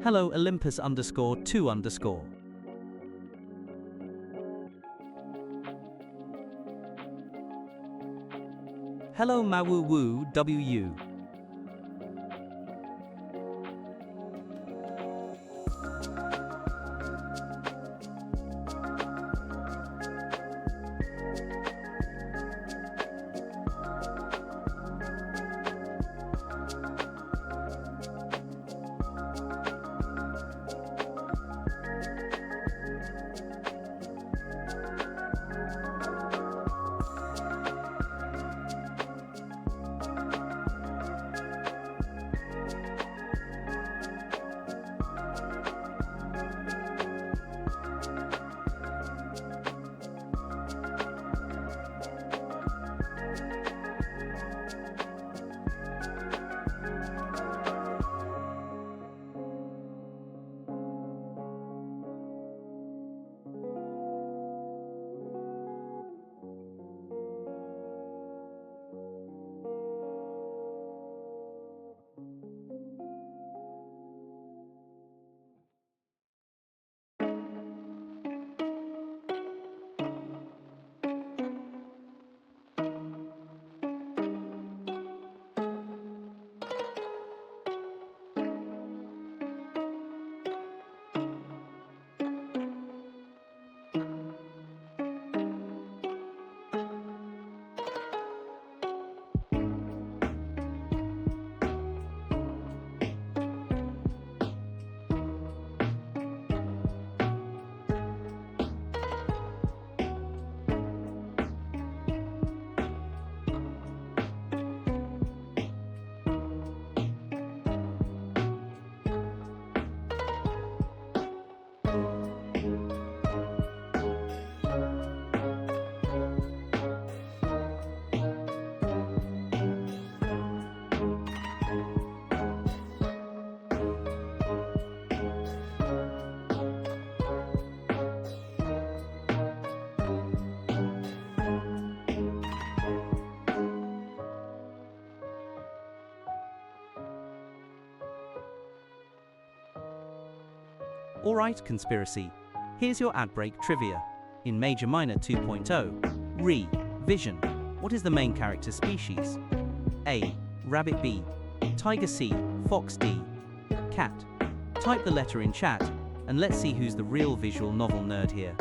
Hello Olympus_2_. Hello Mawoo WU. Alright Conspiracy, here's your ad break trivia. In Major Minor 2.0, Vision, what is the main character species? A. Rabbit. B. Tiger. C. Fox. D. Cat. Type the letter in chat, and let's see who's the real visual novel nerd here.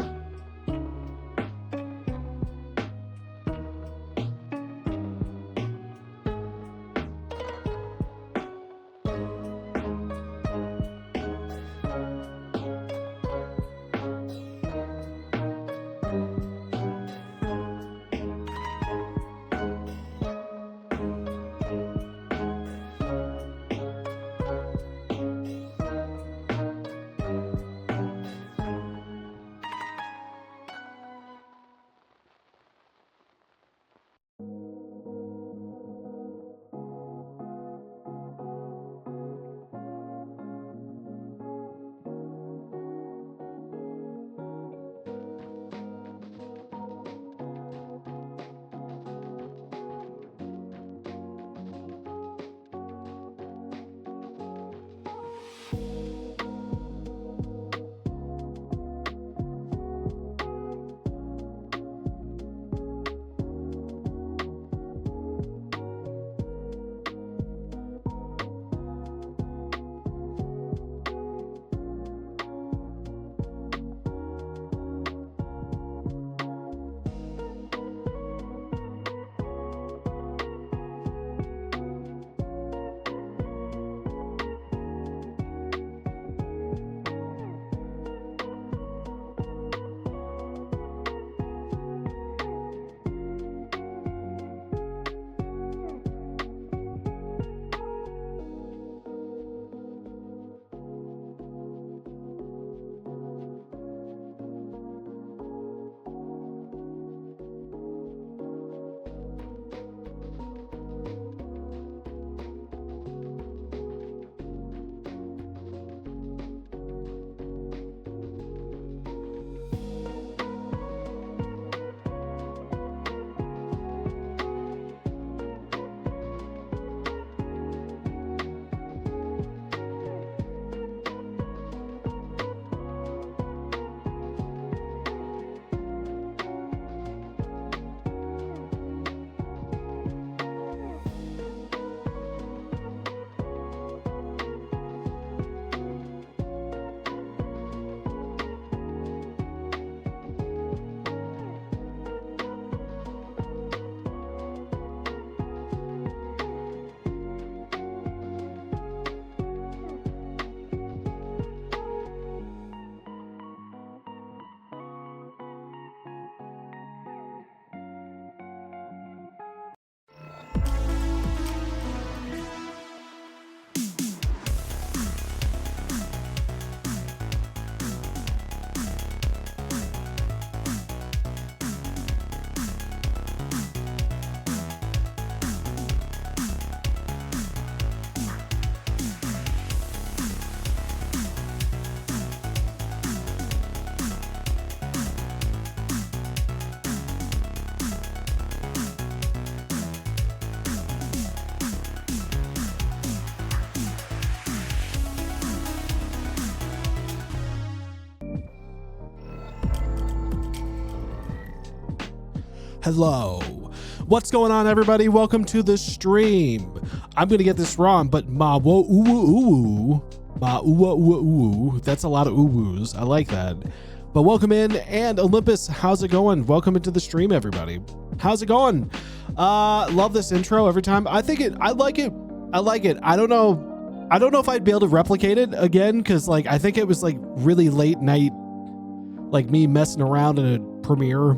Hello. What's going on, everybody? Welcome to the stream. I'm going to get this wrong, but ma wo oo ma oo. That's a lot of oo-woos. I like that. But welcome in, and Olympus, how's it going? Welcome into the stream, everybody. How's it going? Love this intro every time. I like it. I don't know if I'd be able to replicate it again, because like I think it was like really late night, like me messing around in a premiere,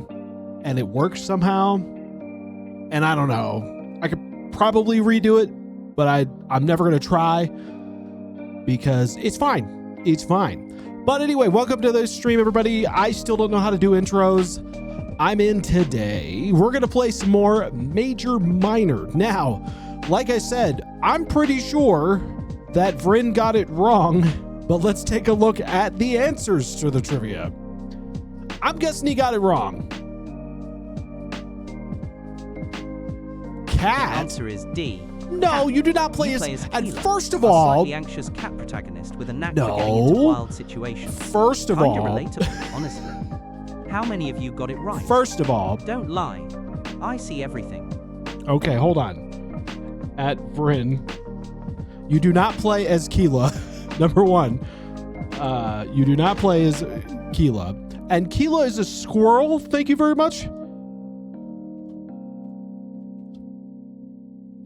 and it worked somehow. And I don't know. I could probably redo it, but I'm never gonna try because it's fine. It's fine. But anyway, welcome to the stream, everybody. I still don't know how to do intros. I'm in today. We're gonna play some more Major Minor. Now, like I said, I'm pretty sure that Vynn got it wrong, but let's take a look at the answers to the trivia. I'm guessing he got it wrong. Cat? The answer is D. No, Cat. you do not play You as... play as And Keela, first of a all... slightly anxious cat protagonist with a knack for getting into wild situations. First of Kinda all... relatable, honestly. How many of you got it right? First of all... Don't lie. I see everything. Okay, hold on. At Vynn, you do not play as Keela. Number one. You do not play as Keela. And Keela is a squirrel. Thank you very much.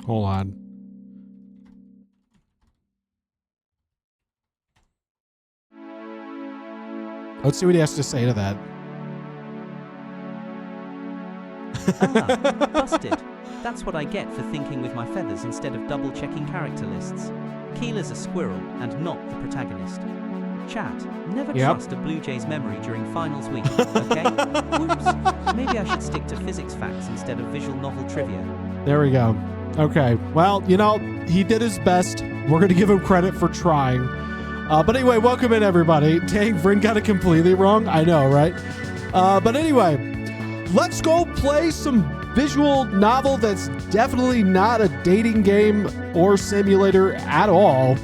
Hold on. Let's see what he has to say to that. Ah, busted. That's what I get for thinking with my feathers instead of double-checking character lists. Keela's a squirrel and not the protagonist. Chat, never trust a Blue Jays memory during finals week, okay? Whoops. Maybe I should stick to physics facts instead of visual novel trivia. There we go. Okay. Well, you know, he did his best. We're going to give him credit for trying. But anyway, welcome in, everybody. Dang, Vynn got it completely wrong. I know, right? But anyway, let's go play some visual novel that's definitely not a dating game or simulator at all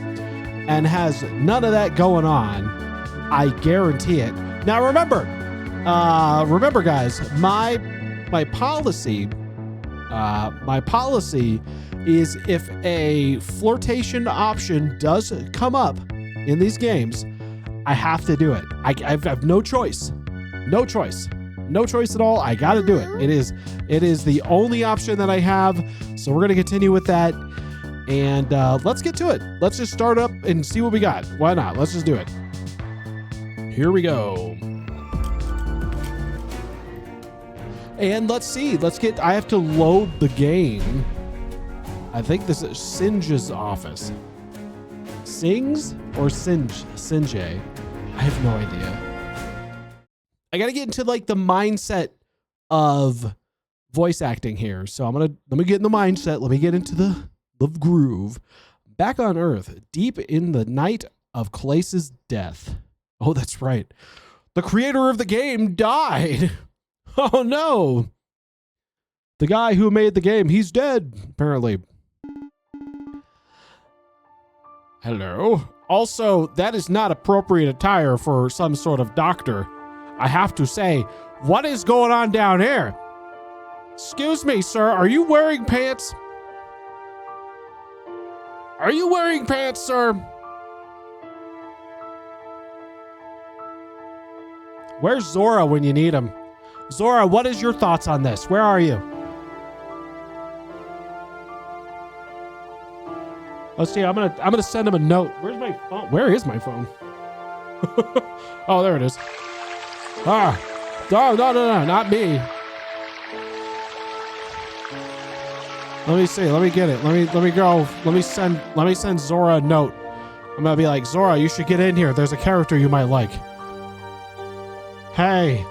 and has none of that going on. I guarantee it. Now, remember, guys, my policy is if a flirtation option does come up in these games, I have to do it. I have no choice. No choice at all. I got to do it. It is the only option that I have. So we're going to continue with that. And let's get to it. Let's just start up and see what we got. Why not? Let's just do it. Here we go. And let's see. I have to load the game. I think this is Singe's office. Sings or Singe? I have no idea. I got to get into like the mindset of voice acting here. So let me get in the mindset. Let me get into the groove. Back on Earth, deep in the night of Clace's death. Oh, that's right. The creator of the game died. Oh no. The guy who made the game, he's dead, apparently. Hello. Also, that is not appropriate attire for some sort of doctor. I have to say, what is going on down here? Excuse me, sir, are you wearing pants? Are you wearing pants, sir? Where's Zora when you need him? Zora, what is your thoughts on this? Where are you? Let's see. I'm gonna send him a note. Where's my phone? Where is my phone? Oh, there it is. Ah, no, not me. Let me see. Let me get it. Let me go. Let me send Zora a note. I'm gonna be like, Zora, you should get in here. There's a character you might like. Hey,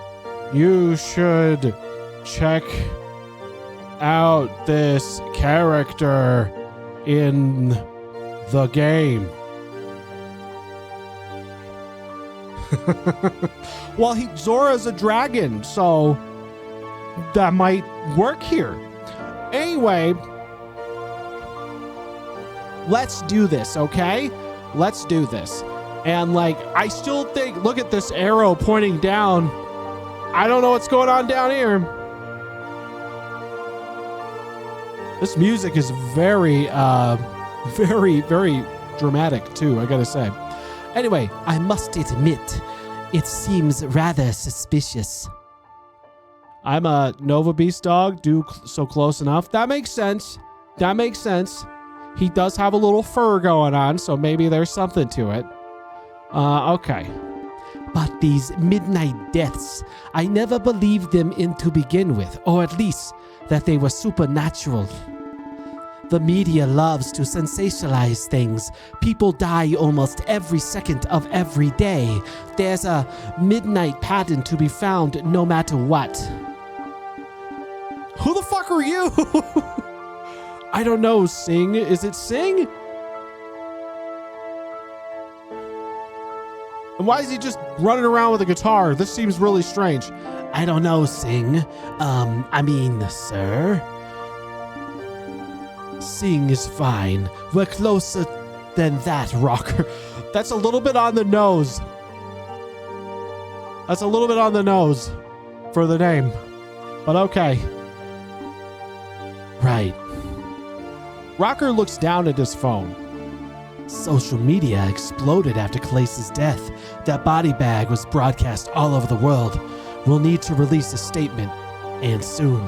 you should check out this character in the game. Well, Zora's a dragon, so that might work here. Anyway, let's do this, okay? Let's do this. And like, I still think, look at this arrow pointing down. I don't know what's going on down here. This music is very, very dramatic too, I gotta say. Anyway, I must admit, it seems rather suspicious. I'm a Nova Beast dog. So close enough. That makes sense. That makes sense. He does have a little fur going on, so maybe there's something to it. Okay. But these midnight deaths, I never believed them in to begin with, or at least that they were supernatural. The media loves to sensationalize things. People die almost every second of every day. There's a midnight pattern to be found no matter what. Who the fuck are you? I don't know, Sing. Is it Sing? And why is he just running around with a guitar? This seems really strange. I don't know, Sing. Sir. Sing is fine. We're closer than that, Rocker. That's a little bit on the nose. That's a little bit on the nose for the name. But okay. Right. Rocker looks down at his phone. Social media exploded after Clay's death. That body bag was broadcast all over the world. We'll need to release a statement, and soon.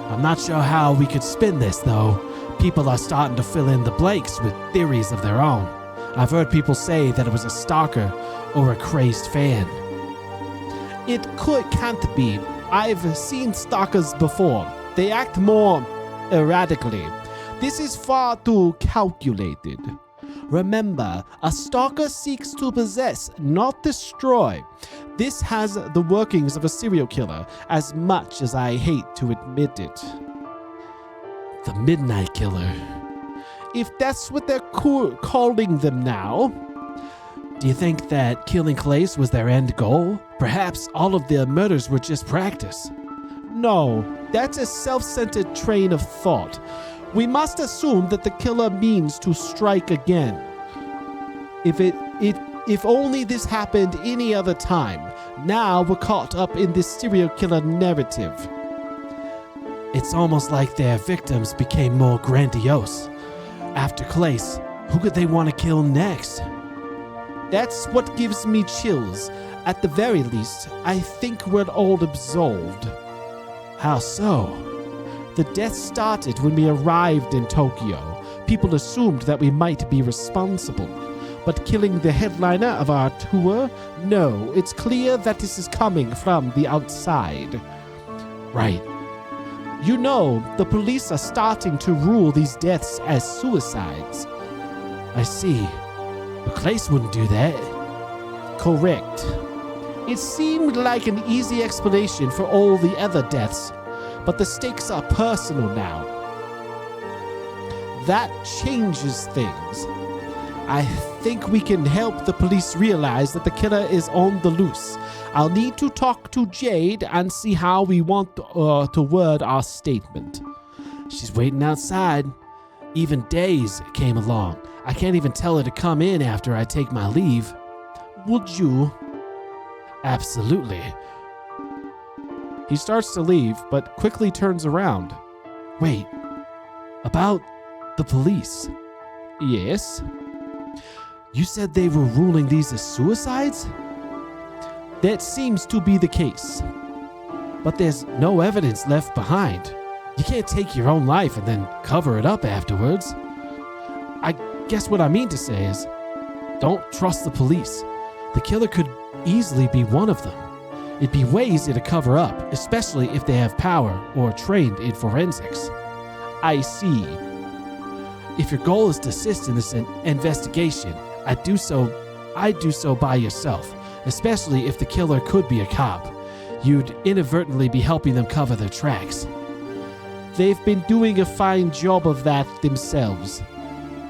I'm not sure how we could spin this, though. People are starting to fill in the blanks with theories of their own. I've heard people say that it was a stalker or a crazed fan. It can't be. I've seen stalkers before. They act more erratically. This is far too calculated. Remember, a stalker seeks to possess, not destroy. This has the workings of a serial killer, as much as I hate to admit it. The Midnight Killer. If that's what they're calling them now. Do you think that killing Clace was their end goal? Perhaps all of their murders were just practice. No, that's a self-centered train of thought. We must assume that the killer means to strike again. If only this happened any other time. Now we're caught up in this serial killer narrative. It's almost like their victims became more grandiose. After Clace, who could they want to kill next? That's what gives me chills. At the very least, I think we're all absolved. How so? The death started when we arrived in Tokyo. People assumed that we might be responsible. But killing the headliner of our tour? No, it's clear that this is coming from the outside. Right. You know, the police are starting to rule these deaths as suicides. I see. But Clace wouldn't do that. Correct. It seemed like an easy explanation for all the other deaths, but the stakes are personal now. That changes things. I think we can help the police realize that the killer is on the loose. I'll need to talk to Jade and see how we want to word our statement. She's waiting outside. Even Days came along. I can't even tell her to come in after I take my leave. Would you? Absolutely. He starts to leave, but quickly turns around. Wait. About the police. Yes? You said they were ruling these as suicides? That seems to be the case. But there's no evidence left behind. You can't take your own life and then cover it up afterwards. I guess what I mean to say is, don't trust the police. The killer could easily be one of them. It'd be way easier to cover up, especially if they have power or are trained in forensics. I see. If your goal is to assist in this investigation, I'd do so by yourself, especially if the killer could be a cop. You'd inadvertently be helping them cover their tracks. They've been doing a fine job of that themselves.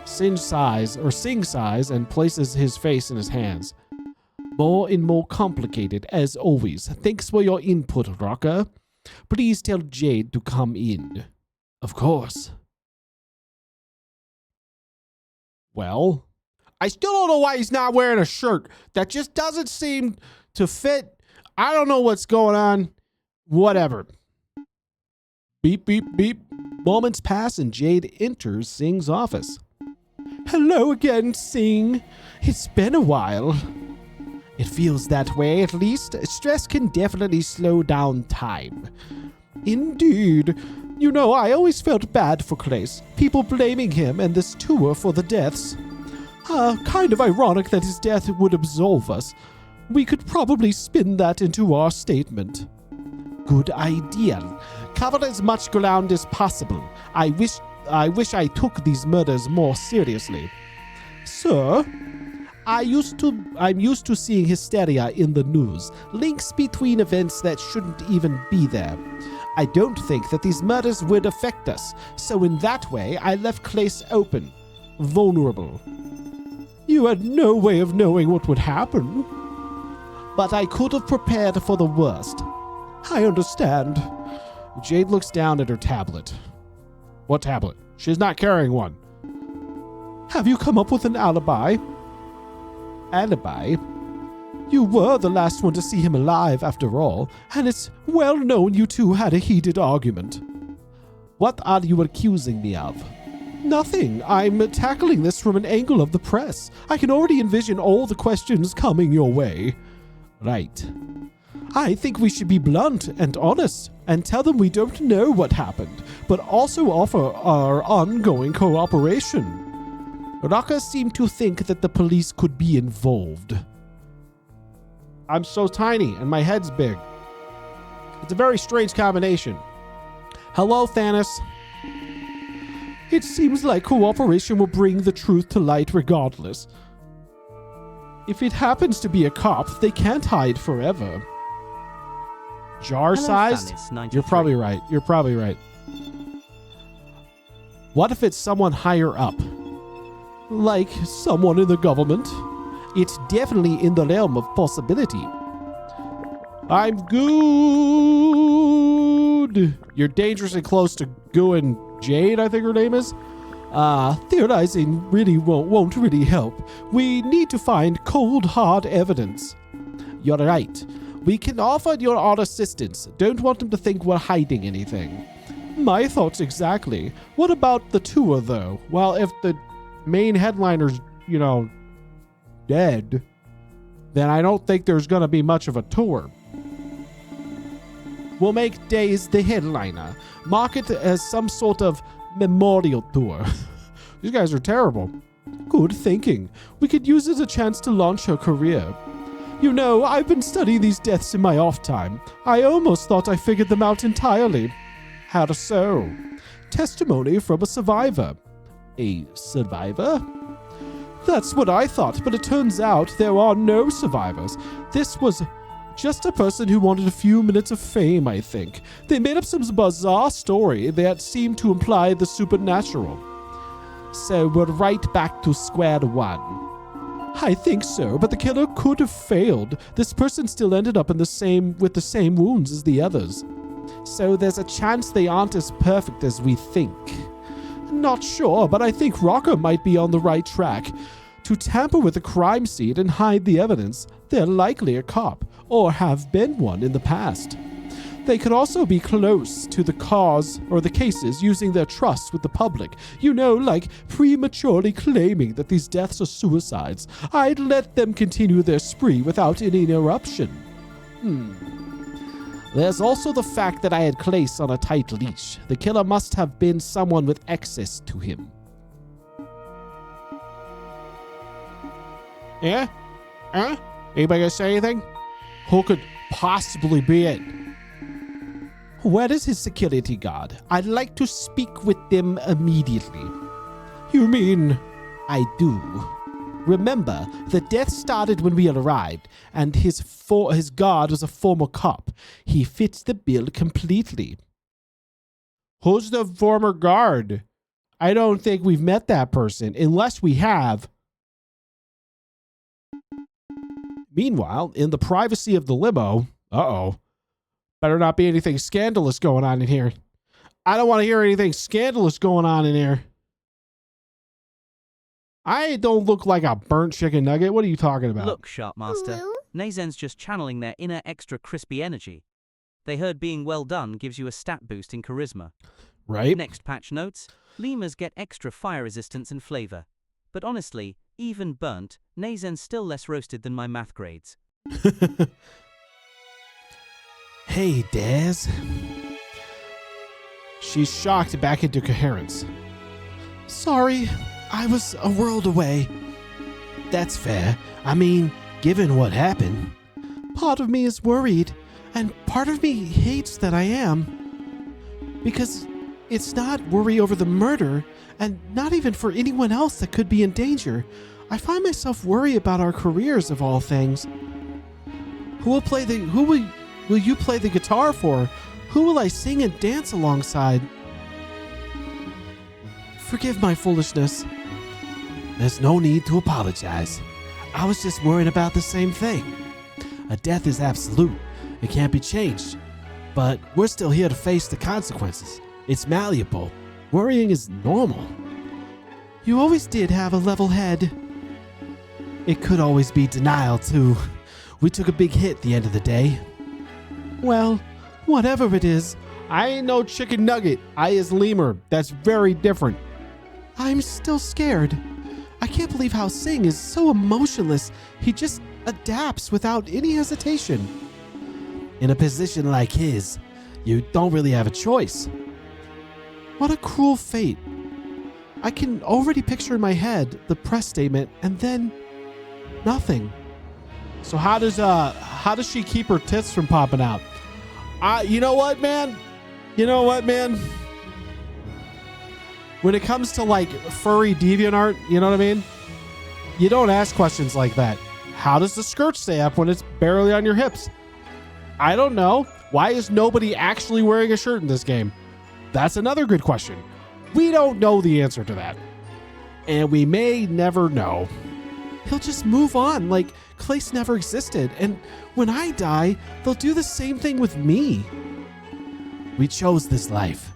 Sing sighs and places his face in his hands. More and more complicated, as always. Thanks for your input, Rocker. Please tell Jade to come in. Of course. Well, I still don't know why he's not wearing a shirt. That just doesn't seem to fit. I don't know what's going on. Whatever. Beep, beep, beep. Moments pass and Jade enters Sing's office. Hello again, Sing. It's been a while. It feels that way, at least. Stress can definitely slow down time. Indeed. You know, I always felt bad for Clace. People blaming him and this tour for the deaths. Kind of ironic that his death would absolve us. We could probably spin that into our statement. Good idea. Cover as much ground as possible. I wish I took these murders more seriously. Sir, I'm used to seeing hysteria in the news, links between events that shouldn't even be there. I don't think that these murders would affect us, so in that way, I left Clace open, vulnerable. You had no way of knowing what would happen. But I could have prepared for the worst. I understand. Jade looks down at her tablet. What tablet? She's not carrying one. Have you come up with an alibi? Alibi? You were the last one to see him alive, after all, and it's well known you two had a heated argument. What are you accusing me of? Nothing. I'm tackling this from an angle of the press. I can already envision all the questions coming your way. Right. I think we should be blunt and honest and tell them we don't know what happened, but also offer our ongoing cooperation. Raka seemed to think that the police could be involved. I'm so tiny and my head's big. It's a very strange combination. Hello, Thanos. It seems like cooperation will bring the truth to light regardless. If it happens to be a cop, they can't hide forever. Jar-sized? You're probably right. You're probably right. What if it's someone higher up? Like someone in the government? It's definitely in the realm of possibility. I'm good. You're dangerously close to Goo and Jade, I think her name is. Theorizing really won't really help. We need to find cold, hard evidence. You're right. We can offer our assistance. Don't want them to think we're hiding anything. My thoughts exactly. What about the tour, though? Well, if the main headliner's, dead, then I don't think there's going to be much of a tour. We'll make Days the headliner. Mark it as some sort of memorial tour. These guys are terrible. Good thinking. We could use it as a chance to launch her career. You know, I've been studying these deaths in my off time. I almost thought I figured them out entirely. How so? Testimony from a survivor. A survivor? That's what I thought, but it turns out there are no survivors. This was just a person who wanted a few minutes of fame, I think. They made up some bizarre story that seemed to imply the supernatural. So we're right back to square one. I think so, but the killer could have failed. This person still ended up with the same wounds as the others. So there's a chance they aren't as perfect as we think. Not sure, but I think Rocker might be on the right track. To tamper with the crime scene and hide the evidence, they're likely a cop, or have been one in the past. They could also be close to the cause or the cases using their trust with the public. Like prematurely claiming that these deaths are suicides. I'd let them continue their spree without any interruption. There's also the fact that I had Clace on a tight leash. The killer must have been someone with access to him. Yeah? Anybody gonna say anything? Who could possibly be it? Where is his security guard? I'd like to speak with them immediately. You mean? I do. Remember, the death started when we arrived, and his guard was a former cop. He fits the bill completely. Who's the former guard? I don't think we've met that person, unless we have. Meanwhile, in the privacy of the limo, better not be anything scandalous going on in here. I don't want to hear anything scandalous going on in here. I don't look like a burnt chicken nugget. What are you talking about? Look, Sharp Master. Neizen's just channeling their inner extra crispy energy. They heard being well done gives you a stat boost in charisma. Right? Next patch notes, lemurs get extra fire resistance and flavor. But honestly, even burnt, Neizen's still less roasted than my math grades. Hey, Daz. She's shocked back into coherence. Sorry, I was a world away. That's fair. I mean, given what happened. Part of me is worried, and part of me hates that I am. Because it's not worry over the murder, and not even for anyone else that could be in danger. I find myself worried about our careers of all things. Will you play the guitar for? Who will I sing and dance alongside? Forgive my foolishness. There's no need to apologize. I was just worrying about the same thing. A death is absolute. It can't be changed. But we're still here to face the consequences. It's malleable. Worrying is normal. You always did have a level head. It could always be denial, too. We took a big hit at the end of the day. Well, whatever it is, I ain't no chicken nugget. I is lemur. That's very different. I'm still scared. I can't believe how Sing is so emotionless. He just adapts without any hesitation. In a position like his, you don't really have a choice. What a cruel fate. I can already picture in my head the press statement and then nothing. So how does she keep her tits from popping out? You know what, man? When it comes to like furry deviant, you know what I mean? You don't ask questions like that. How does the skirt stay up when it's barely on your hips? I don't know. Why is nobody actually wearing a shirt in this game? That's another good question. We don't know the answer to that. And we may never know. He'll just move on like Clace never existed. And when I die, they'll do the same thing with me. We chose this life.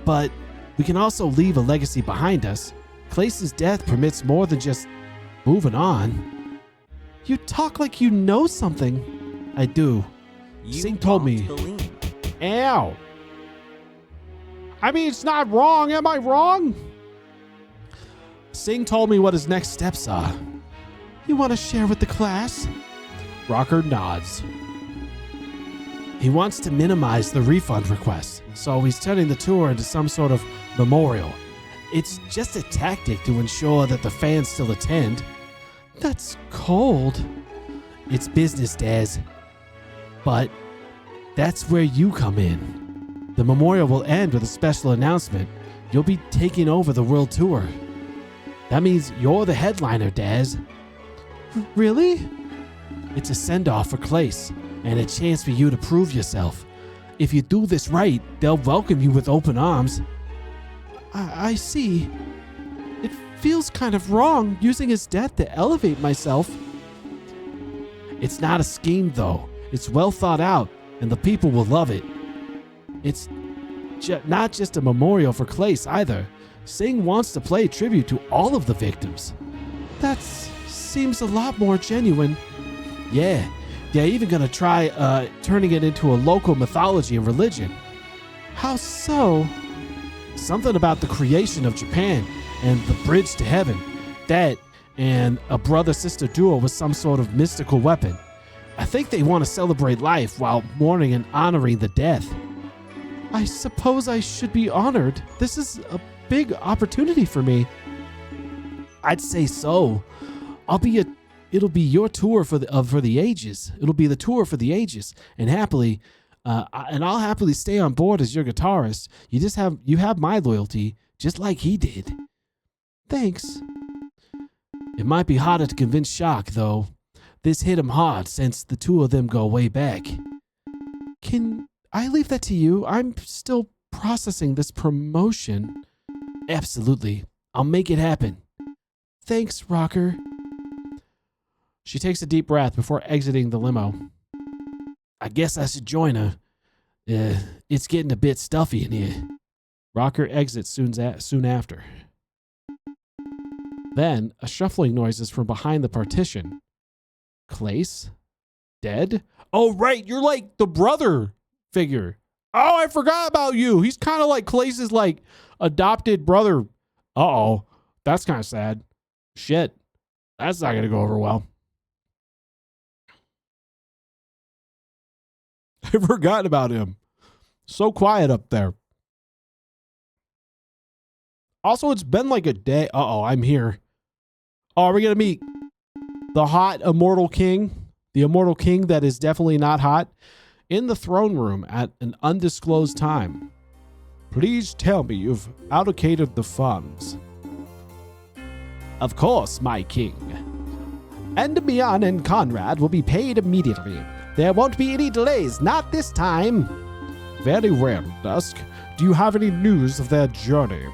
But we can also leave a legacy behind us. Clace's death permits more than just moving on. You talk like you know something. I do. Sing told me. Ow. I mean, it's not wrong. Am I wrong? Sing told me what his next steps are. You want to share with the class? Rocker nods. He wants to minimize the refund request, so he's turning the tour into some sort of memorial. It's just a tactic to ensure that the fans still attend. That's cold. It's business, Daz. But that's where you come in. The memorial will end with a special announcement. You'll be taking over the world tour. That means you're the headliner, Daz. Really? It's a send-off for Clace, and a chance for you to prove yourself. If you do this right, they'll welcome you with open arms. I see. It feels kind of wrong using his death to elevate myself. It's not a scheme, though. It's well thought out, and the people will love it. It's not just a memorial for Clace either. Sing wants to play tribute to all of the victims. That seems a lot more genuine. Yeah, they're even gonna try turning it into a local mythology and religion. How so? Something about the creation of Japan and the bridge to heaven. That and a brother-sister duo with some sort of mystical weapon. I think they want to celebrate life while mourning and honoring the death. I suppose I should be honored. This is a big opportunity for me. I'd say so. It'll be your tour for the ages. It'll be the tour for the ages, and I'll happily stay on board as your guitarist. You have my loyalty, just like he did. Thanks. It might be harder to convince Shock, though. This hit him hard since the two of them go way back. Can I leave that to you? I'm still processing this promotion. Absolutely. I'll make it happen. Thanks, Rocker. She takes a deep breath before exiting the limo. I guess I should join her. It's getting a bit stuffy in here. Rocker exits soon after. Then, a shuffling noises from behind the partition. Clace? Dead? Oh, right, you're like the brother figure. Oh, I forgot about you. He's kind of like Clay's like adopted brother. Uh-oh. That's kind of sad. Shit. That's not going to go over well. I forgot about him. So quiet up there. Also, it's been like a day. Uh-oh, I'm here. Oh, are we going to meet the hot immortal king? The immortal king that is definitely not hot? In the throne room at an undisclosed time. Please tell me you've allocated the funds. Of course, my king. Endymion and Conrad will be paid immediately. There won't be any delays, not this time. Very well, Dusk. Do you have any news of their journey?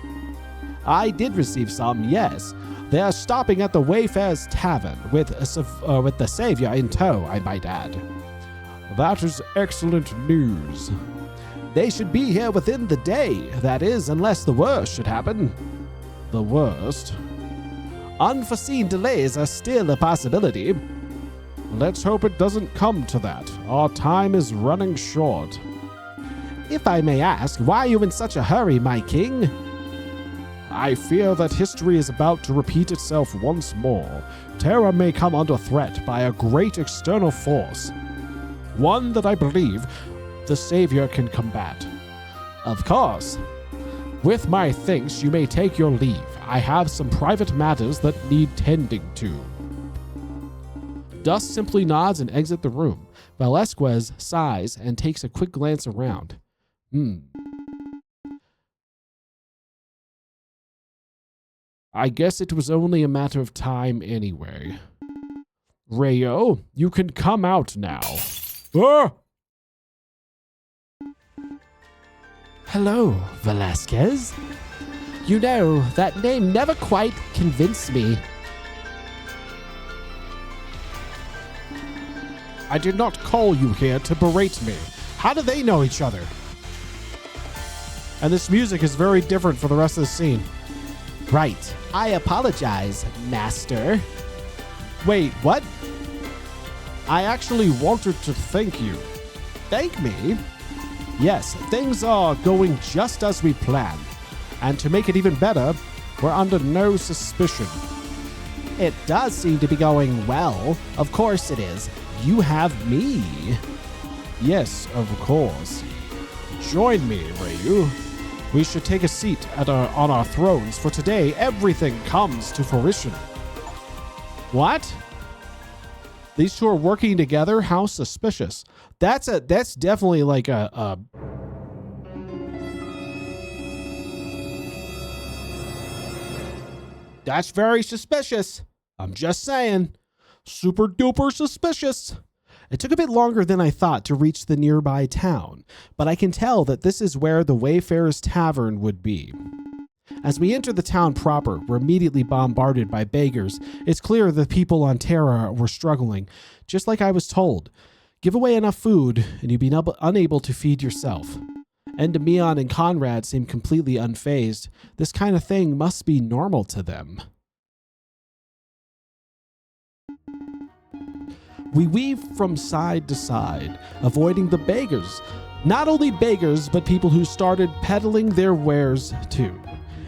I did receive some, yes. They are stopping at the Wayfarer's Tavern with the Savior in tow, I might add. That is excellent news. They should be here within the day, that is, unless the worst should happen. The worst? Unforeseen delays are still a possibility. Let's hope it doesn't come to that. Our time is running short. If I may ask, why are you in such a hurry, my king? I fear that history is about to repeat itself once more. Terra may come under threat by a great external force. One that I believe the Savior can combat. Of course. With my thanks, you may take your leave. I have some private matters that need tending to. Dusk simply nods and exits the room. Velasquez sighs and takes a quick glance around. I guess it was only a matter of time anyway. Rayo, you can come out now. Ah! Hello, Velasquez. You know, that name never quite convinced me. I did not call you here to berate me. How do they know each other? And this music is very different for the rest of the scene. Right. I apologize, Master. Wait, what? I actually wanted to thank you. Thank me? Yes, things are going just as we planned. And to make it even better, we're under no suspicion. It does seem to be going well. Of course it is. You have me. Yes, of course. Join me, Ryu. We should take a seat on our thrones, for today everything comes to fruition. What? These two are working together? How suspicious. That's definitely like a that's very suspicious. I'm just saying. Super duper suspicious. It took a bit longer than I thought to reach the nearby town, but I can tell that this is where the Wayfarer's Tavern would be. As we enter the town proper, we're immediately bombarded by beggars. It's clear the people on Terra were struggling, just like I was told. Give away enough food, and you'd be unable to feed yourself. Endymion and Conrad seem completely unfazed. This kind of thing must be normal to them. We weave from side to side, avoiding the beggars. Not only beggars, but people who started peddling their wares too.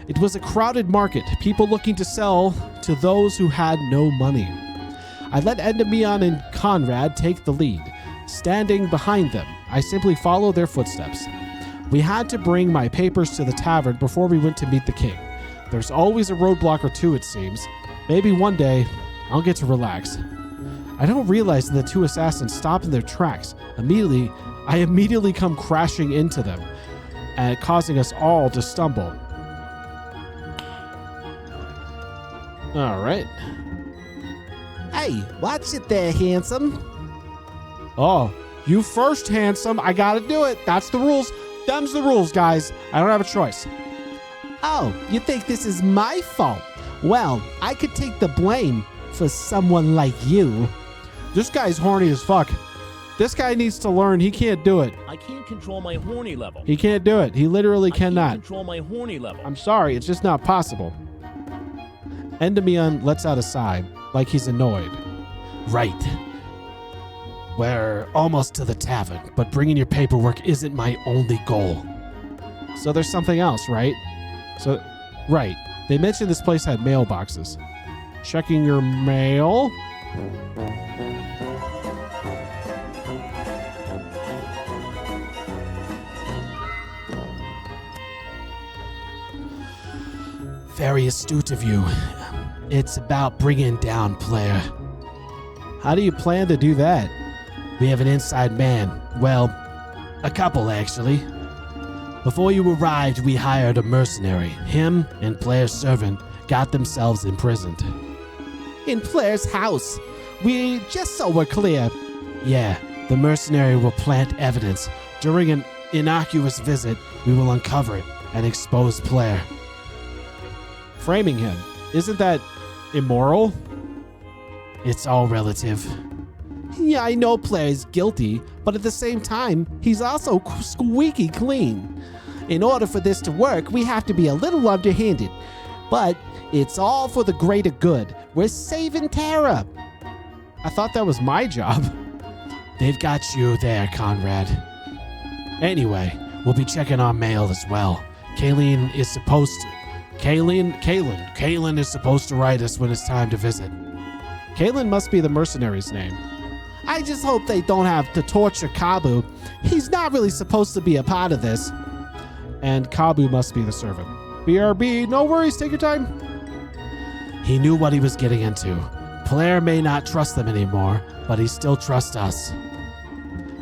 It was a crowded market, people looking to sell to those who had no money. I let Endymion and Conrad take the lead. Standing behind them, I simply followed their footsteps. We had to bring my papers to the tavern before we went to meet the king. There's always a roadblock or two, it seems. Maybe one day, I'll get to relax. I don't realize that the two assassins stop in their tracks. I immediately come crashing into them, causing us all to stumble. All right. Hey, watch it there, handsome. Oh, you first, handsome. I gotta do it. That's the rules. Them's the rules, guys. I don't have a choice. Oh, you think this is my fault? Well, I could take the blame for someone like you. This guy's horny as fuck. This guy needs to learn he can't do it. I can't control my horny level. He can't do it. He literally I cannot. can't control my horny level. I'm sorry, it's just not possible. Endymion lets out a sigh, like he's annoyed. Right. We're almost to the tavern, but bringing your paperwork isn't my only goal. So there's something else, right? Right. They mentioned this place had mailboxes. Checking your mail. Very astute of you. It's about bringing down player. How do you plan to do that? We have an inside man. Well, a couple actually. Before you arrived, we hired a mercenary. Him and Player's servant got themselves imprisoned. In Claire's house. Just so we're clear. Yeah, the mercenary will plant evidence. During an innocuous visit, we will uncover it and expose Player. Framing him. Isn't that immoral? It's all relative. Yeah, I know Player's guilty, but at the same time, he's also squeaky clean. In order for this to work, we have to be a little underhanded. But it's all for the greater good. We're saving Tara. I thought that was my job. They've got you there, Conrad. Anyway, we'll be checking our mail as well. Kaylin is supposed to write us when it's time to visit. Kaylin must be the mercenary's name. I just hope they don't have to torture Kabu. He's not really supposed to be a part of this. And Kabu must be the servant. BRB, no worries, take your time. He knew what he was getting into. Player may not trust them anymore, but he still trusts us.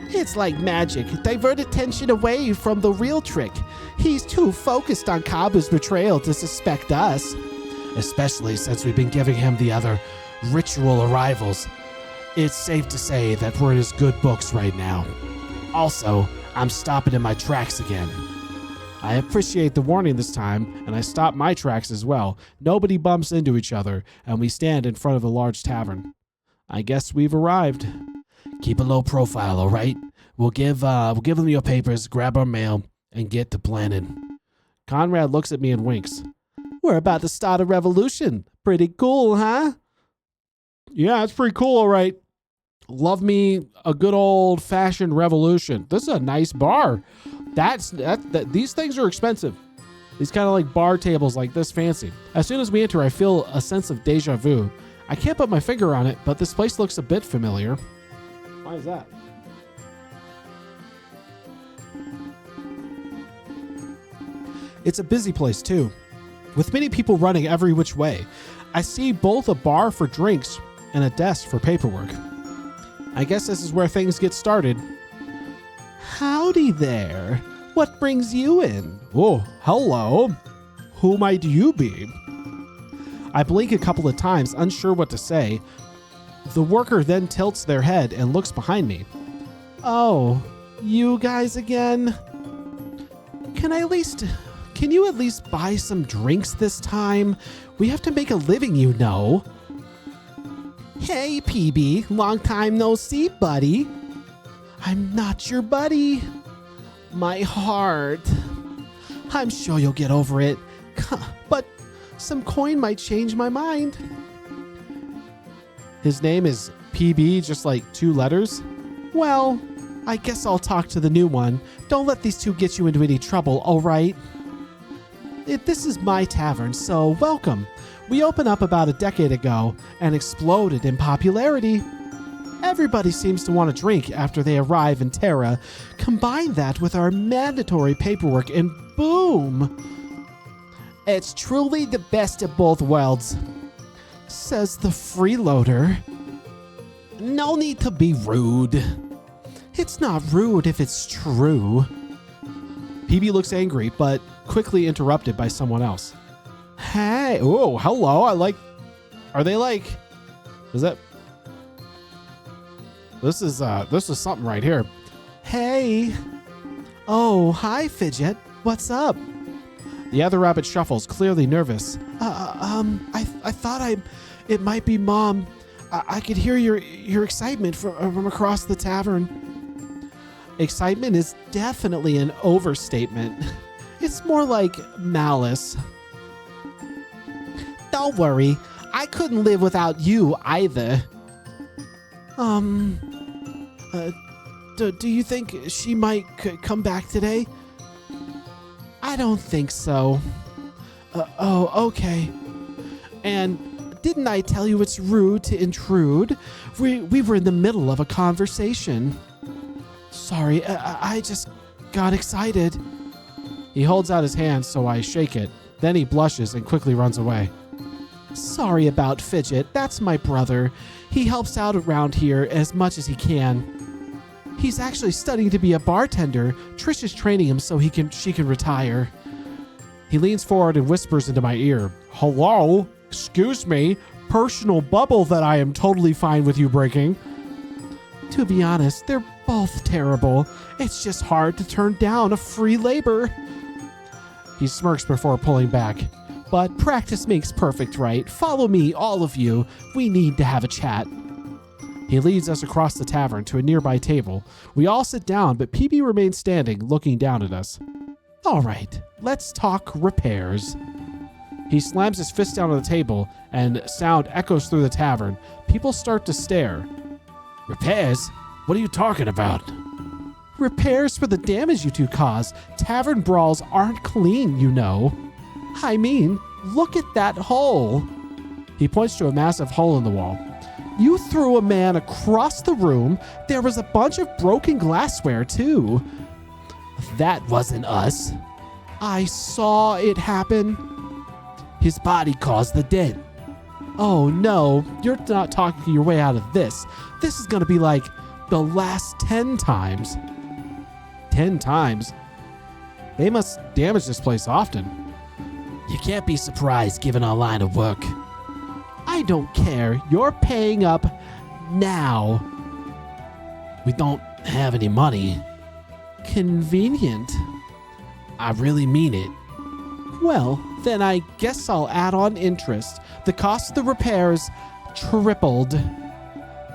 It's like magic. Divert attention away from the real trick. He's too focused on Kabu's betrayal to suspect us. Especially since we've been giving him the other ritual arrivals. It's safe to say that we're in his good books right now. Also, I'm stopping in my tracks again. I appreciate the warning this time, and I stop my tracks as well. Nobody bumps into each other, and we stand in front of a large tavern. I guess we've arrived. Keep a low profile, all right? We'll give them your papers, grab our mail, and get to planning. Conrad looks at me and winks. We're about to start a revolution. Pretty cool, huh? Yeah, it's pretty cool, all right. Love me a good old-fashioned revolution. This is a nice bar. These things are expensive. These kind of like bar tables like this fancy. As soon as we enter, I feel a sense of deja vu. I can't put my finger on it, but this place looks a bit familiar. Why is that? It's a busy place too, with many people running every which way. I see both a bar for drinks and a desk for paperwork. I guess this is where things get started. Howdy there. What brings you in? Oh, hello. Who might you be? I blink a couple of times, unsure what to say. The worker then tilts their head and looks behind me. Oh, you guys again? Can you at least buy some drinks this time? We have to make a living, you know. Hey, PB, long time no see, buddy. I'm not your buddy. My heart. I'm sure you'll get over it. But some coin might change my mind. His name is PB, just like 2 letters? Well, I guess I'll talk to the new one. Don't let these two get you into any trouble, all right? This is my tavern, so welcome. We opened up about a decade ago and exploded in popularity. Everybody seems to want to drink after they arrive in Terra. Combine that with our mandatory paperwork and boom! It's truly the best of both worlds, says the freeloader. No need to be rude. It's not rude if it's true. PB looks angry, but quickly interrupted by someone else. Hey, oh, hello. Are they like, is that? This is something right here. Hey. Oh, hi, Fidget. What's up? The other rabbit shuffles, clearly nervous. I thought it might be Mom. I could hear your excitement from across the tavern. Excitement is definitely an overstatement. It's more like malice. Don't worry. I couldn't live without you either. Do you think she might come back today? I don't think so. Oh, okay. And didn't I tell you it's rude to intrude? We were in the middle of a conversation. Sorry, I just got excited. He holds out his hand, so I shake it. Then he blushes and quickly runs away. Sorry about Fidget, that's my brother. He helps out around here as much as he can. He's actually studying to be a bartender. Trish is training him so she can retire. He leans forward and whispers into my ear. Hello? Excuse me? Personal bubble that I am totally fine with you breaking. To be honest, they're both terrible. It's just hard to turn down a free labor. He smirks before pulling back. But practice makes perfect, right? Follow me, all of you. We need to have a chat. He leads us across the tavern to a nearby table. We all sit down, but PB remains standing, looking down at us. All right, let's talk repairs. He slams his fist down on the table, and sound echoes through the tavern. People start to stare. Repairs? What are you talking about? Repairs for the damage you two cause. Tavern brawls aren't clean, you know. I mean, look at that hole. He points to a massive hole in the wall. You threw a man across the room. There was a bunch of broken glassware, too. That wasn't us. I saw it happen. His body caused the dent. Oh no, you're not talking your way out of this. This is gonna be like the last 10 times. 10 times? They must damage this place often. You can't be surprised given our line of work. I don't care. You're paying up now. We don't have any money. Convenient. I really mean it. Well, then I guess I'll add on interest. The cost of the repairs tripled.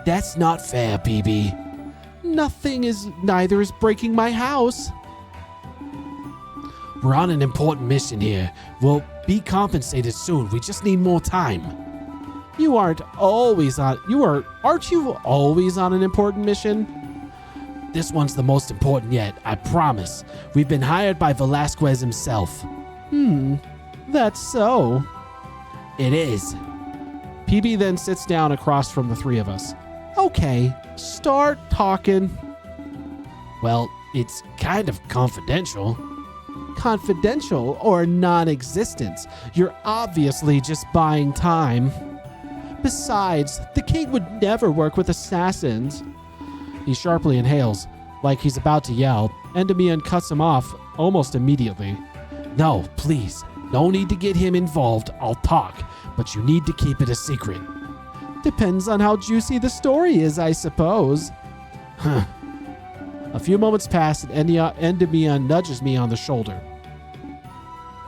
That's not fair, BB. Neither is breaking my house. We're on an important mission here. We'll be compensated soon. We just need more time. Aren't you always on an important mission? This one's the most important yet, I promise. We've been hired by Velasquez himself. That's so. It is. PB then sits down across from the three of us. Okay, start talking. Well, it's kind of confidential. Confidential or non-existent? You're obviously just buying time. Besides, the king would never work with assassins. He sharply inhales, like he's about to yell. Endymion cuts him off almost immediately. No, please. No need to get him involved. I'll talk, but you need to keep it a secret. Depends on how juicy the story is, I suppose. Huh. A few moments pass and Endymion nudges me on the shoulder.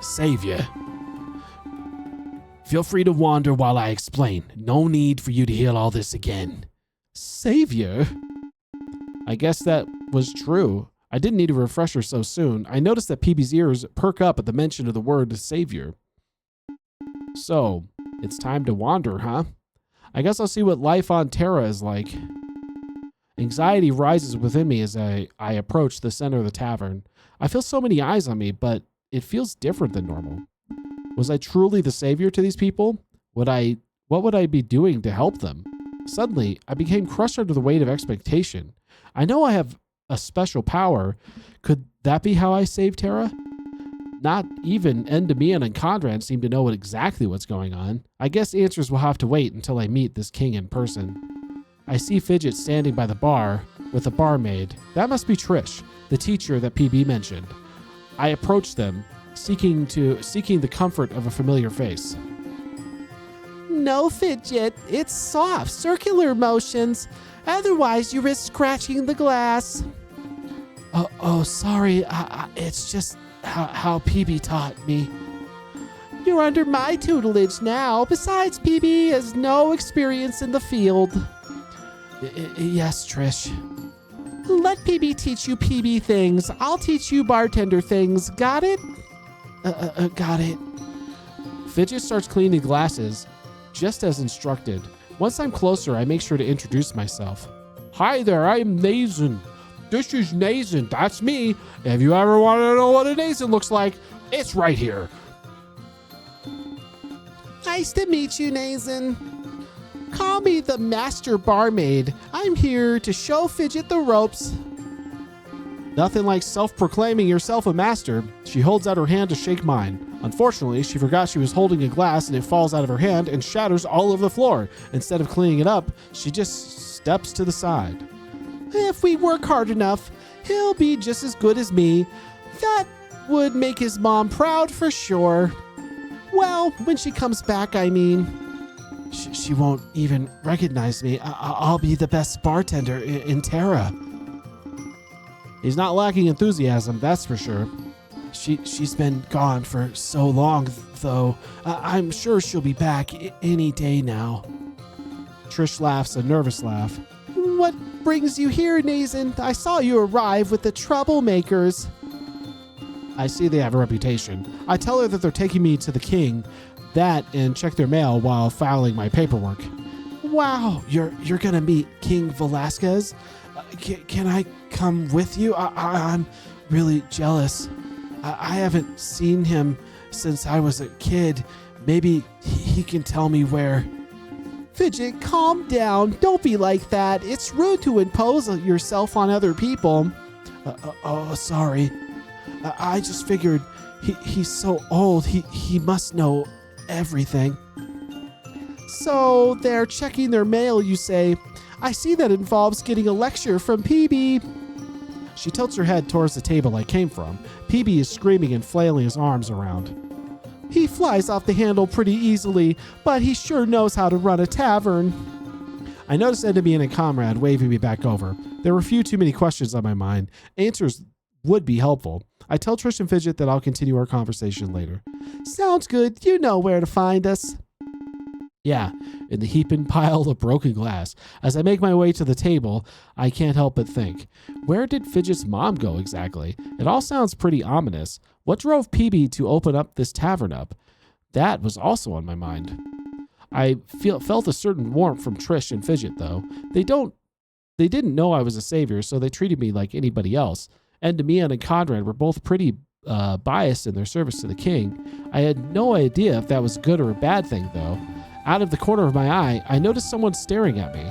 Savior. Feel free to wander while I explain. No need for you to hear all this again. Savior? I guess that was true. I didn't need a refresher so soon. I noticed that PB's ears perk up at the mention of the word savior. So, it's time to wander, huh? I guess I'll see what life on Terra is like. Anxiety rises within me as I approach the center of the tavern. I feel so many eyes on me, but it feels different than normal. Was I truly the savior to these people? What would I be doing to help them? Suddenly, I became crushed under the weight of expectation. I know I have a special power. Could that be how I saved Terra? Not even Endymion and Conrad seem to know exactly what's going on. I guess answers will have to wait until I meet this king in person. I see Fidget standing by the bar with a barmaid. That must be Trish, the teacher that PB mentioned. I approach them, seeking the comfort of a familiar face. No, Fidget. It's soft, circular motions. Otherwise, you risk scratching the glass. Oh, sorry. It's just how PB taught me. You're under my tutelage now. Besides, PB has no experience in the field. Yes, Trish. Let PB teach you PB things. I'll teach you bartender things. Got it? Got it. Fidget starts cleaning glasses, just as instructed. Once I'm closer, I make sure to introduce myself. Hi there, I'm Neizan. This is Neizan, that's me. If you ever want to know what a Neizan looks like, it's right here. Nice to meet you, Neizan. Call me the master barmaid. I'm here to show Fidget the ropes. Nothing like self-proclaiming yourself a master. She holds out her hand to shake mine. Unfortunately, she forgot she was holding a glass and it falls out of her hand and shatters all over the floor. Instead of cleaning it up, she just steps to the side. If we work hard enough, he'll be just as good as me. That would make his mom proud for sure. Well, when she comes back, I mean. She won't even recognize me. I'll be the best bartender in Terra. He's not lacking enthusiasm, that's for sure. She's been gone for so long, though. I'm sure she'll be back any day now. Trish laughs a nervous laugh. What brings you here, Neizan? I saw you arrive with the troublemakers. I see they have a reputation. I tell her that they're taking me to the king, that and check their mail while filing my paperwork. Wow, you're gonna meet King Velasquez? Can I come with you? I'm really jealous. I haven't seen him since I was a kid. Maybe he can tell me where. Fidget, calm down. Don't be like that. It's rude to impose yourself on other people. Sorry. I just figured he's so old. He must know everything. So they're checking their mail, you say. I see that involves getting a lecture from PB. She tilts her head towards the table I came from. PB is screaming and flailing his arms around. He flies off the handle pretty easily, but he sure knows how to run a tavern. I noticed Enemy and a comrade waving me back over. There were few too many questions on my mind. Answers would be helpful. I tell Trish and Fidget that I'll continue our conversation later. Sounds good. You know where to find us. Yeah, in the heaping pile of broken glass. As I make my way to the table, I can't help but think, where did Fidget's mom go exactly? It all sounds pretty ominous. What drove PB to open up this tavern up? That was also on my mind. I felt a certain warmth from Trish and Fidget, though. They didn't know I was a savior, so they treated me like anybody else. And Demian and Conrad were both pretty biased in their service to the king. I had no idea if that was a good or a bad thing, though. Out of the corner of my eye, I noticed someone staring at me.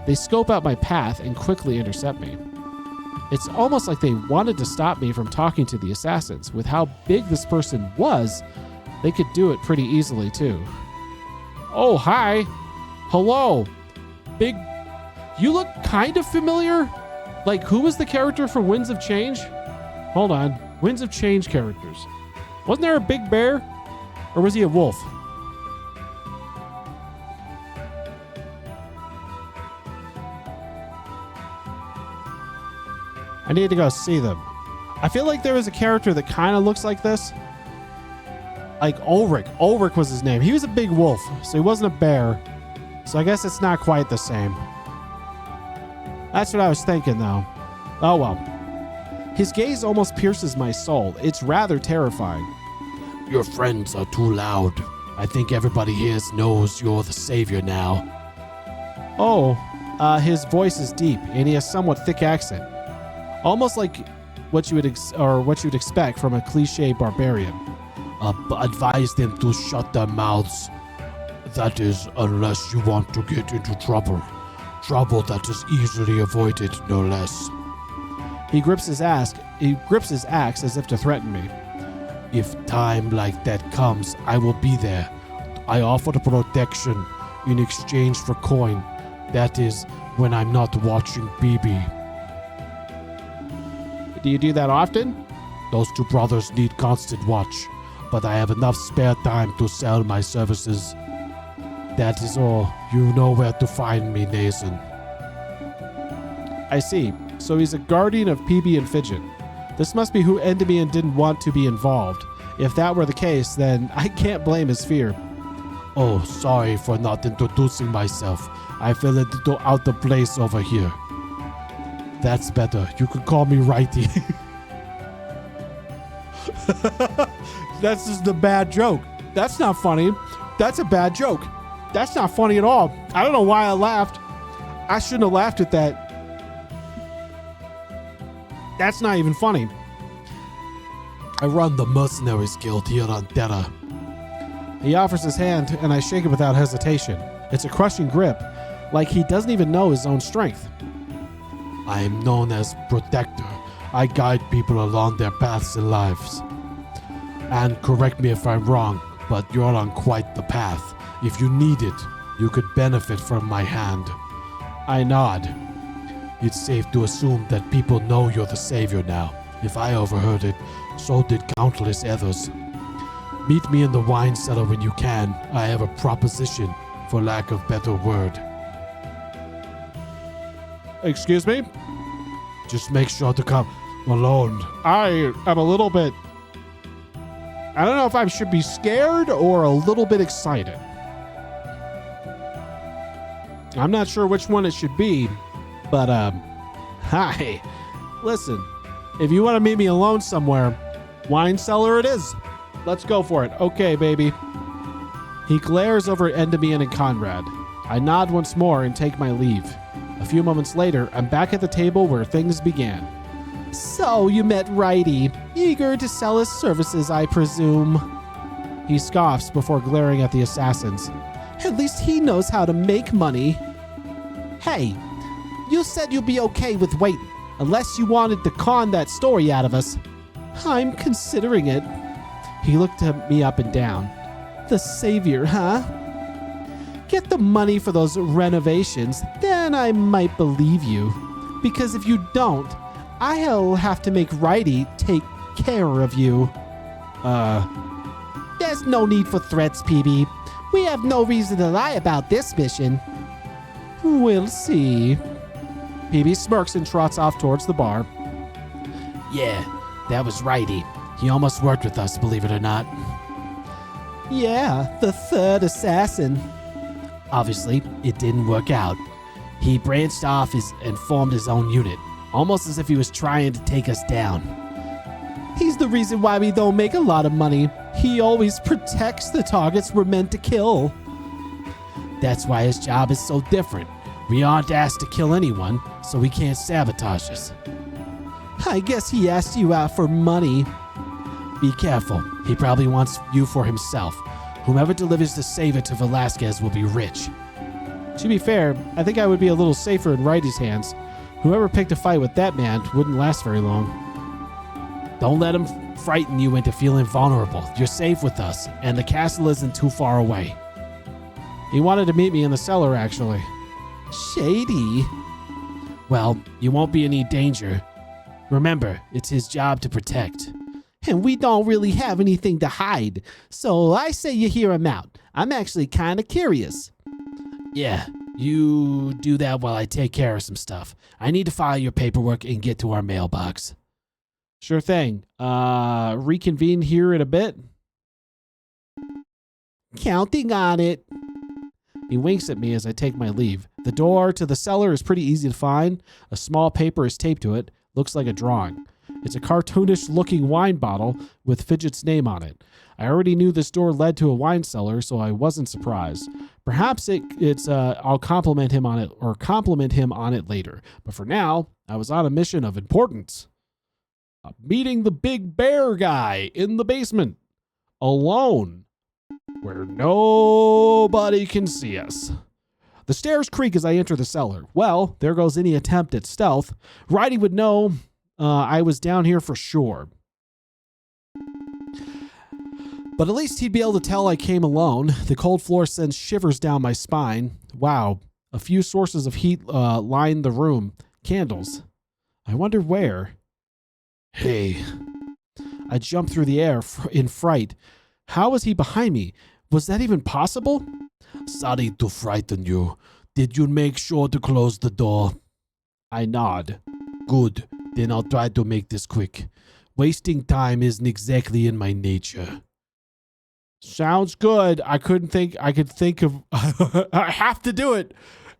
They scope out my path and quickly intercept me. It's almost like they wanted to stop me from talking to the assassins. With how big this person was, they could do it pretty easily, too. Oh, hi. Hello. Big... You look kind of familiar? Like, who was the character from Winds of Change? Hold on. Winds of Change characters. Wasn't there a big bear? Or was he a wolf? I need to go see them. I feel like there was a character that kind of looks like this. Like Ulrich. Ulrich was his name. He was a big wolf, so he wasn't a bear. So I guess it's not quite the same. That's what I was thinking, though. Oh, well. His gaze almost pierces my soul. It's rather terrifying. Your friends are too loud. I think everybody here knows you're the savior now. Oh, his voice is deep, and he has somewhat thick accent. Almost like what you would expect from a cliche barbarian. Advise them to shut their mouths. That is, unless you want to get into trouble. Trouble that is easily avoided, no less. He grips his axe as if to threaten me. If time like that comes, I will be there. I offer protection in exchange for coin. That is, when I'm not watching BB. Do you do that often? Those two brothers need constant watch, but I have enough spare time to sell my services. That is all. You know where to find me, Neizan. I see. So he's a guardian of PB and Fidget. This must be who Endymion didn't want to be involved. If that were the case, then I can't blame his fear. Oh, sorry for not introducing myself. I feel a little out of place over here. That's better. You can call me Righty. That's just a bad joke. That's not funny. That's a bad joke. That's not funny at all. I don't know why I laughed. I shouldn't have laughed at that. That's not even funny. I run the Mercenaries Guild here on Terra. He offers his hand, and I shake it without hesitation. It's a crushing grip, like he doesn't even know his own strength. I am known as Protector. I guide people along their paths in lives. And correct me if I'm wrong, but you're on quite the path. If you need it, you could benefit from my hand. I nod. It's safe to assume that people know you're the savior now. If I overheard it, so did countless others. Meet me in the wine cellar when you can. I have a proposition, for lack of better word. Excuse me? Just make sure to come alone. I am a little bit... I don't know if I should be scared or a little bit excited. I'm not sure which one it should be, but, hi. Listen, if you want to meet me alone somewhere, wine cellar it is. Let's go for it. Okay, baby. He glares over at Endymion and Conrad. I nod once more and take my leave. A few moments later, I'm back at the table where things began. So you met Righty, eager to sell his services, I presume. He scoffs before glaring at the assassins. At least he knows how to make money. Hey, you said you'd be okay with waiting, unless you wanted to con that story out of us. I'm considering it. He looked at me up and down. The savior, huh? Get the money for those renovations, then I might believe you. Because if you don't, I'll have to make Righty take care of you. There's no need for threats, PB. We have no reason to lie about this mission. We'll see. PB smirks and trots off towards the bar. Yeah, that was Righty. He almost worked with us, believe it or not. Yeah, the third assassin. Obviously, it didn't work out. He branched off and formed his own unit, almost as if he was trying to take us down. He's the reason why we don't make a lot of money. He always protects the targets we're meant to kill. That's why his job is so different. We aren't asked to kill anyone, so we can't sabotage us. I guess he asked you out for money. Be careful. He probably wants you for himself. Whomever delivers the savior to Velasquez will be rich. To be fair, I think I would be a little safer in Righty's hands. Whoever picked a fight with that man wouldn't last very long. Don't let him frighten you into feeling vulnerable. You're safe with us, and the castle isn't too far away. He wanted to meet me in the cellar, actually. Shady. Well, you won't be in any danger. Remember, it's his job to protect. And we don't really have anything to hide, so I say you hear him out. I'm actually kind of curious. Yeah, you do that while I take care of some stuff. I need to file your paperwork and get to our mailbox. Sure thing. Reconvene here in a bit. Counting on it. He winks at me as I take my leave. The door to the cellar is pretty easy to find. A small paper is taped to it. Looks like a drawing. It's a cartoonish-looking wine bottle with Fidget's name on it. I already knew this door led to a wine cellar, so I wasn't surprised. Perhaps I'll compliment him on it later. But for now, I was on a mission of importance. Meeting the big bear guy in the basement, alone, where nobody can see us. The stairs creak as I enter the cellar. Well, there goes any attempt at stealth. Righty would know I was down here for sure. But at least he'd be able to tell I came alone. The cold floor sends shivers down my spine. Wow, a few sources of heat line the room. Candles. I wonder where. Hey. I jumped through the air in fright. How was he behind me? Was that even possible? Sorry to frighten you. Did you make sure to close the door? I nod. Good. Then I'll try to make this quick. Wasting time isn't exactly in my nature. Sounds good. I could think of I have to do it.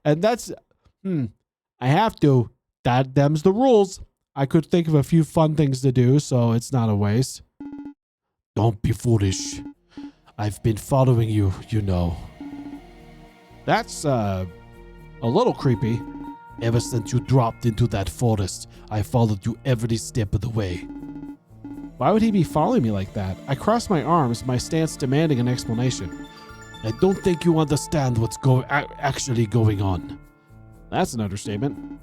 And that's I have to. Them's the rules. I could think of a few fun things to do, so it's not a waste. Don't be foolish. I've been following you, you know. That's a little creepy. Ever since you dropped into that forest, I followed you every step of the way. Why would he be following me like that? I crossed my arms, my stance demanding an explanation. I don't think you understand what's actually going on. That's an understatement.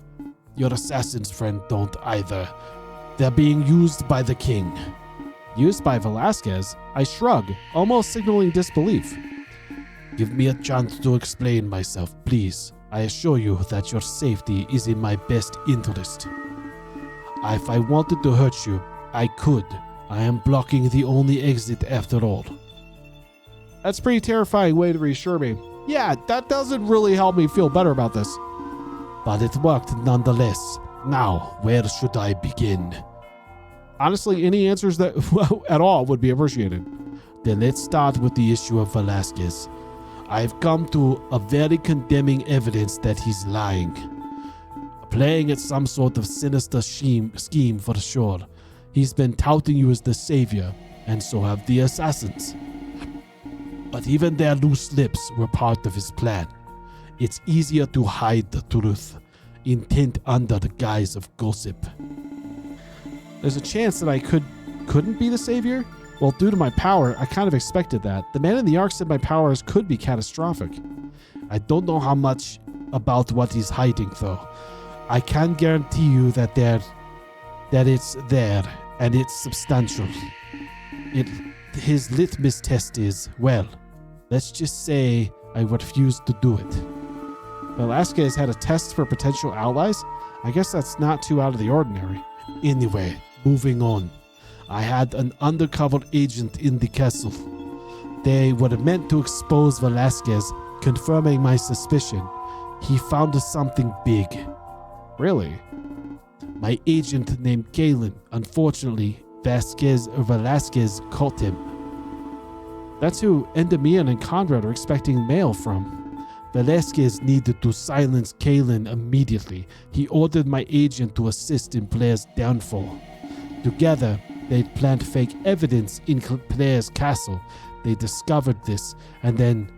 Your assassin's friend don't either. They're being used by the king. Used by Velasquez? I shrug, almost signaling disbelief. Give me a chance to explain myself, please. I assure you that your safety is in my best interest. If I wanted to hurt you, I could. I am blocking the only exit after all. That's a pretty terrifying way to reassure me. Yeah, that doesn't really help me feel better about this. But it worked nonetheless. Now, where should I begin? Honestly, any answers that at all would be appreciated. Then let's start with the issue of Velasquez. I've come to a very condemning evidence that he's lying. Playing at some sort of sinister scheme for sure. He's been touting you as the savior, and so have the assassins. But even their loose lips were part of his plan. It's easier to hide the truth, intent under the guise of gossip. There's a chance that I couldn't be the savior? Well, due to my power, I kind of expected that. The man in the Ark said my powers could be catastrophic. I don't know how much about what he's hiding, though. I can guarantee you that it's there, and it's substantial. His litmus test is, well, let's just say I refuse to do it. Velasquez had a test for potential allies? I guess that's not too out of the ordinary. Anyway, moving on. I had an undercover agent in the castle. They were meant to expose Velasquez, confirming my suspicion. He found something big. Really? My agent named Galen. Unfortunately, Velasquez caught him. That's who Endymion and Conrad are expecting mail from. Velasquez needed to silence Galen immediately. He ordered my agent to assist in Blair's downfall. Together, they'd planned fake evidence in Blair's castle. They discovered this and then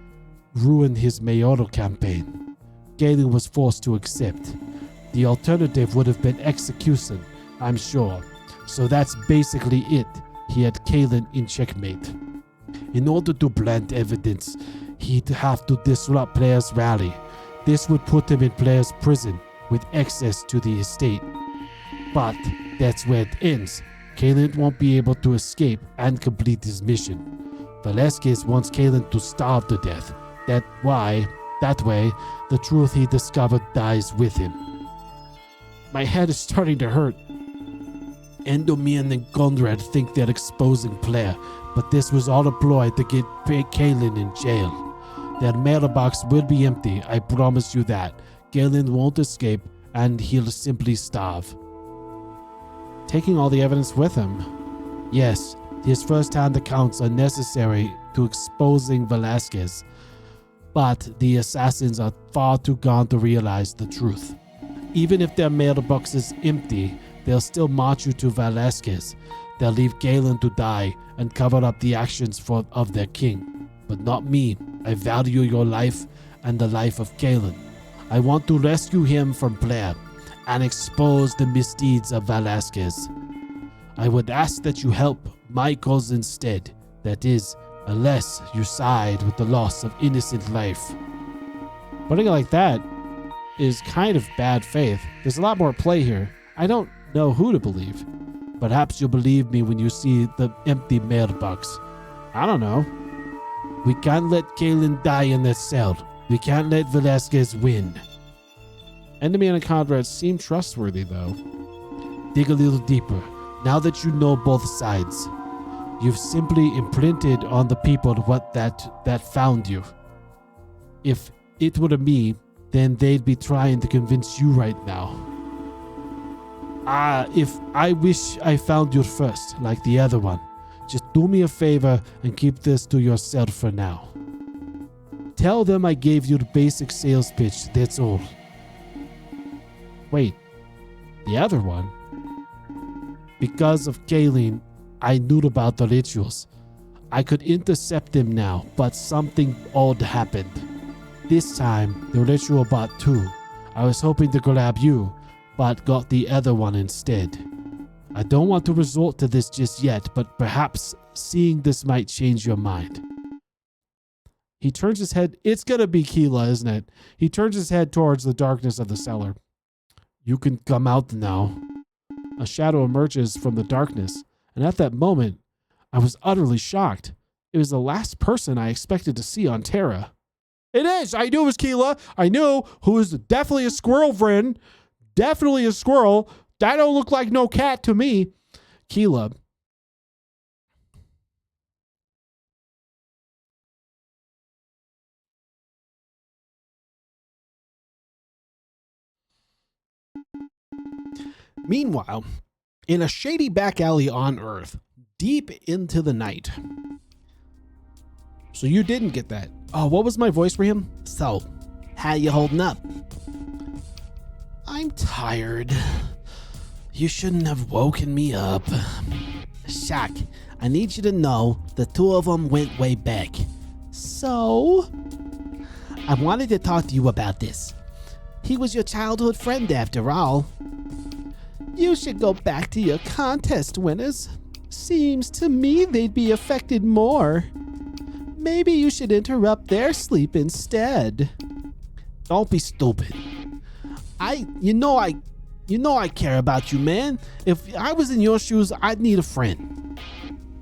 ruined his mayoral campaign. Galen was forced to accept. The alternative would have been execution, I'm sure. So that's basically it. He had Galen in checkmate. In order to plant evidence, he'd have to disrupt Blair's rally. This would put him in Blair's prison with access to the estate. But that's where it ends. Galen won't be able to escape and complete his mission. Velasquez wants Galen to starve to death. That way, the truth he discovered dies with him. My head is starting to hurt. Endymion and Conrad think they're exposing Blair, but this was all a ploy to get Galen in jail. Their mailbox will be empty, I promise you that. Galen won't escape, and he'll simply starve. Taking all the evidence with him? Yes, his first-hand accounts are necessary to exposing Velasquez, but the assassins are far too gone to realize the truth. Even if their mailbox is empty, they'll still march you to Velasquez. They'll leave Galen to die and cover up the actions of their king. But not me. I value your life and the life of Galen. I want to rescue him from Blair and expose the misdeeds of Velasquez. I would ask that you help my cause instead. That is, unless you side with the loss of innocent life. Putting it like that is kind of bad faith. There's a lot more at play here. I don't know who to believe. Perhaps you'll believe me when you see the empty mailbox. I don't know. We can't let Galen die in that cell. We can't let Velasquez win. Endymion and Conrad seem trustworthy, though. Dig a little deeper. Now that you know both sides, you've simply imprinted on the people what that found you. If it were me, then they'd be trying to convince you right now. If I wish I found you first, like the other one. Just do me a favor and keep this to yourself for now. Tell them I gave you the basic sales pitch, that's all. Wait, the other one? Because of Galen, I knew about the rituals. I could intercept him now, but something odd happened. This time, the ritual brought two. I was hoping to grab you, but got the other one instead. I don't want to resort to this just yet, but perhaps seeing this might change your mind. He turns his head. It's going to be Keela, isn't it? He turns his head towards the darkness of the cellar. You can come out now. A shadow emerges from the darkness, and at that moment, I was utterly shocked. It was the last person I expected to see on Terra. It is! I knew it was Keela. I knew who is definitely a squirrel friend. Definitely a squirrel. That don't look like no cat to me. Keela. Meanwhile, in a shady back alley on Earth, deep into the night. So you didn't get that. Oh, what was my voice for him? So, how you holding up? I'm tired. You shouldn't have woken me up. Shock, I need you to know the two of them went way back. So, I wanted to talk to you about this. He was your childhood friend after all. You should go back to your contest winners. Seems to me they'd be affected more. Maybe you should interrupt their sleep instead. Don't be stupid. You know I care about you, man. If I was in your shoes, I'd need a friend.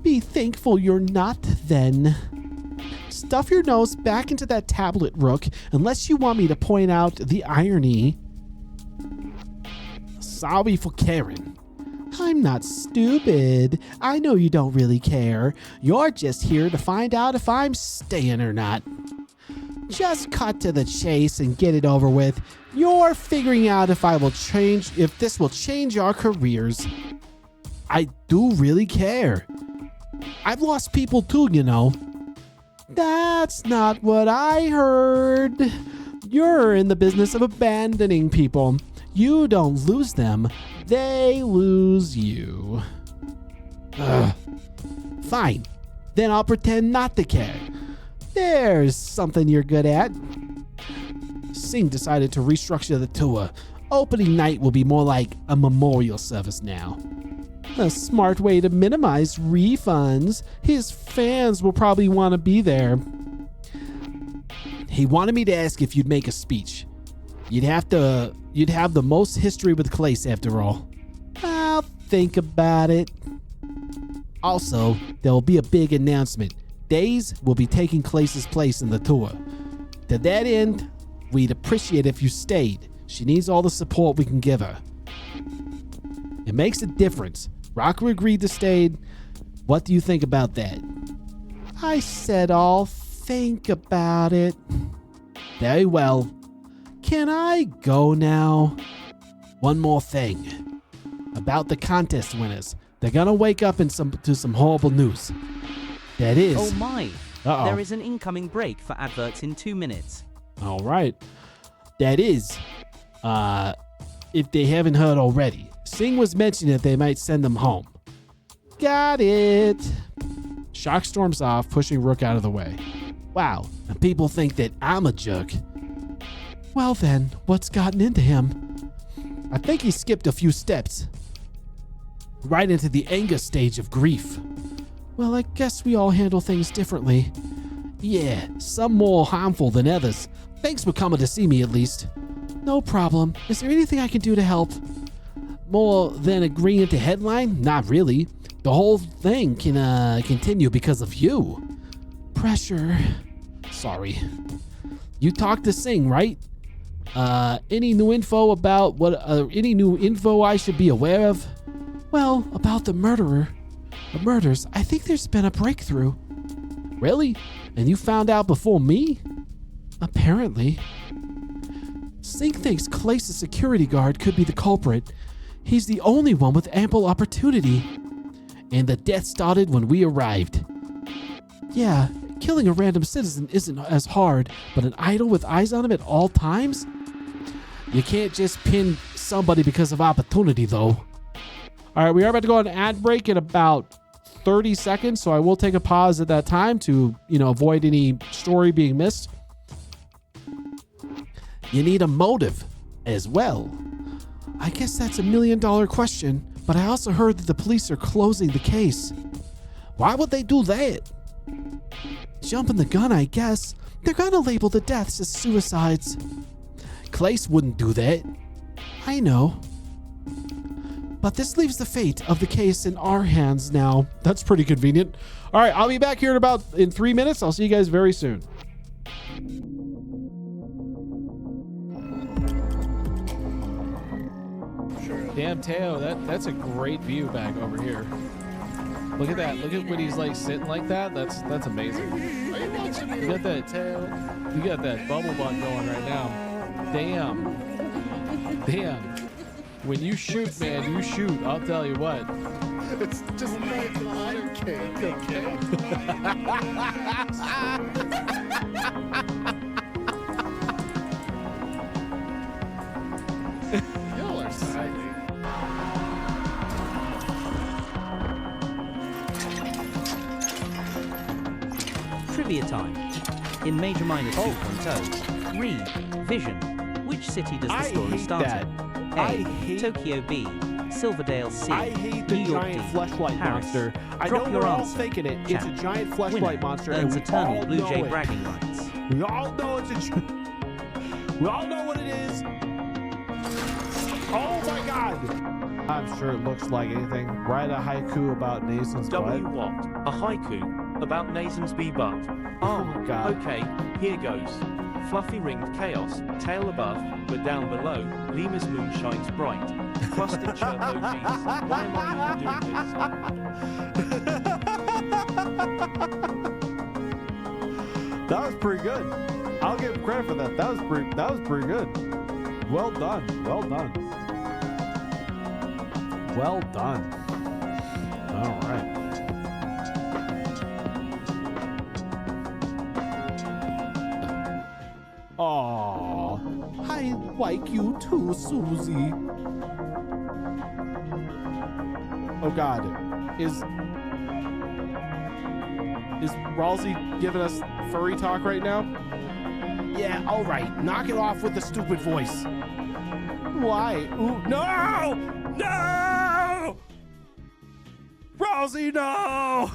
Be thankful you're not then. Stuff your nose back into that tablet, Rook, unless you want me to point out the irony. Sorry for caring. I'm not stupid. I know you don't really care. You're just here to find out if I'm staying or not. Just cut to the chase and get it over with. You're figuring out if this will change our careers. I do really care. I've lost people too, you know. That's not what I heard. You're in the business of abandoning people. You don't lose them, they lose you. Ugh. Fine, then I'll pretend not to care. There's something you're good at. Singh decided to restructure the tour. Opening night will be more like a memorial service now. A smart way to minimize refunds. His fans will probably want to be there. He wanted me to ask if you'd make a speech. You'd have the most history with Clace after all. I'll think about it. Also, there will be a big announcement. Days will be taking Clace's place in the tour. To that end, we'd appreciate if you stayed. She needs all the support we can give her. It makes a difference. Rocker agreed to stay. What do you think about that? I said I'll think about it. Very well. Can I go now? One more thing. About the contest winners. They're gonna wake up to some horrible news. That is... Oh my! Uh-oh. There is an incoming break for adverts in 2 minutes. All right. That is, if they haven't heard already, Singh was mentioning that they might send them home. Got it. Shock storms off, pushing Rook out of the way. Wow, and people think that I'm a jerk. Well then, what's gotten into him? I think he skipped a few steps. Right into the anger stage of grief. Well, I guess we all handle things differently. Yeah, some more harmful than others. Thanks for coming to see me at least. No problem. Is there anything I can do to help? More than agreeing to headline? Not really. The whole thing can continue because of you. Pressure. Sorry. You talked to Singh, right? Any new info about any new info I should be aware of? Well, about the murders, I think there's been a breakthrough. Really? And you found out before me? Apparently. Singh thinks Clace's security guard could be the culprit. He's the only one with ample opportunity. And the death started when we arrived. Yeah, killing a random citizen isn't as hard, but an idol with eyes on him at all times? You can't just pin somebody because of opportunity, though. All right, we are about to go on an ad break in about 30 seconds, so I will take a pause at that time to, avoid any story being missed. You need a motive, as well? I guess that's $1 million question, but I also heard that the police are closing the case. Why would they do that? Jumping the gun, I guess. They're gonna label the deaths as suicides. Clace wouldn't do that. I know. But this leaves the fate of the case in our hands now. That's pretty convenient. All right, I'll be back here in 3 minutes. I'll see you guys very soon. Damn, Theo, that's a great view back over here. Look at that. Look at when he's like sitting like that. That's amazing. You got that tail. You got that bubble butt going right now. Damn. When you shoot, man, you shoot. I'll tell you what. It's just like layer cake, okay? Y'all are silly. Trivia time. In Major Minor 2.0, Vision. Which city does the story start in? A. Tokyo. B. Silverdale. C. I hate the New York, giant D. fleshlight Paris. monster. I Drop know your we're all answer. thinking it. Chat. It's a giant Winner fleshlight monster, and earns we eternal all Blue know Jay it. bragging rights. We all know it's a. We all know what it is. Oh my God! I'm sure it looks like anything. Write a haiku about Nathan's butt. What? A haiku about Nathan's butt. Oh my God. Okay, here goes. Fluffy ringed chaos, tail above, but down below, Lemur's moon shines bright. Clustered chirpo jeans, why am I even doing this? That was pretty good. I'll give him credit for that. That was pretty good. Well done. Well done. Well done. All right. Aw, I like you too, Susie. Oh God, is Ralsei giving us furry talk right now? Yeah, all right. Knock it off with the stupid voice. Why? Ooh, no! No! Ralsei, no!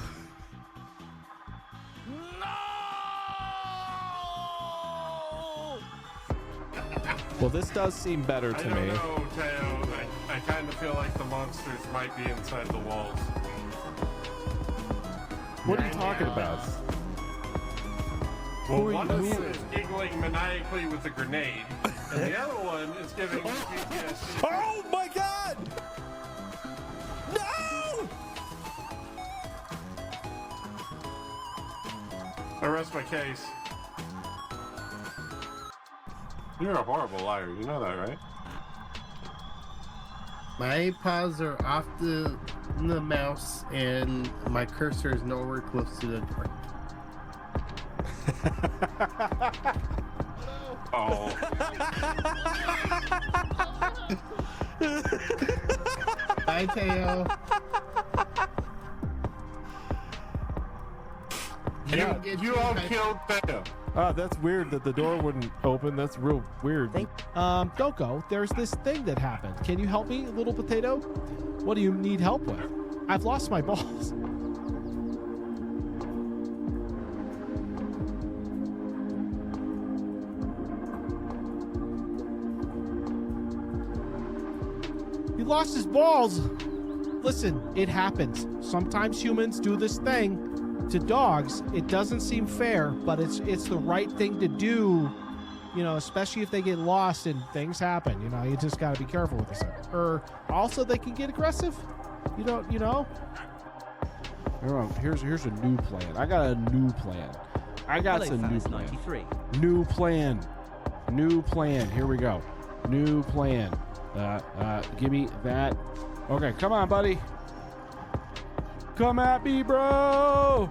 Well, this does seem better to me. I don't know, Theo. I kind of feel like the monsters might be inside the walls. What are you talking about? Well, Who are one you- is giggling maniacally with a grenade, and the other one is giving PTSD. Oh my God! No! I rest my case. You're a horrible liar. You know that, right? My paws are off the mouse, and my cursor is nowhere close to the door. Oh. Bye, Theo. You all killed Theo. Oh, that's weird that the door wouldn't open. That's real weird. Don't go. There's this thing that happened. Can you help me, little potato? What do you need help with? I've lost my balls. He lost his balls. Listen, it happens. Sometimes humans do this thing to dogs. It doesn't seem fair, but it's the right thing to do, you know, especially if they get lost and things happen. You know, you just got to be careful with this. Or also they can get aggressive. You know. Here's a new plan. I got a new plan. I got Hello, some new Fans plan. 93. New plan. New plan. Here we go. New plan. Give me that. Okay, come on, buddy. Come at me, bro.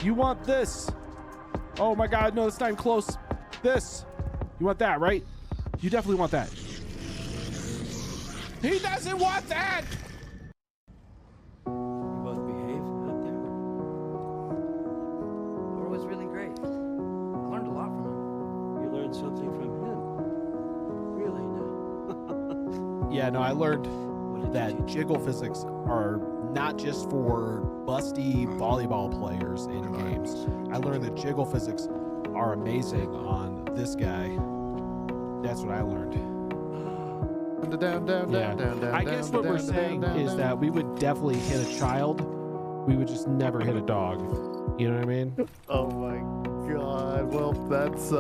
You want this? Oh my God, no, it's not even close. This. You want that, right? You definitely want that. He doesn't want that. You both behave out there? Laura was really great. I learned a lot from her. You learned something from him? Really? Yeah, no, I learned that jiggle physics are not just for busty volleyball players in games. I learned that jiggle physics are amazing on this guy. That's what I learned. Yeah. I guess what we're saying is that we would definitely hit a child. We would just never hit a dog. You know what I mean? Oh my god. Well, that's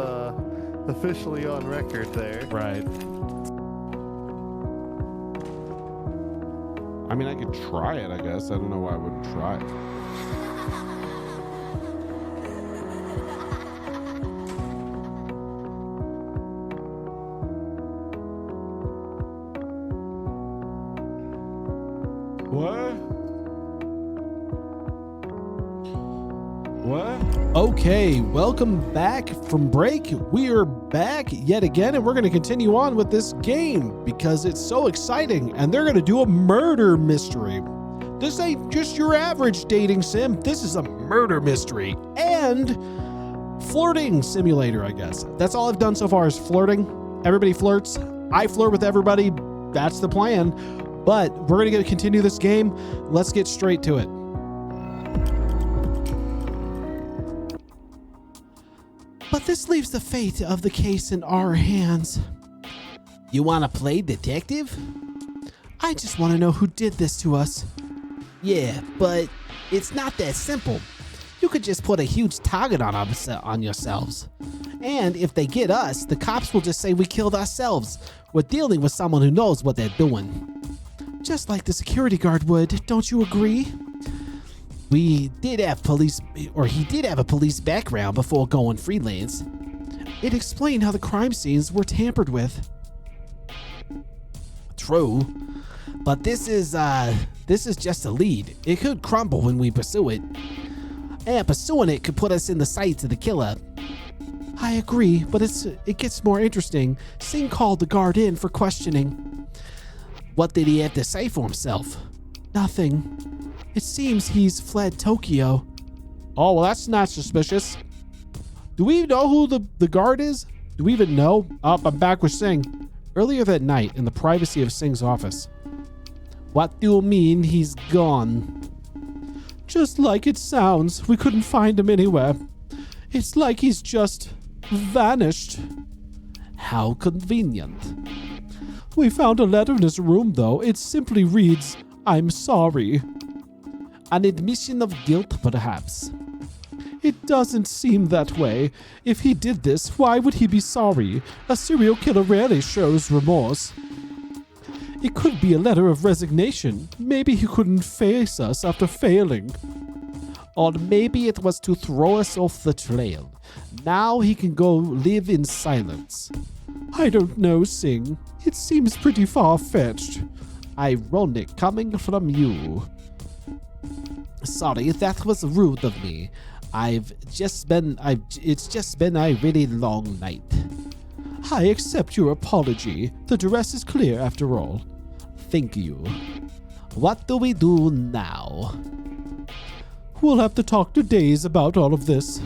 officially on record there. Right. I mean, I could try it, I guess. I don't know why I wouldn't try it. What? Okay, welcome back from break. We are back yet again, and we're going to continue on with this game because it's so exciting, and they're going to do a murder mystery. This ain't just your average dating sim. This is a murder mystery and flirting simulator, I guess. That's all I've done so far is flirting. Everybody flirts. I flirt with everybody. That's the plan. But we're going to continue this game. Let's get straight to it. But this leaves the fate of the case in our hands. You want to play detective? I just want to know who did this to us. Yeah, but it's not that simple. You could just put a huge target on yourselves. And if they get us, the cops will just say we killed ourselves. We're dealing with someone who knows what they're doing. Just like the security guard would, don't you agree? He did have a police background before going freelance. It explained how the crime scenes were tampered with. True, but this is just a lead. It could crumble when we pursue it. And pursuing it could put us in the sights of the killer. I agree, but it gets more interesting. Singh called the guard in for questioning. What did he have to say for himself? Nothing. It seems he's fled Tokyo. Oh, well, that's not suspicious. Do we know who the guard is? Do we even know? Oh, I'm back with Singh. Earlier that night, in the privacy of Singh's office. What do you mean he's gone? Just like it sounds. We couldn't find him anywhere. It's like he's just vanished. How convenient. We found a letter in his room, though. It simply reads, "I'm sorry." An admission of guilt, perhaps. It doesn't seem that way. If he did this, why would he be sorry? A serial killer rarely shows remorse. It could be a letter of resignation. Maybe he couldn't face us after failing. Or maybe it was to throw us off the trail. Now he can go live in silence. I don't know, Singh. It seems pretty far-fetched. Ironic coming from you. Sorry, that was rude of me. It's just been a really long night. I accept your apology. The duress is clear after all. Thank you. What do we do now? We'll have to talk to Days about all of this.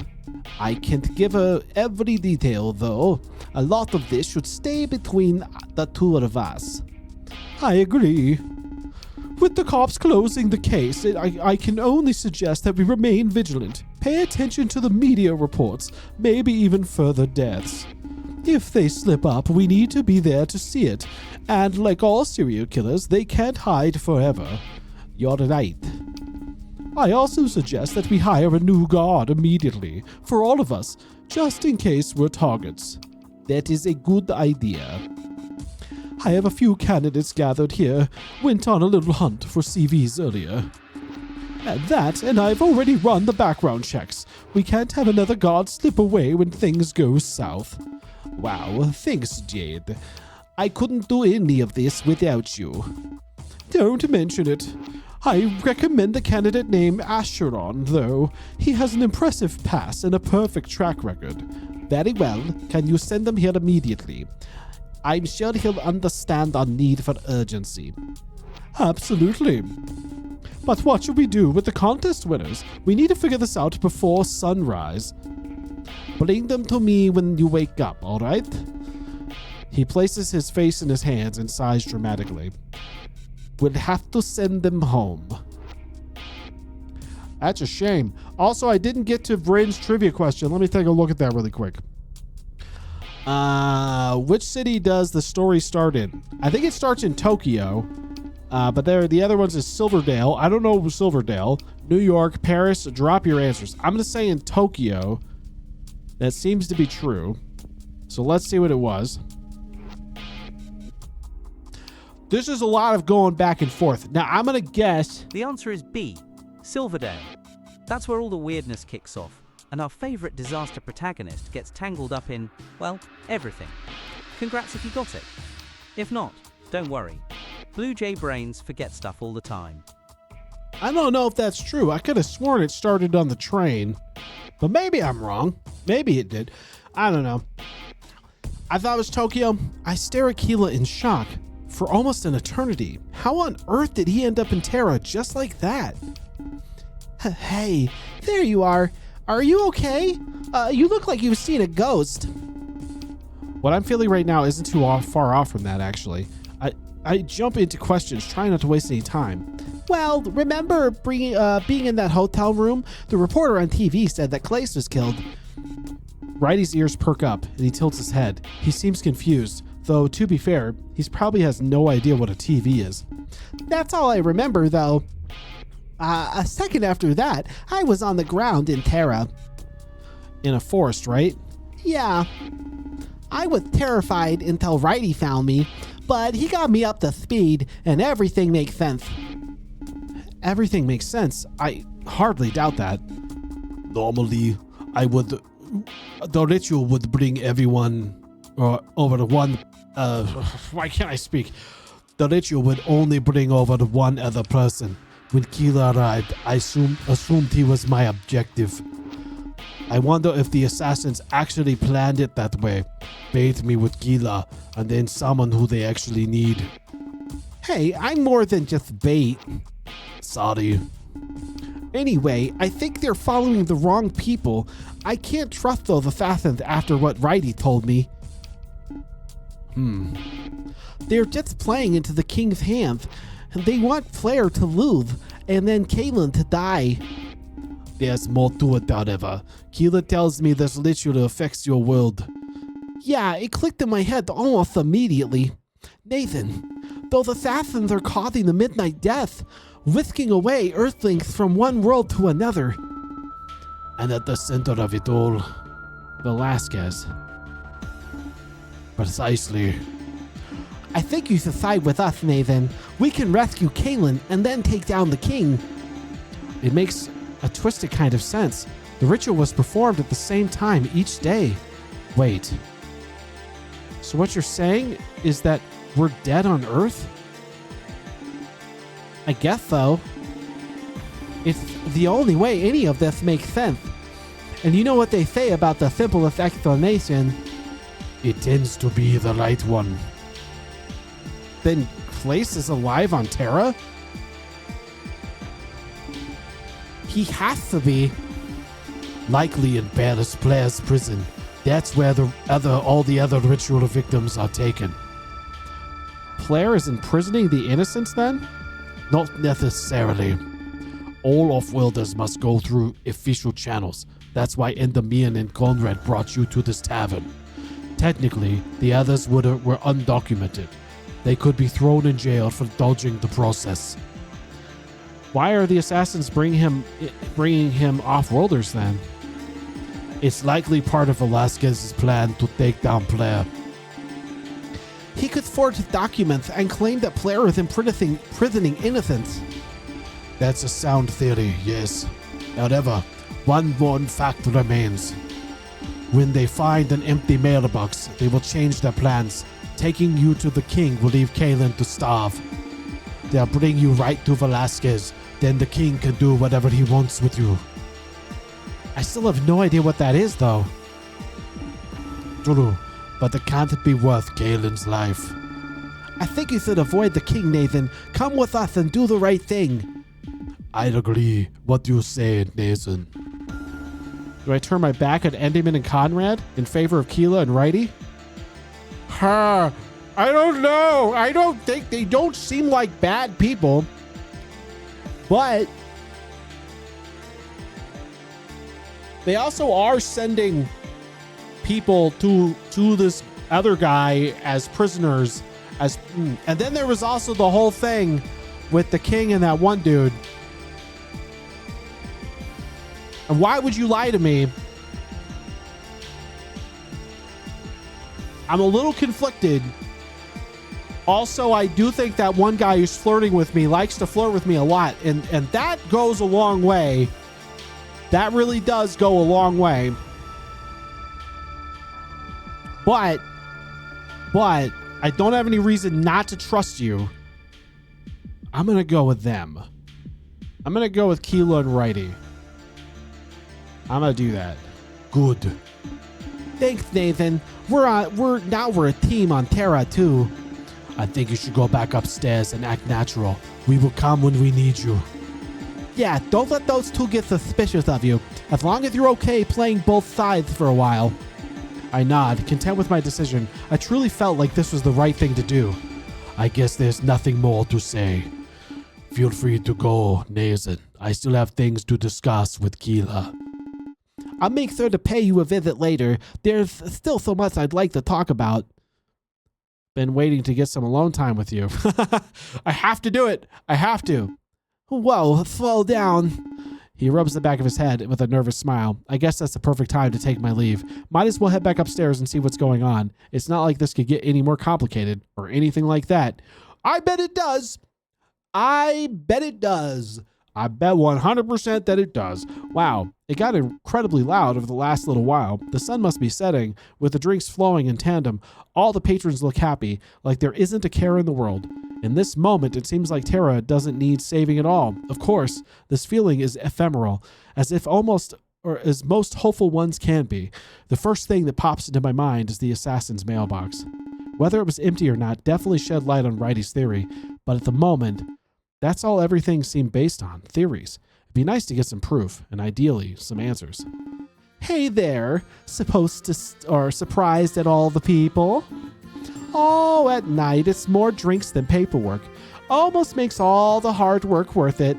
I can't give her every detail, though. A lot of this should stay between the two of us. I agree. With the cops closing the case, I can only suggest that we remain vigilant. Pay attention to the media reports, maybe even further deaths. If they slip up, we need to be there to see it. And like all serial killers, they can't hide forever. You're right. I also suggest that we hire a new guard immediately, for all of us, just in case we're targets. That is a good idea. I have a few candidates gathered here. Went on a little hunt for CVs earlier. And I've already run the background checks. We can't have another guard slip away when things go south. Wow, thanks, Jade. I couldn't do any of this without you. Don't mention it. I recommend the candidate named Asheron, though. He has an impressive past and a perfect track record. Very well. Can you send him here immediately? I'm sure he'll understand our need for urgency. Absolutely. But what should we do with the contest winners? We need to figure this out before sunrise. Bring them to me when you wake up, alright? He places his face in his hands and sighs dramatically. We'll have to send them home. That's a shame. Also, I didn't get to Bryn's trivia question. Let me take a look at that really quick. Which city does the story start in? I think it starts in Tokyo. But the other ones is Silverdale. I don't know Silverdale. New York, Paris. Drop your answers. I'm going to say in Tokyo. That seems to be true. So let's see what it was. This is a lot of going back and forth. Now, I'm going to guess. The answer is B, Silverdale. That's where all the weirdness kicks off, and our favourite disaster protagonist gets tangled up in, well, everything. Congrats if you got it. If not, don't worry. Blue Jay brains forget stuff all the time. I don't know if that's true. I could have sworn it started on the train, but maybe I'm wrong. Maybe it did. I don't know. I thought it was Tokyo. I stare at Keela in shock. For almost an eternity. How on earth did he end up in Terra just like that? Hey, there you are. Are you okay? You look like you've seen a ghost. What I'm feeling right now isn't too far off from that, actually. I jump into questions, trying not to waste any time. Well, remember being in that hotel room? The reporter on TV said that Clace was killed. Righty's ears perk up, and he tilts his head. He seems confused. Though, to be fair, he probably has no idea what a TV is. That's all I remember, though. A second after that, I was on the ground in Terra. In a forest, right? Yeah. I was terrified until Righty found me, but he got me up to speed, and everything makes sense. Everything makes sense? I hardly doubt that. Normally, the ritual would bring everyone over to one. Why can't I speak? The ritual would only bring over to one other person. When Keela arrived, I assumed he was my objective. I wonder if the assassins actually planned it that way. Bait me with Keela, and then someone who they actually need. Hey, I'm more than just bait. Sorry. Anyway, I think they're following the wrong people. I can't trust those assassins after what Righty told me. They're just playing into the king's hands. They want Flair to lose, and then Kaylin to die. There's more to it, however. Keela tells me this literally affects your world. Yeah, it clicked in my head almost immediately. Nathan, those assassins are causing the Midnight Death, whisking away Earthlings from one world to another. And at the center of it all, Velasquez. Precisely. I think you should side with us, Nathan. We can rescue Kaylin and then take down the king. It makes a twisted kind of sense. The ritual was performed at the same time each day. Wait. So what you're saying is that we're dead on Earth? I guess so. It's the only way any of this makes sense. And you know what they say about the simplest explanation? It tends to be the right one. Then Clace is alive on Terra? He has to be. Likely in Palace Player's prison. That's where all the other ritual victims are taken. Player is imprisoning the innocents then? Not necessarily. All off-worlders must go through official channels. That's why Endermian and Conrad brought you to this tavern. Technically, the others were undocumented. They could be thrown in jail for dodging the process. Why are the assassins bringing him off-worlders then? It's likely part of Velasquez's plan to take down Player. He could forge documents and claim that Player is imprisoning innocents. That's a sound theory, yes. However, one fact remains. When they find an empty mailbox, they will change their plans. Taking you to the king will leave Kaylin to starve. They'll bring you right to Velasquez. Then the king can do whatever he wants with you. I still have no idea what that is, though. True, but it can't be worth Kaylin's life. I think you should avoid the king, Nathan. Come with us and do the right thing. I'd agree. What do you say, Nathan? Do I turn my back on Endyman and Conrad in favor of Keela and Righty? I don't know. I don't think they don't seem like bad people. But they also are sending people to this other guy as prisoners. And then there was also the whole thing with the king and that one dude. And why would you lie to me? I'm a little conflicted. Also, I do think that one guy who's flirting with me likes to flirt with me a lot. And that goes a long way. That really does go a long way. But I don't have any reason not to trust you. I'm going to go with them. I'm going to go with Keela and Righty. I'm going to do that. Good. Thanks, Nathan. We're a team on Terra too. I think you should go back upstairs and act natural. We will come when we need you. Yeah, don't let those two get suspicious of you. As long as you're okay playing both sides for a while. I nod, content with my decision. I truly felt like this was the right thing to do. I guess there's nothing more to say. Feel free to go, Nathan. I still have things to discuss with Keela. I'll make sure to pay you a visit later. There's still so much I'd like to talk about. Been waiting to get some alone time with you. I have to do it. I have to. Whoa, slow down. He rubs the back of his head with a nervous smile. I guess that's the perfect time to take my leave. Might as well head back upstairs and see what's going on. It's not like this could get any more complicated or anything like that. I bet it does. I bet it does. I bet 100% that it does. Wow, it got incredibly loud over the last little while. The sun must be setting, with the drinks flowing in tandem. All the patrons look happy, like there isn't a care in the world. In this moment, it seems like Terra doesn't need saving at all. Of course, this feeling is ephemeral, as most hopeful ones can be. The first thing that pops into my mind is the assassin's mailbox. Whether it was empty or not definitely shed light on Righty's theory, but at the moment, that's all everything seemed based on, theories. It'd be nice to get some proof, and ideally, some answers. Hey there, surprised at all the people? Oh, at night, it's more drinks than paperwork. Almost makes all the hard work worth it.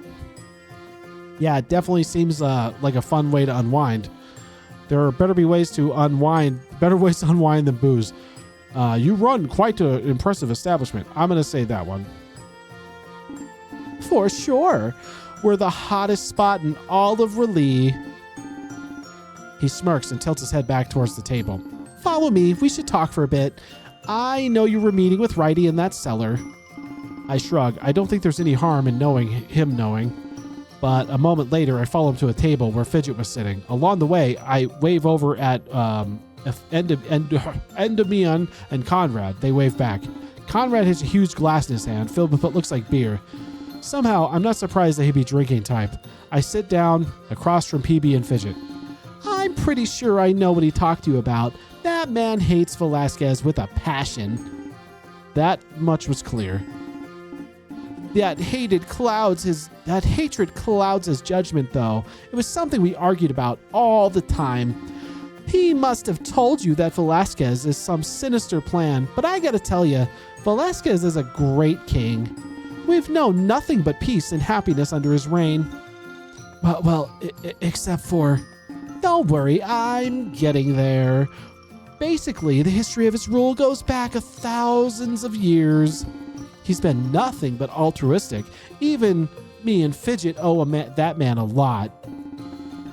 Yeah, it definitely seems like a fun way to unwind. There better ways to unwind than booze. You run quite an impressive establishment. I'm going to say that one. For sure. We're the hottest spot in all of Raleigh. He smirks and tilts his head back towards the table. Follow me. We should talk for a bit. I know you were meeting with Righty in that cellar. I shrug. I don't think there's any harm in him knowing. But a moment later, I follow him to a table where Fidget was sitting. Along the way, I wave over at Endymion and Conrad. They wave back. Conrad has a huge glass in his hand, filled with what looks like beer. Somehow, I'm not surprised that he'd be drinking type. I sit down across from PB and Fidget. I'm pretty sure I know what he talked to you about. That man hates Velasquez with a passion. That much was clear. That hatred clouds his judgment, though. It was something we argued about all the time. He must have told you that Velasquez is some sinister plan, but I gotta tell you, Velasquez is a great king. We've known nothing but peace and happiness under his reign. Well, except for... Don't worry, I'm getting there. Basically, the history of his rule goes back thousands of years. He's been nothing but altruistic. Even me and Fidget owe that man a lot.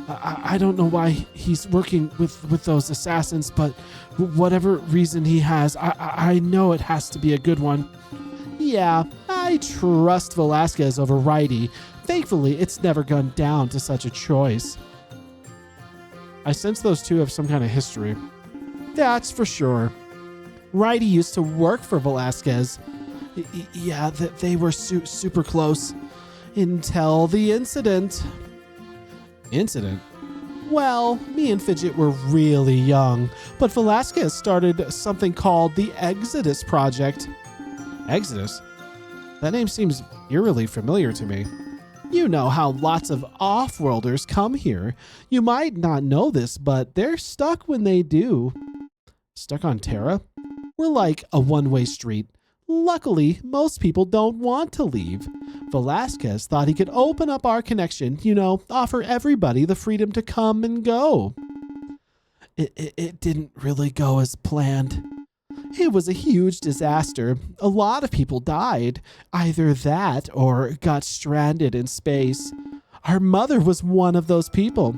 I don't know why he's working with those assassins, but whatever reason he has, I know it has to be a good one. Yeah, I trust Velasquez over Righty. Thankfully, it's never gone down to such a choice. I sense those two have some kind of history. That's for sure. Righty used to work for Velasquez. Yeah, they were super close. Until the incident. Incident? Well, me and Fidget were really young, but Velasquez started something called the Exodus Project. Exodus? That name seems eerily familiar to me. You know how lots of off-worlders come here. You might not know this, but they're stuck when they do. Stuck on Terra? We're like a one-way street. Luckily, most people don't want to leave. Velasquez thought he could open up our connection, offer everybody the freedom to come and go. It didn't really go as planned. It was a huge disaster. A lot of people died. Either that or got stranded in space. Our mother was one of those people.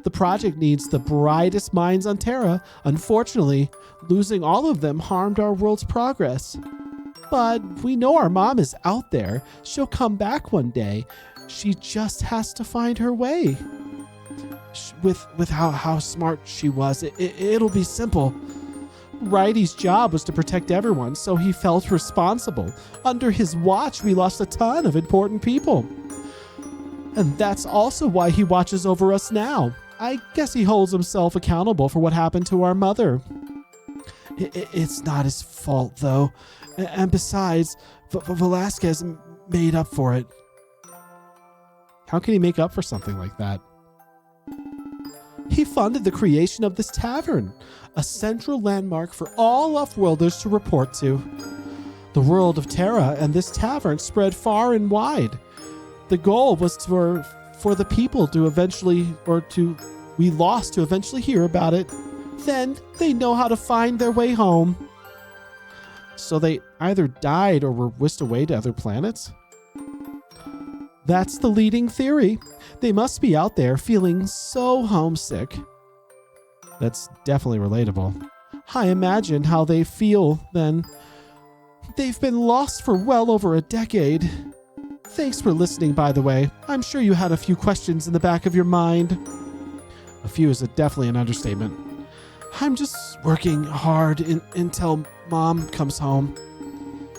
The project needs the brightest minds on Terra. Unfortunately, losing all of them harmed our world's progress. But we know our mom is out there. She'll come back one day. She just has to find her way. With how smart she was, it'll be simple. Righty's job was to protect everyone, so he felt responsible. Under his watch, we lost a ton of important people. And that's also why he watches over us now. I guess he holds himself accountable for what happened to our mother. It's not his fault, though. And besides, Velasquez made up for it. How can he make up for something like that? He funded the creation of this tavern, a central landmark for all Offworlders to report to. The world of Terra and this tavern spread far and wide. The goal was for the people to eventually, we lost to eventually hear about it. Then they know how to find their way home. So they either died or were whisked away to other planets? That's the leading theory. They must be out there feeling so homesick. That's definitely relatable. I imagine how they feel then. They've been lost for well over a decade. Thanks for listening, by the way. I'm sure you had a few questions in the back of your mind. A few is definitely an understatement. I'm just working hard until Mom comes home.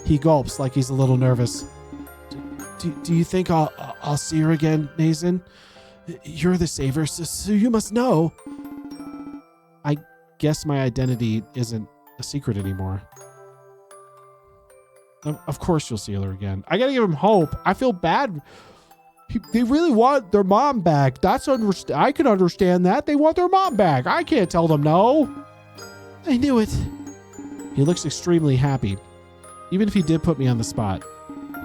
He gulps like he's a little nervous. Do you think I'll see her again, Neizan? You're the saver, so you must know. I guess my identity isn't a secret anymore. Of course you'll see her again. I gotta give him hope. I feel bad. They really want their mom back. I can understand that. They want their mom back. I can't tell them no. I knew it. He looks extremely happy, even if he did put me on the spot.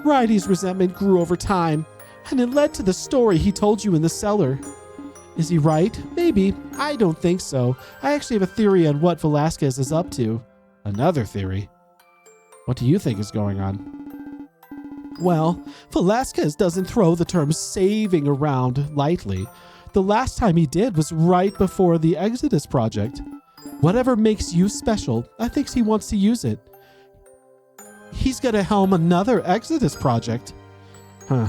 Righty's resentment grew over time, and it led to the story he told you in the cellar. Is he right? Maybe. I don't think so. I actually have a theory on what Velasquez is up to. Another theory? What do you think is going on? Well, Velasquez doesn't throw the term saving around lightly. The last time he did was right before the Exodus project. Whatever makes you special, I think he wants to use it. He's gonna helm another Exodus project. Huh.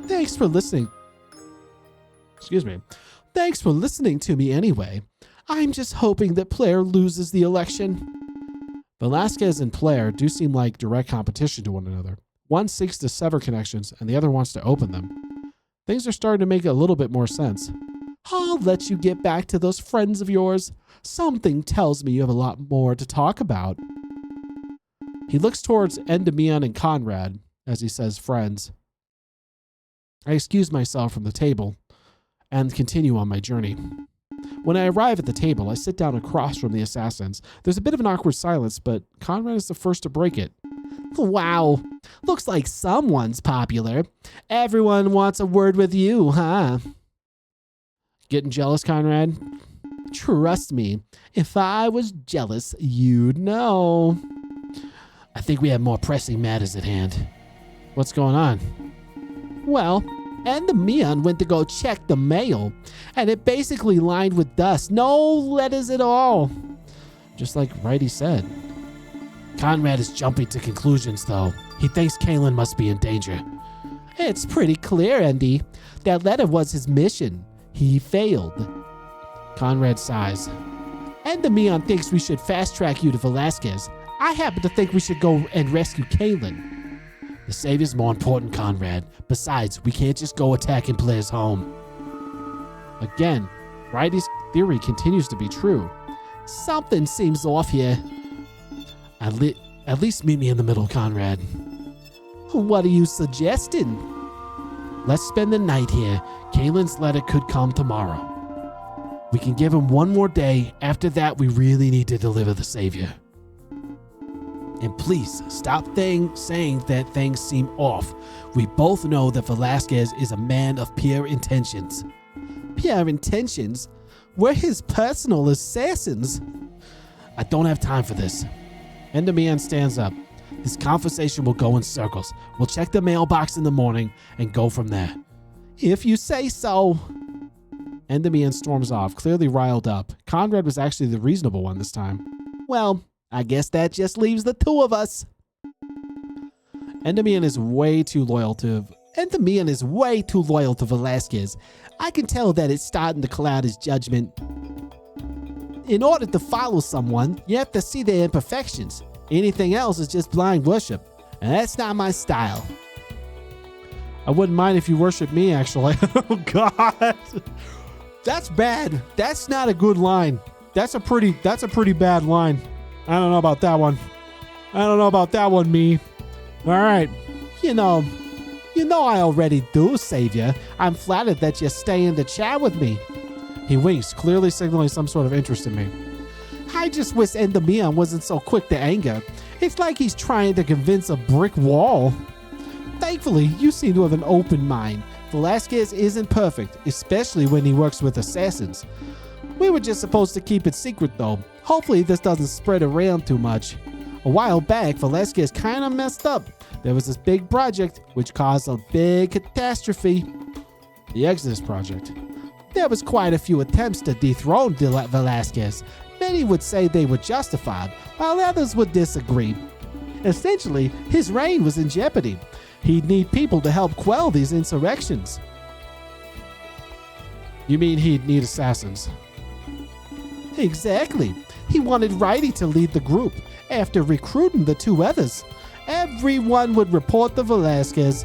Thanks for listening. Excuse me. Thanks for listening to me anyway. I'm just hoping that Player loses the election. Velasquez and Player do seem like direct competition to one another. One seeks to sever connections, and the other wants to open them. Things are starting to make a little bit more sense. I'll let you get back to those friends of yours. Something tells me you have a lot more to talk about. He looks towards Endymion and Conrad as he says friends. I excuse myself from the table and continue on my journey. When I arrive at the table, I sit down across from the assassins. There's a bit of an awkward silence, but Conrad is the first to break it. Wow, looks like someone's popular. Everyone wants a word with you, huh? Getting jealous, Conrad? Trust me, if I was jealous, you'd know. I think we have more pressing matters at hand. What's going on? Well, Endymion went to go check the mail, and it basically lined with dust. No letters at all. Just like Righty said. Conrad is jumping to conclusions, though. He thinks Kalen must be in danger. It's pretty clear, Endy. That letter was his mission. He failed. Conrad sighs. Endymion thinks we should fast-track you to Velasquez. I happen to think we should go and rescue Kalen. The savior's more important, Conrad. Besides, we can't just go attacking Player's home. Again, Righty's theory continues to be true. Something seems off here. At least meet me in the middle, Conrad. What are you suggesting? Let's spend the night here. Kalen's letter could come tomorrow. We can give him one more day. After that, we really need to deliver the savior. And please stop saying that things seem off. We both know that Velasquez is a man of pure intentions. Pure intentions? We're his personal assassins. I don't have time for this. Enderman stands up. This conversation will go in circles. We'll check the mailbox in the morning and go from there. If you say so. Enderman storms off, clearly riled up. Conrad was actually the reasonable one this time. Well, I guess that just leaves the two of us. Enderman is way too loyal to Velasquez. I can tell that it's starting to cloud his judgment. In order to follow someone, you have to see their imperfections. Anything else is just blind worship, and that's not my style. I wouldn't mind if you worship me, actually. Oh, God. That's bad. That's not a good line. That's a pretty bad line. I don't know about that one. Me. All right. You know I already do, Savior. I'm flattered that you stay in the chat with me. He winks, clearly signaling some sort of interest in me. I just wish Enderman wasn't so quick to anger. It's like he's trying to convince a brick wall. Thankfully, you seem to have an open mind. Velasquez isn't perfect, especially when he works with assassins. We were just supposed to keep it secret though. Hopefully this doesn't spread around too much. A while back, Velasquez kinda messed up. There was this big project which caused a big catastrophe. The Exodus Project. There was quite a few attempts to dethrone Velasquez. Many would say they were justified, while others would disagree. Essentially, his reign was in jeopardy. He'd need people to help quell these insurrections. You mean he'd need assassins? Exactly. He wanted Righty to lead the group. After recruiting the two others, everyone would report to Velasquez.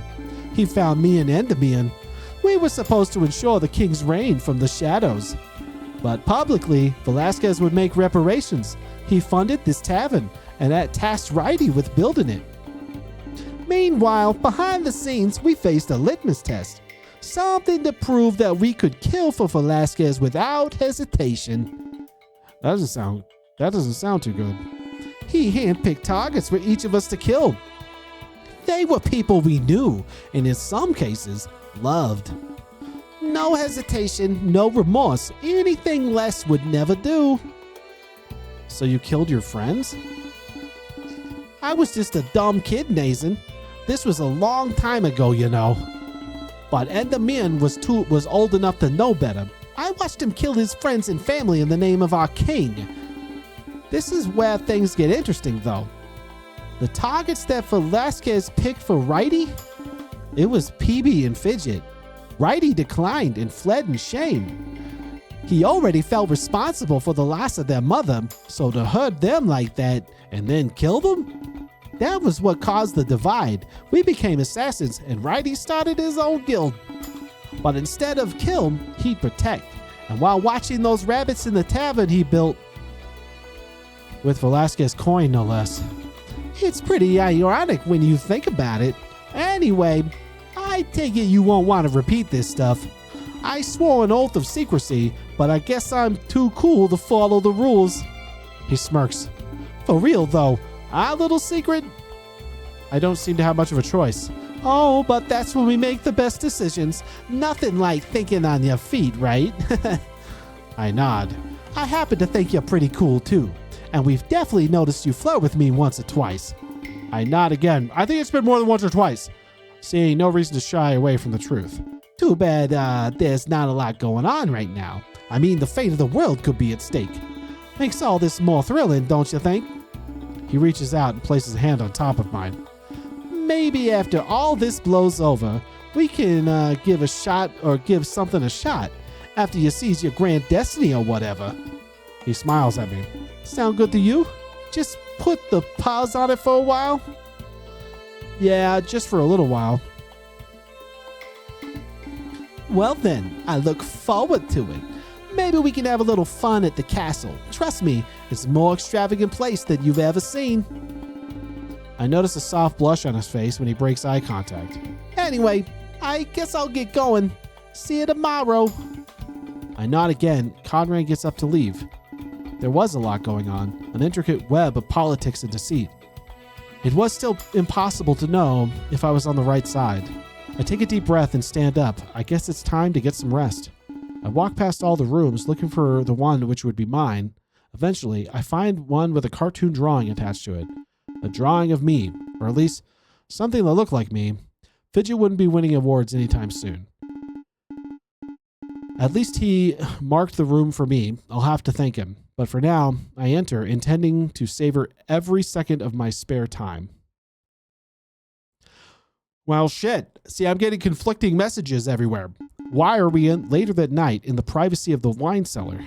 He found me and Enderman. We were supposed to ensure the king's reign from the shadows. But publicly, Velasquez would make reparations. He funded this tavern, and that tasked Righty with building it. Meanwhile, behind the scenes, we faced a litmus test. Something to prove that we could kill for Velasquez without hesitation. That doesn't sound too good. He handpicked targets for each of us to kill. They were people we knew, and in some cases, loved. No hesitation, no remorse. Anything less would never do. So you killed your friends? I was just a dumb kid, Neizan. This was a long time ago, you know. But Enderman was old enough to know better. I watched him kill his friends and family in the name of our king. This is where things get interesting, though. The targets that Velasquez picked for Righty? It was PB and Fidget. Righty declined and fled in shame. He already felt responsible for the loss of their mother, so to hurt them like that and then kill them? That was what caused the divide. We became assassins and Righty started his own guild. But instead of kill, he'd protect. And while watching those rabbits in the tavern he built, with Velasquez coin no less. It's pretty ironic when you think about it. Anyway, I take it you won't want to repeat this stuff. I swore an oath of secrecy, but I guess I'm too cool to follow the rules. He smirks. For real though, our little secret? I don't seem to have much of a choice. Oh, but that's when we make the best decisions. Nothing like thinking on your feet, right? I nod. I happen to think you're pretty cool too. And we've definitely noticed you flirt with me once or twice. I nod again. I think it's been more than once or twice. Seeing no reason to shy away from the truth. Too bad there's not a lot going on right now. I mean, the fate of the world could be at stake. Makes all this more thrilling, don't you think? He reaches out and places a hand on top of mine. Maybe after all this blows over, we can give something a shot after you seize your grand destiny or whatever. He smiles at me. Sound good to you? Just put the pause on it for a while? Yeah, just for a little while. Well then, I look forward to it. Maybe we can have a little fun at the castle. Trust me, it's a more extravagant place than you've ever seen. I notice a soft blush on his face when he breaks eye contact. Anyway, I guess I'll get going. See you tomorrow. I nod again. Conrad gets up to leave. There was a lot going on, an intricate web of politics and deceit. It was still impossible to know if I was on the right side. I take a deep breath and stand up. I guess it's time to get some rest. I walk past all the rooms looking for the one which would be mine. Eventually, I find one with a cartoon drawing attached to it. A drawing of me, or at least something that looked like me. Fidget wouldn't be winning awards anytime soon. At least he marked the room for me. I'll have to thank him. But for now, I enter, intending to savor every second of my spare time. Well, shit. See, I'm getting conflicting messages everywhere. Why are we in later that night in the privacy of the wine cellar?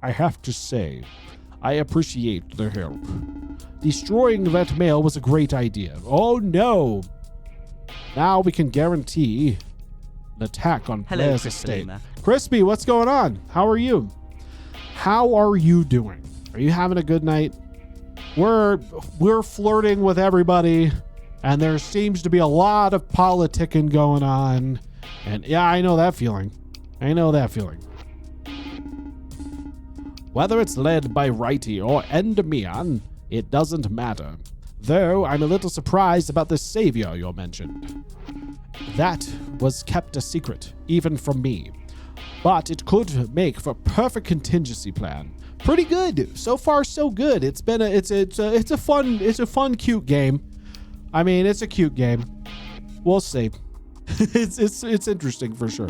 I have to say, I appreciate the help. Destroying that mail was a great idea. Oh no! Now we can guarantee an attack on Hello, Blair's Crispy estate. Lemur. Crispy, what's going on? How are you? How are you doing? Are you having a good night? We're flirting with everybody, and there seems to be a lot of politicking going on. And yeah, I know that feeling. Whether it's led by Righty or Endermion, it doesn't matter. Though I'm a little surprised about the savior you mentioned. That was kept a secret, even from me. But it could make for a perfect contingency plan. Pretty good. So far, so good. It's a fun, cute game. I mean, it's a cute game. We'll see. it's interesting for sure.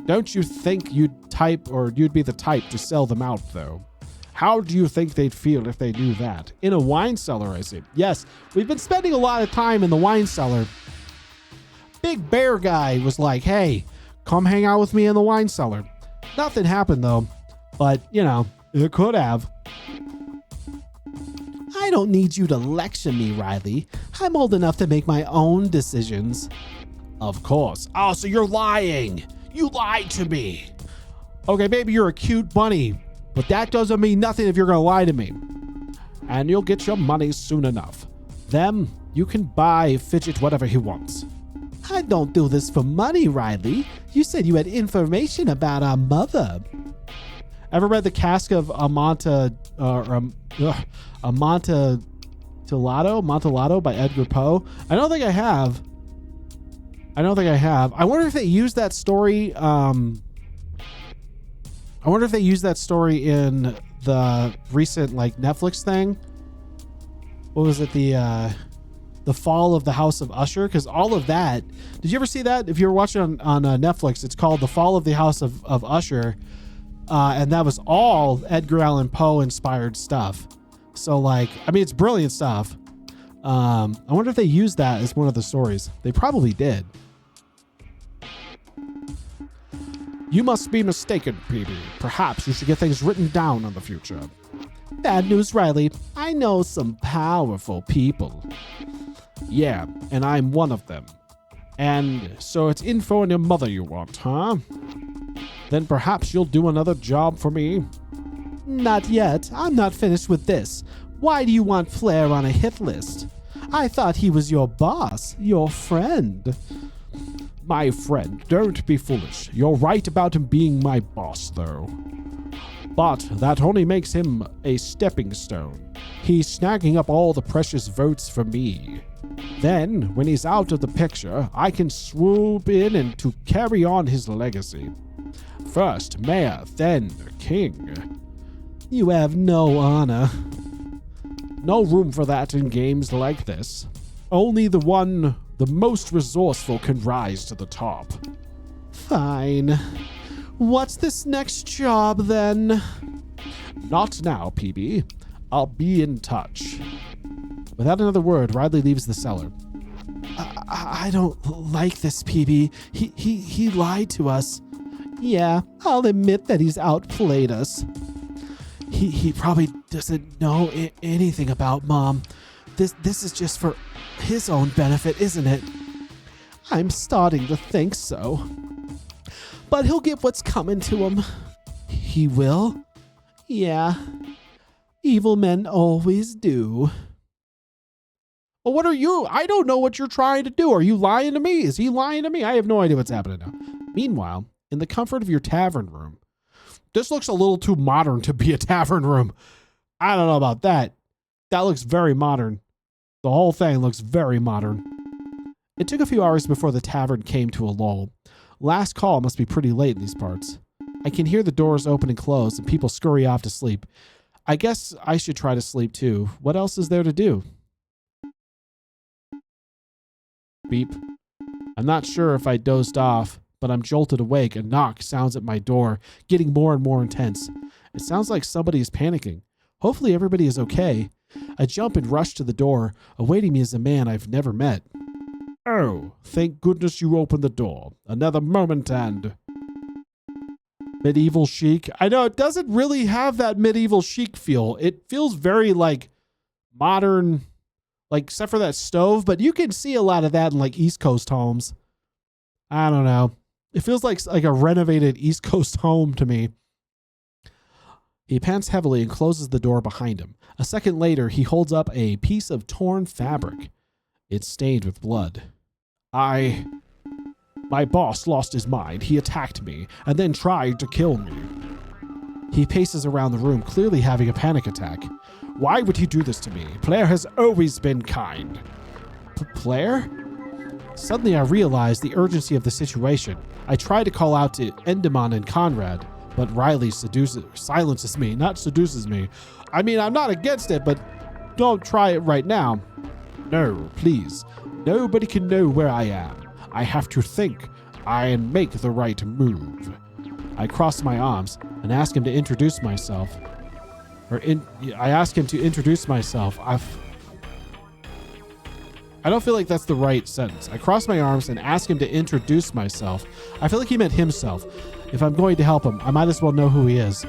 Don't you think you'd be the type to sell them out, though? How do you think they'd feel if they knew that? In a wine cellar, I see. Yes, we've been spending a lot of time in the wine cellar. Big Bear Guy was like, hey, come hang out with me in the wine cellar. Nothing happened, though. But, it could have. I don't need you to lecture me, Riley. I'm old enough to make my own decisions. Of course. Oh, so you're lying. You lied to me. Okay, maybe you're a cute bunny, but that doesn't mean nothing if you're going to lie to me. And you'll get your money soon enough. Then you can buy Fidget whatever he wants. I don't do this for money, Riley. You said you had information about our mother. Ever read The Cask of Amontillado by Edgar Poe? I don't think I have. I wonder if they used that story. I wonder if they used that story in the recent Netflix thing. What was it? The Fall of the House of Usher? Because all of that. Did you ever see that? If you were watching on Netflix, it's called The Fall of the House of Usher. And that was all Edgar Allan Poe inspired stuff. So it's brilliant stuff. I wonder if they used that as one of the stories. They probably did. You must be mistaken, PB. Perhaps you should get things written down in the future. Bad news, Riley. I know some powerful people. Yeah, and I'm one of them. And so it's info on your mother you want, huh? Then perhaps you'll do another job for me. Not yet. I'm not finished with this. Why do you want Flair on a hit list? I thought he was your boss, your friend. My friend, don't be foolish. You're right about him being my boss, though. But that only makes him a stepping stone. He's snagging up all the precious votes for me. Then, when he's out of the picture, I can swoop in and to carry on his legacy. First mayor, then king. You have no honor. No room for that in games like this. Only the most resourceful can rise to the top. Fine. What's this next job, then? Not now, PB. I'll be in touch. Without another word, Riley leaves the cellar. I don't like this, PB. He lied to us. Yeah, I'll admit that he's outplayed us. He probably doesn't know anything about Mom. This is just for his own benefit, isn't it? I'm starting to think so. But he'll get what's coming to him. He will? Yeah. Evil men always do. Well, what are you? I don't know what you're trying to do. Are you lying to me? Is he lying to me? I have no idea what's happening now. Meanwhile, in the comfort of your tavern room. This looks a little too modern to be a tavern room. I don't know about that. That looks very modern. The whole thing looks very modern. It took a few hours before the tavern came to a lull. Last call must be pretty late in these parts. I can hear the doors open and close and people scurry off to sleep. I guess I should try to sleep too. What else is there to do? Beep. I'm not sure if I dozed off, but I'm jolted awake. A knock sounds at my door, getting more and more intense. It sounds like somebody is panicking. Hopefully everybody is okay. I jump and rush to the door. Awaiting me is a man I've never met. Oh, thank goodness you opened the door. Another moment and... medieval chic. I know, it doesn't really have that medieval chic feel. It feels very, like, modern, like, except for that stove, but you can see a lot of that in, like, East Coast homes. I don't know. It feels like a renovated East Coast home to me. He pants heavily and closes the door behind him. A second later, he holds up a piece of torn fabric. It's stained with blood. My boss lost his mind. He attacked me and then tried to kill me. He paces around the room, clearly having a panic attack. Why would he do this to me? Blair has always been kind. Blair? Suddenly I realize the urgency of the situation. I try to call out to Endymion and Conrad, but Riley silences me, not seduces me. I mean, I'm not against it, but don't try it right now. No, please. Nobody can know where I am. I have to think and make the right move. I cross my arms and ask him to introduce myself. I ask him to introduce myself. I don't feel like that's the right sentence. I cross my arms and ask him to introduce myself. I feel like he meant himself. If I'm going to help him, I might as well know who he is.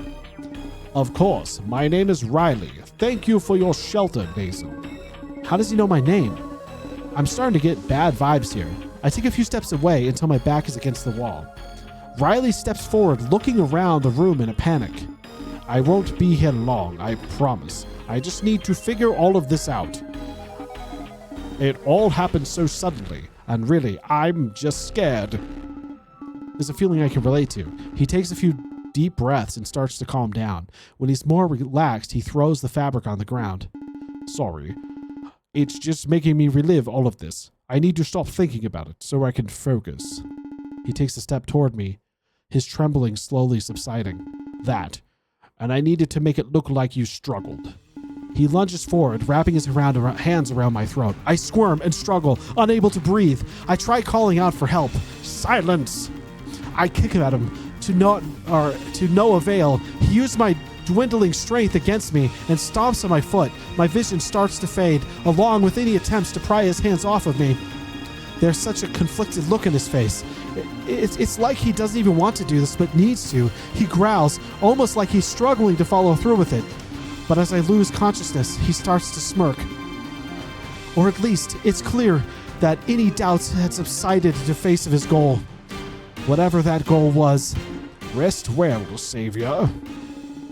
Of course, my name is Riley. Thank you for your shelter, Nathan. How does he know my name? I'm starting to get bad vibes here. I take a few steps away until my back is against the wall. Riley steps forward, looking around the room in a panic. I won't be here long, I promise. I just need to figure all of this out. It all happened so suddenly, and really, I'm just scared. There's a feeling I can relate to. He takes a few deep breaths and starts to calm down. When he's more relaxed, he throws the fabric on the ground. Sorry. It's just making me relive all of this. I need to stop thinking about it so I can focus. He takes a step toward me, his trembling slowly subsiding. That. And I needed to make it look like you struggled. He lunges forward, wrapping his hands around my throat. I squirm and struggle, unable to breathe. I try calling out for help. Silence! I kick at him, to no avail. He used my dwindling strength against me and stomps on my foot. My vision starts to fade, along with any attempts to pry his hands off of me. There's such a conflicted look in his face. It's like he doesn't even want to do this, but needs to. He growls, almost like he's struggling to follow through with it. But as I lose consciousness, he starts to smirk. Or at least, it's clear that any doubts had subsided in the face of his goal. Whatever that goal was. Rest well, Savior.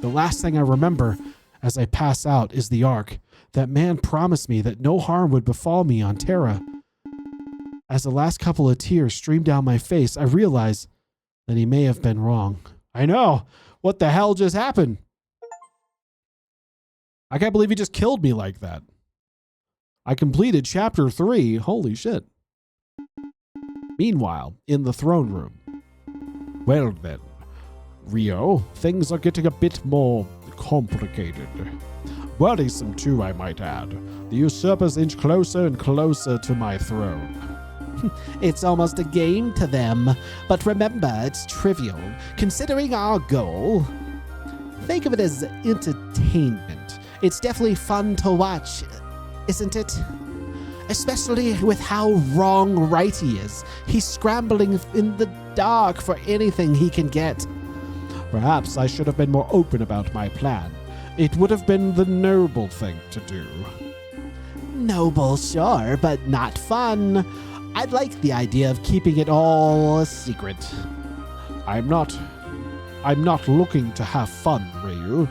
The last thing I remember as I pass out is the Ark. That man promised me that no harm would befall me on Terra. As the last couple of tears stream down my face, I realize that he may have been wrong. I know! What the hell just happened? I can't believe he just killed me like that. I completed chapter 3. Holy shit. Meanwhile, in the throne room. Well then, Rio, things are getting a bit more complicated. Worrisome too, I might add. The usurpers inch closer and closer to my throne. It's almost a game to them, but remember, it's trivial. Considering our goal, think of it as entertainment. It's definitely fun to watch, isn't it? Especially with how wrong right he is. He's scrambling in the dark for anything he can get. Perhaps I should have been more open about my plan. It would have been the noble thing to do. Noble, sure, but not fun. I'd like the idea of keeping it all a secret. I'm not looking to have fun, Ryu.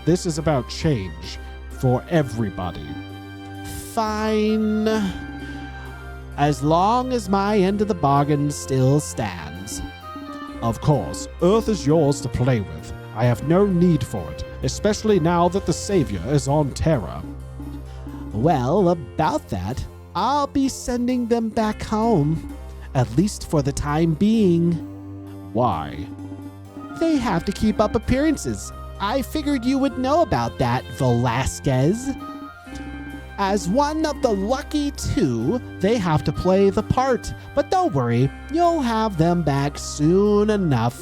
This is about change for everybody. Fine. As long as my end of the bargain still stands. Of course, Earth is yours to play with. I have no need for it, especially now that the Savior is on Terra. Well, about that, I'll be sending them back home, at least for the time being. Why? They have to keep up appearances. I figured you would know about that, Velasquez. As one of the lucky two, they have to play the part. But don't worry, you'll have them back soon enough.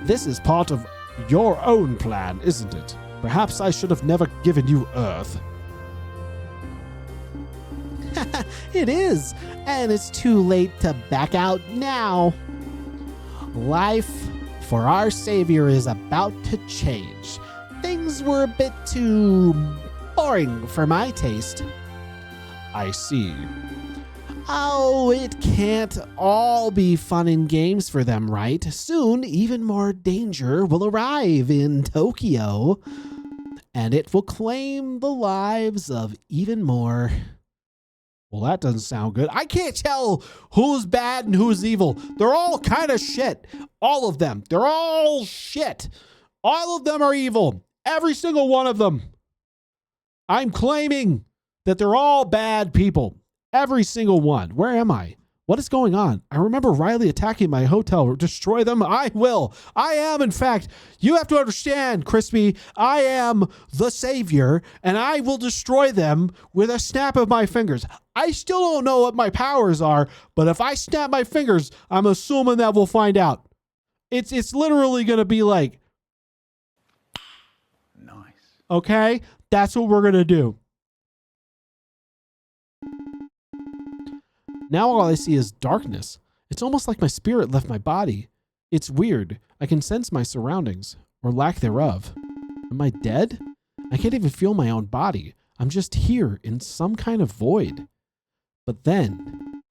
This is part of your own plan, isn't it? Perhaps I should have never given you Earth. It is, and it's too late to back out now. Life for our savior is about to change. Things were a bit too boring for my taste. I see. Oh, it can't all be fun and games for them, right? Soon, even more danger will arrive in Tokyo, and it will claim the lives of even more. Well, that doesn't sound good. I can't tell who's bad and who's evil. They're all kind of shit. All of them. They're all shit. All of them are evil. Every single one of them. I'm claiming that they're all bad people. Every single one. Where am I? What is going on? I remember Riley attacking my hotel. Destroy them? I will. I am, in fact. You have to understand, Crispy, I am the savior, and I will destroy them with a snap of my fingers. I still don't know what my powers are, but if I snap my fingers, I'm assuming that we'll find out. It's literally going to be like... Nice. Okay? That's what we're going to do. Now all I see is darkness. It's almost like my spirit left my body. It's weird. I can sense my surroundings, or lack thereof. Am I dead? I can't even feel my own body. I'm just here in some kind of void. But then,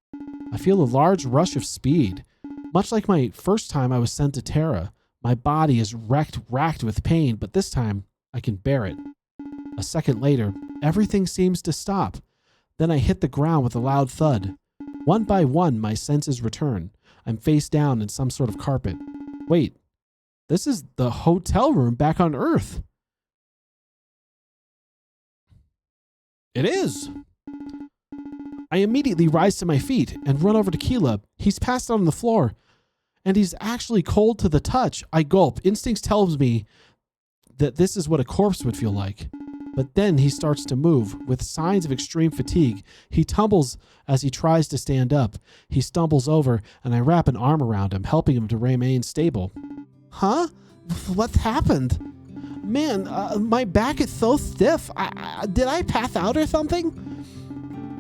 I feel a large rush of speed. Much like my first time I was sent to Terra, my body is racked with pain, but this time I can bear it. A second later, everything seems to stop. Then I hit the ground with a loud thud. One by one, my senses return. I'm face down in some sort of carpet. Wait, this is the hotel room back on Earth. It is. I immediately rise to my feet and run over to Keela. He's passed out on the floor, and he's actually cold to the touch. I gulp. Instincts tells me that this is what a corpse would feel like. But then he starts to move. With signs of extreme fatigue, he tumbles as he tries to stand up. He stumbles over, and I wrap an arm around him, helping him to remain stable. Huh? What happened? Man, my back is so stiff. Did I pass out or something?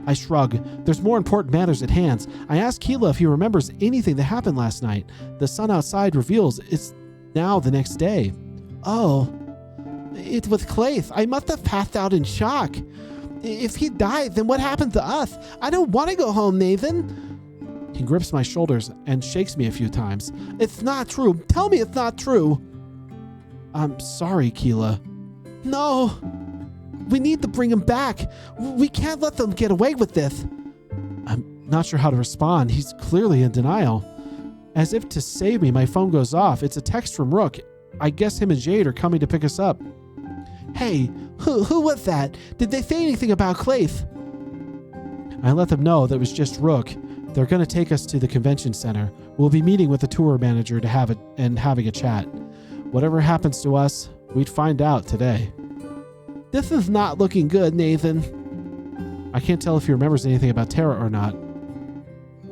I shrug. There's more important matters at hand. I ask Keela if he remembers anything that happened last night. The sun outside reveals it's now the next day. Oh. It was Claith. I must have passed out in shock. If he died, then what happened to us? I don't want to go home, Nathan. He grips my shoulders and shakes me a few times. It's not true. Tell me it's not true. I'm sorry, Keela. No. We need to bring him back. We can't let them get away with this. I'm not sure how to respond. He's clearly in denial. As if to save me, my phone goes off. It's a text from Rook. I guess him and Jade are coming to pick us up. Hey, who was that? Did they say anything about Claith? I let them know that it was just Rook. They're going to take us to the convention center. We'll be meeting with the tour manager having a chat. Whatever happens to us, we'd find out today. This is not looking good, Nathan. I can't tell if he remembers anything about Terra or not.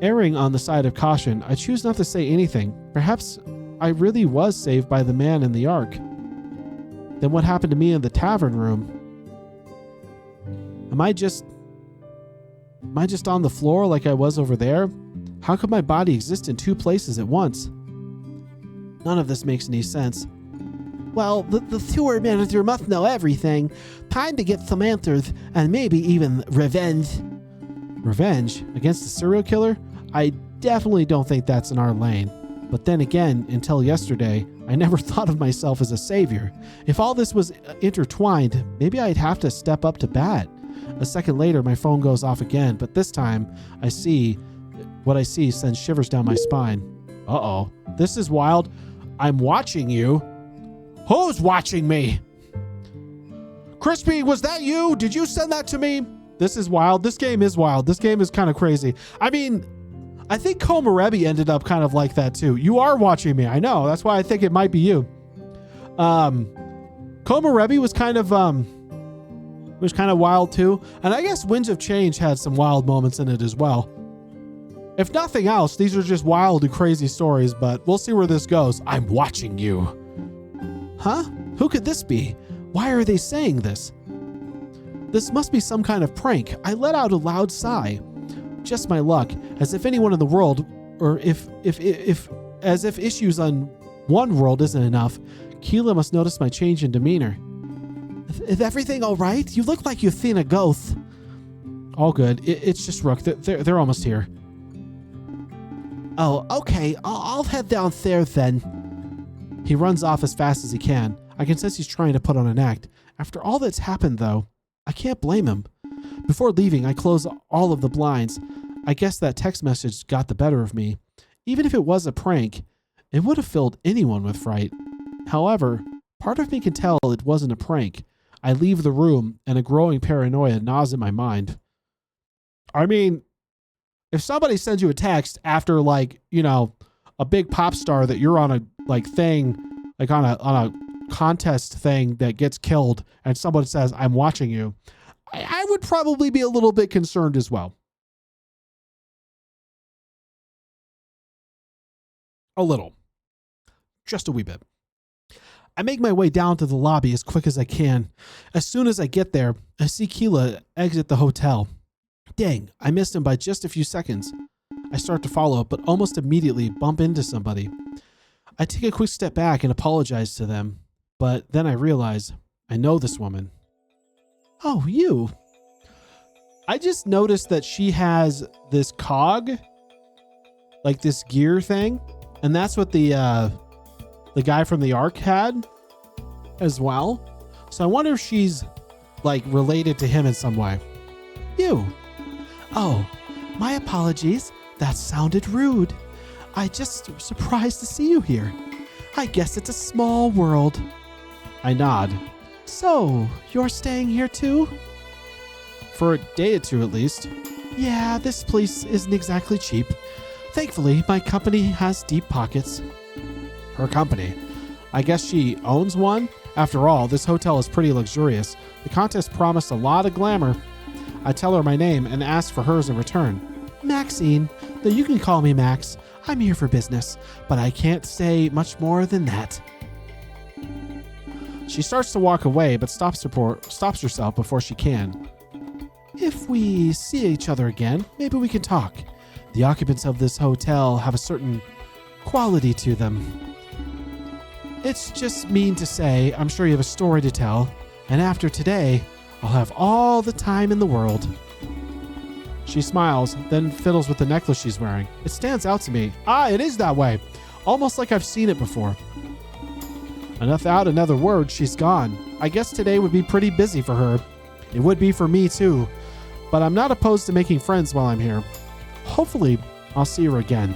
Erring on the side of caution, I choose not to say anything. Perhaps I really was saved by the man in the Ark. Then what happened to me in the tavern room? Am I just on the floor like I was over there? How could my body exist in two places at once? None of this makes any sense. Well, the tour manager must know everything. Time to get some answers, and maybe even revenge. Revenge? Against a serial killer? I definitely don't think that's in our lane. But then again, until yesterday, I never thought of myself as a savior. If all this was intertwined, maybe I'd have to step up to bat. A second later, my phone goes off again, but this time, what I see sends shivers down my spine. Uh-oh. This is wild. I'm watching you. Who's watching me? Crispy, was that you? Did you send that to me? This is wild. This game is wild. This game is kind of crazy. I mean, I think Komarebi ended up kind of like that too. You are watching me. I know. That's why I think it might be you. Komarebi was kind of wild too. And I guess Winds of Change had some wild moments in it as well. If nothing else, these are just wild and crazy stories, but we'll see where this goes. I'm watching you. Huh? Who could this be? Why are they saying this? This must be some kind of prank. I let out a loud sigh. Just my luck, as if anyone in the world, or as if issues on one world isn't enough, Keela must notice my change in demeanor. Is everything all right? You look like you've seen a ghost. All good. It's just Rook. They're almost here. Oh, okay. I'll head downstairs then. He runs off as fast as he can. I can sense he's trying to put on an act. After all that's happened, though, I can't blame him. Before leaving, I close all of the blinds. I guess that text message got the better of me. Even if it was a prank, it would have filled anyone with fright. However, part of me can tell it wasn't a prank. I leave the room, and a growing paranoia gnaws at my mind. I mean, if somebody sends you a text after, like, you know, a big pop star that you're on a thing, like on a contest thing that gets killed, and someone says, I'm watching you, I would probably be a little bit concerned as well. A little. Just a wee bit. I make my way down to the lobby as quick as I can. As soon as I get there, I see Keela exit the hotel. Dang, I missed him by just a few seconds. I start to follow, but almost immediately bump into somebody. I take a quick step back and apologize to them, but then I realize I know this woman. Oh, you. I just noticed that she has this cog, like this gear thing, and that's what the guy from the Ark had as well. So I wonder if she's like related to him in some way. You. Oh, my apologies. That sounded rude. I just surprised to see you here. I guess it's a small world. I nod. So, you're staying here too? For a day or two at least. Yeah, this place isn't exactly cheap. Thankfully, my company has deep pockets. Her company? I guess she owns one? After all, this hotel is pretty luxurious. The contest promised a lot of glamour. I tell her my name and ask for hers in return. Maxine, though you can call me Max. I'm here for business, but I can't say much more than that. She starts to walk away, but stops herself before she can. If we see each other again, maybe we can talk. The occupants of this hotel have a certain quality to them. It's just mean to say, I'm sure you have a story to tell, and after today, I'll have all the time in the world. She smiles, then fiddles with the necklace she's wearing. It stands out to me. Ah, it is that way. Almost like I've seen it before. Without another word, she's gone. I guess today would be pretty busy for her. It would be for me too. But I'm not opposed to making friends while I'm here. Hopefully, I'll see her again.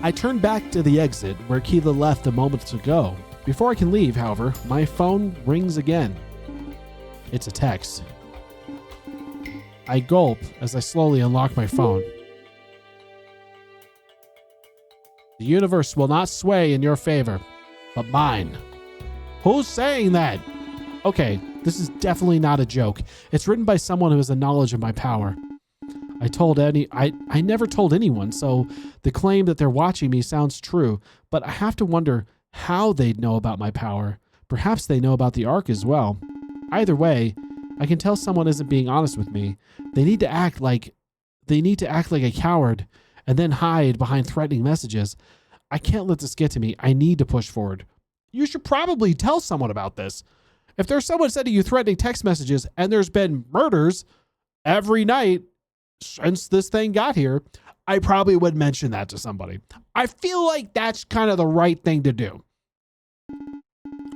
I turn back to the exit where Keela left a moment ago. Before I can leave, however, my phone rings again. It's a text. I gulp as I slowly unlock my phone. The universe will not sway in your favor, but mine. Who's saying that? Okay, this is definitely not a joke. It's written by someone who has a knowledge of my power. I never told anyone, so the claim that they're watching me sounds true, but I have to wonder how they'd know about my power. Perhaps they know about the Ark as well. Either way, I can tell someone isn't being honest with me. They need to act like a coward and then hide behind threatening messages. I can't let this get to me. I need to push forward. You should probably tell someone about this. If there's someone sending you threatening text messages and there's been murders every night since this thing got here, I probably would mention that to somebody. I feel like that's kind of the right thing to do.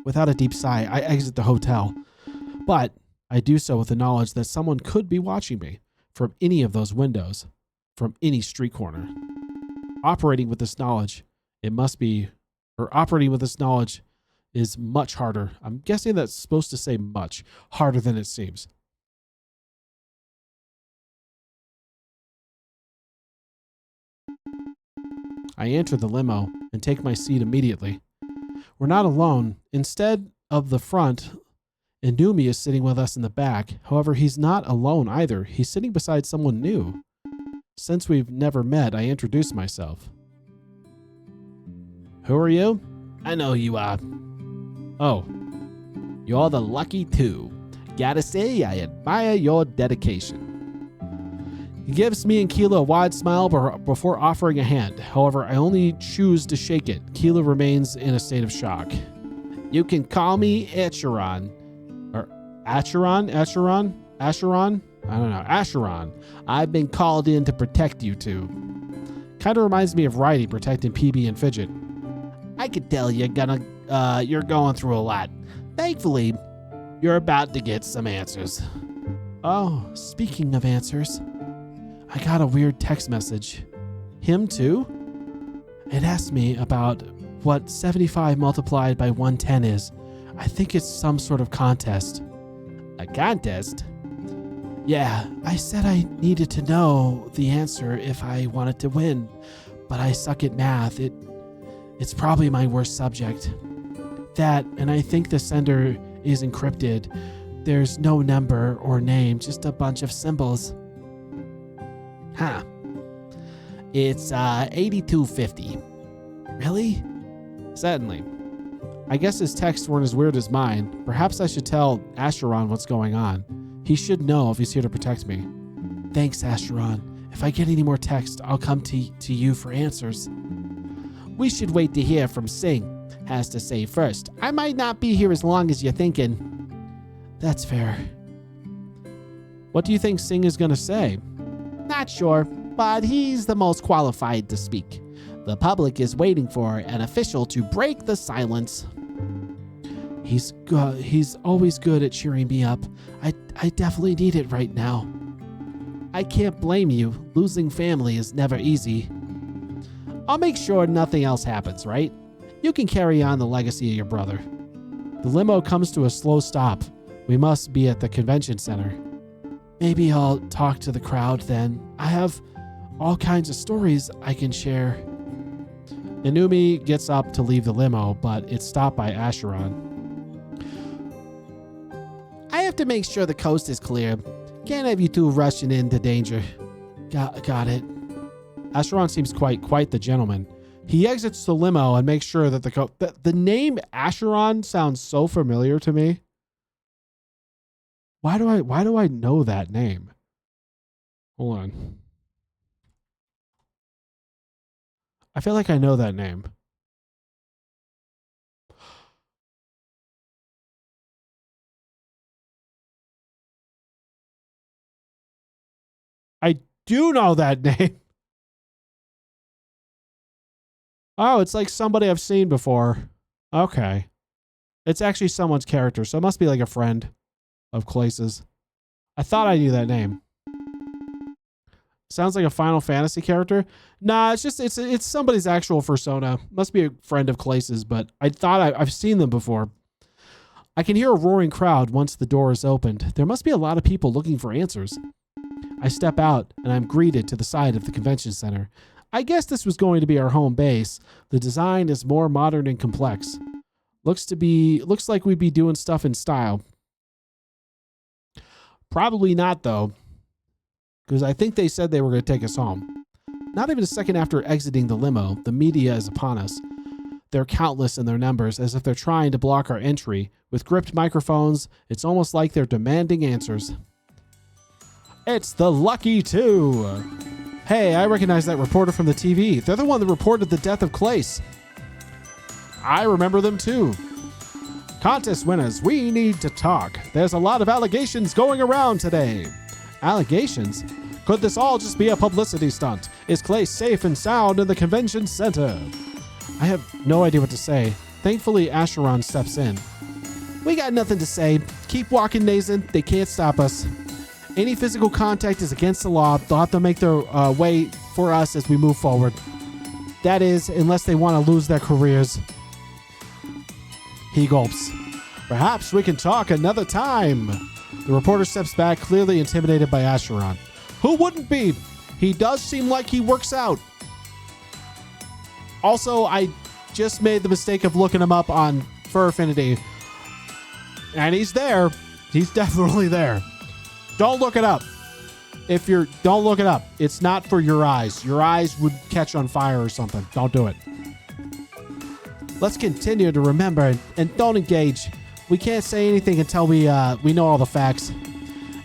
Without a deep sigh, I exit the hotel. But I do so with the knowledge that someone could be watching me from any of those windows, from any street corner. Operating with this knowledge is much harder. I'm guessing that's supposed to say much harder than it seems. I enter the limo and take my seat immediately. We're not alone. Instead of the front, Inumi is sitting with us in the back. However, he's not alone either. He's sitting beside someone new. Since we've never met, I introduce myself. Who are you? I know who you are. Oh, you're the lucky two. Gotta say, I admire your dedication. He gives me and Keela a wide smile before offering a hand. However, I only choose to shake it. Keela remains in a state of shock. You can call me Acheron. Or Acheron? I don't know. Acheron. I've been called in to protect you two. Kind of reminds me of Righty protecting PB and Fidget. I could tell you're going through a lot. Thankfully, you're about to get some answers. Oh, speaking of answers, I got a weird text message. Him too? It asked me about what 75 multiplied by 110 is. I think it's some sort of contest. A contest? Yeah, I said I needed to know the answer if I wanted to win, but I suck at math. It's probably my worst subject. That, and I think the sender is encrypted. There's no number or name, just a bunch of symbols. Huh. It's 8250. Really? Certainly. I guess his texts weren't as weird as mine. Perhaps I should tell Acheron what's going on. He should know if he's here to protect me. Thanks, Acheron. If I get any more texts, I'll come to you for answers. We should wait to hear from Sing. Has to say first. I might not be here as long as you're thinking. That's fair. What do you think Sing is going to say? Not sure, but he's the most qualified to speak. The public is waiting for an official to break the silence. He's always good at cheering me up. I definitely need it right now. I can't blame you. Losing family is never easy. I'll make sure nothing else happens, right? You can carry on the legacy of your brother. The limo comes to a slow stop. We must be at the convention center. Maybe I'll talk to the crowd then. I have all kinds of stories I can share. Inumi gets up to leave the limo, but it's stopped by Acheron. I have to make sure the coast is clear. Can't have you two rushing into danger. Got it. Acheron seems quite the gentleman. He exits the limo and makes sure that the name Acheron sounds so familiar to me. Why do I know that name? Hold on. I feel like I know that name. I do know that name. Oh, it's like somebody I've seen before. Okay. It's actually someone's character, so it must be like a friend of Clace's. I thought I knew that name. Sounds like a Final Fantasy character. Nah, it's somebody's actual persona. Must be a friend of Clace's, but I thought I've seen them before. I can hear a roaring crowd once the door is opened. There must be a lot of people looking for answers. I step out and I'm greeted to the side of the convention center. I guess this was going to be our home base. The design is more modern and complex. Looks like we'd be doing stuff in style. Probably not though, because I think they said they were going to take us home. Not even a second after exiting the limo, the media is upon us. They're countless in their numbers, as if they're trying to block our entry. With gripped microphones, it's almost like they're demanding answers. It's the Lucky Two. Hey, I recognize that reporter from the TV. They're the one that reported the death of Clace. I remember them too. Contest winners, we need to talk. There's a lot of allegations going around today. Allegations? Could this all just be a publicity stunt? Is Clace safe and sound in the convention center? I have no idea what to say. Thankfully, Acheron steps in. We got nothing to say. Keep walking, Nathan. They can't stop us. Any physical contact is against the law. They'll have to make their way for us as we move forward. That is, unless they want to lose their careers. He gulps. Perhaps we can talk another time. The reporter steps back, clearly intimidated by Acheron. Who wouldn't be? He does seem like he works out. Also, I just made the mistake of looking him up on Fur Affinity. And he's there. He's definitely there. Don't look it up. Don't look it up. It's not for your eyes. Your eyes would catch on fire or something. Don't do it. Let's continue to remember and don't engage. We can't say anything until we know all the facts.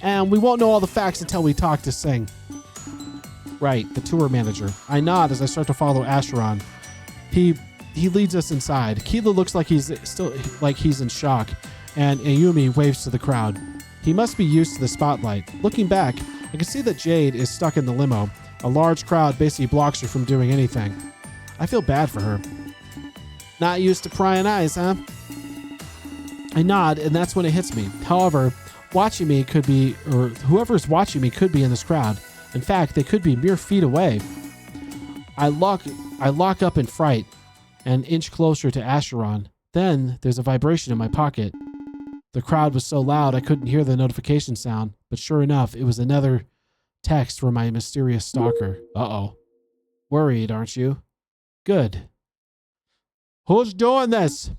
And we won't know all the facts until we talk to Sing. Right, the tour manager. I nod as I start to follow Acheron. He leads us inside. Keela looks like he's in shock, and Ayumi waves to the crowd. He must be used to the spotlight. Looking back, I can see that Jade is stuck in the limo. A large crowd basically blocks her from doing anything. I feel bad for her. Not used to prying eyes, huh? I nod, and that's when it hits me. However, watching me could be, or whoever's watching me could be in this crowd. In fact, they could be mere feet away. I lock up in fright and inch closer to Acheron. Then there's a vibration in my pocket. The crowd was so loud I couldn't hear the notification sound, but sure enough, it was another text from my mysterious stalker. Uh-oh. Worried, aren't you? Good. Who's doing this?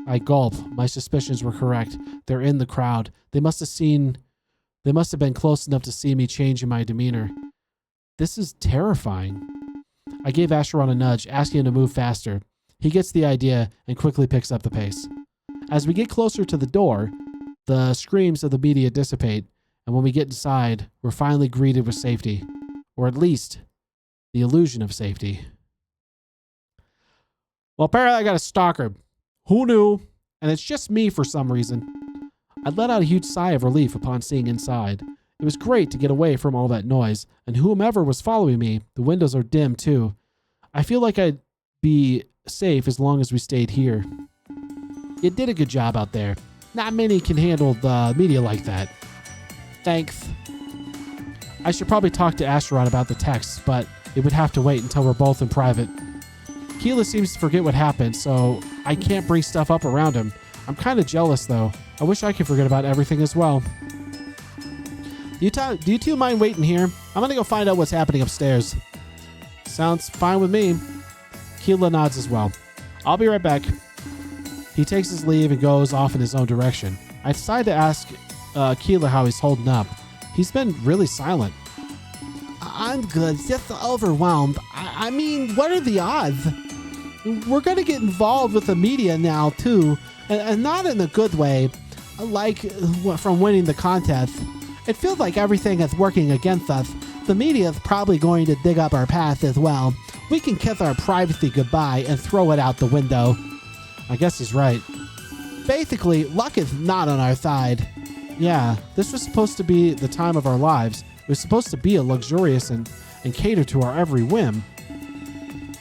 I gulp. My suspicions were correct. They're in the crowd. They must have been close enough to see me change in my demeanor. This is terrifying. I gave Acheron a nudge, asking him to move faster. He gets the idea and quickly picks up the pace. As we get closer to the door, the screams of the media dissipate, and when we get inside, we're finally greeted with safety. Or at least, the illusion of safety. Well, apparently I got a stalker. Who knew? And it's just me for some reason. I let out a huge sigh of relief upon seeing inside. It was great to get away from all that noise, and whomever was following me, the windows are dim too. I feel like I'd be safe as long as we stayed here. You did a good job out there. Not many can handle the media like that. Thanks. I should probably talk to Acheron about the texts, but it would have to wait until we're both in private. Keela seems to forget what happened, so I can't bring stuff up around him. I'm kind of jealous, though. I wish I could forget about everything as well. Do you two mind waiting here? I'm going to go find out what's happening upstairs. Sounds fine with me. Keela nods as well. I'll be right back. He takes his leave and goes off in his own direction. I decide to ask Keela how he's holding up. He's been really silent. I'm good, just overwhelmed. I mean, what are the odds? We're going to get involved with the media now, too. And not in a good way, like from winning the contest. It feels like everything is working against us. The media is probably going to dig up our past as well. We can kiss our privacy goodbye and throw it out the window. I guess he's right. Basically, luck is not on our side. Yeah, this was supposed to be the time of our lives. It was supposed to be a luxurious and cater to our every whim.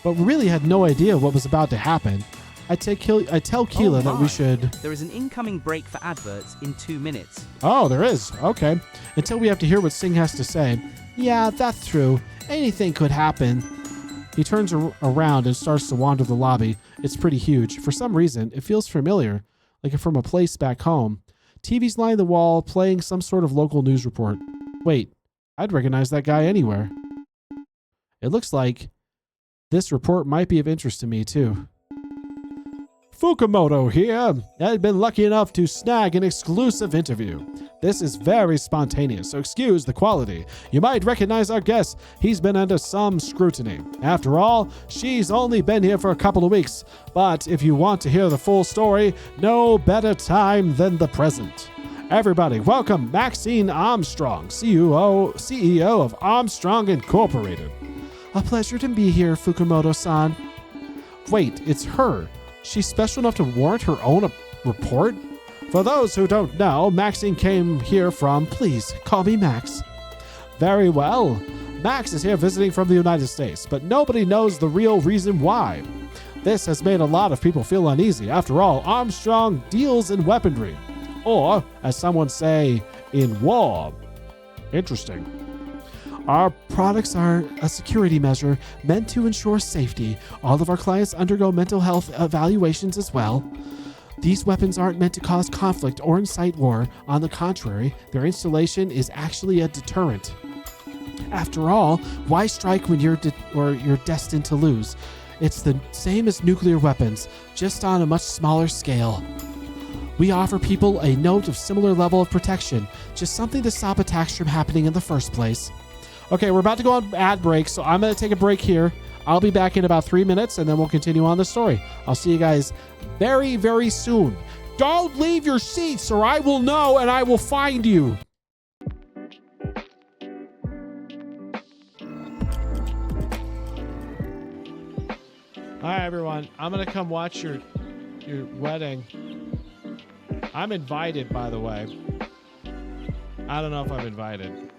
But we really had no idea what was about to happen. I tell Keela that we should... There is an incoming break for adverts in 2 minutes. Oh, there is. Okay. Until we have to hear what Singh has to say. Yeah, that's true. Anything could happen. He turns around and starts to wander the lobby. It's pretty huge. For some reason, it feels familiar, like from a place back home. TV's lining the wall, playing some sort of local news report. Wait, I'd recognize that guy anywhere. It looks like this report might be of interest to me, too. Fukumoto here. I've been lucky enough to snag an exclusive interview. This is very spontaneous, so excuse the quality. You might recognize our guest. He's been under some scrutiny. After all, she's only been here for a couple of weeks. But if you want to hear the full story, no better time than the present. Everybody, welcome Maxine Armstrong, CEO of Armstrong Incorporated. A pleasure to be here, Fukumoto-san. Wait, it's her. She's special enough to warrant her own report? For those who don't know, Maxine came here from... Please, call me Max. Very well. Max is here visiting from the United States, but nobody knows the real reason why. This has made a lot of people feel uneasy. After all, Armstrong deals in weaponry. Or, as someone say, in war. Interesting. Our products are a security measure meant to ensure safety. All of our clients undergo mental health evaluations as well. These weapons aren't meant to cause conflict or incite war. On the contrary, their installation is actually a deterrent. After all, why strike when you're destined to lose? It's the same as nuclear weapons, just on a much smaller scale. We offer people a note of similar level of protection, just something to stop attacks from happening in the first place. Okay, we're about to go on ad break, so I'm going to take a break here. I'll be back in about 3 minutes, and then we'll continue on the story. I'll see you guys very, very soon. Don't leave your seats, or I will know, and I will find you. Hi, everyone. I'm going to come watch your wedding. I'm invited, by the way. I don't know if I'm invited.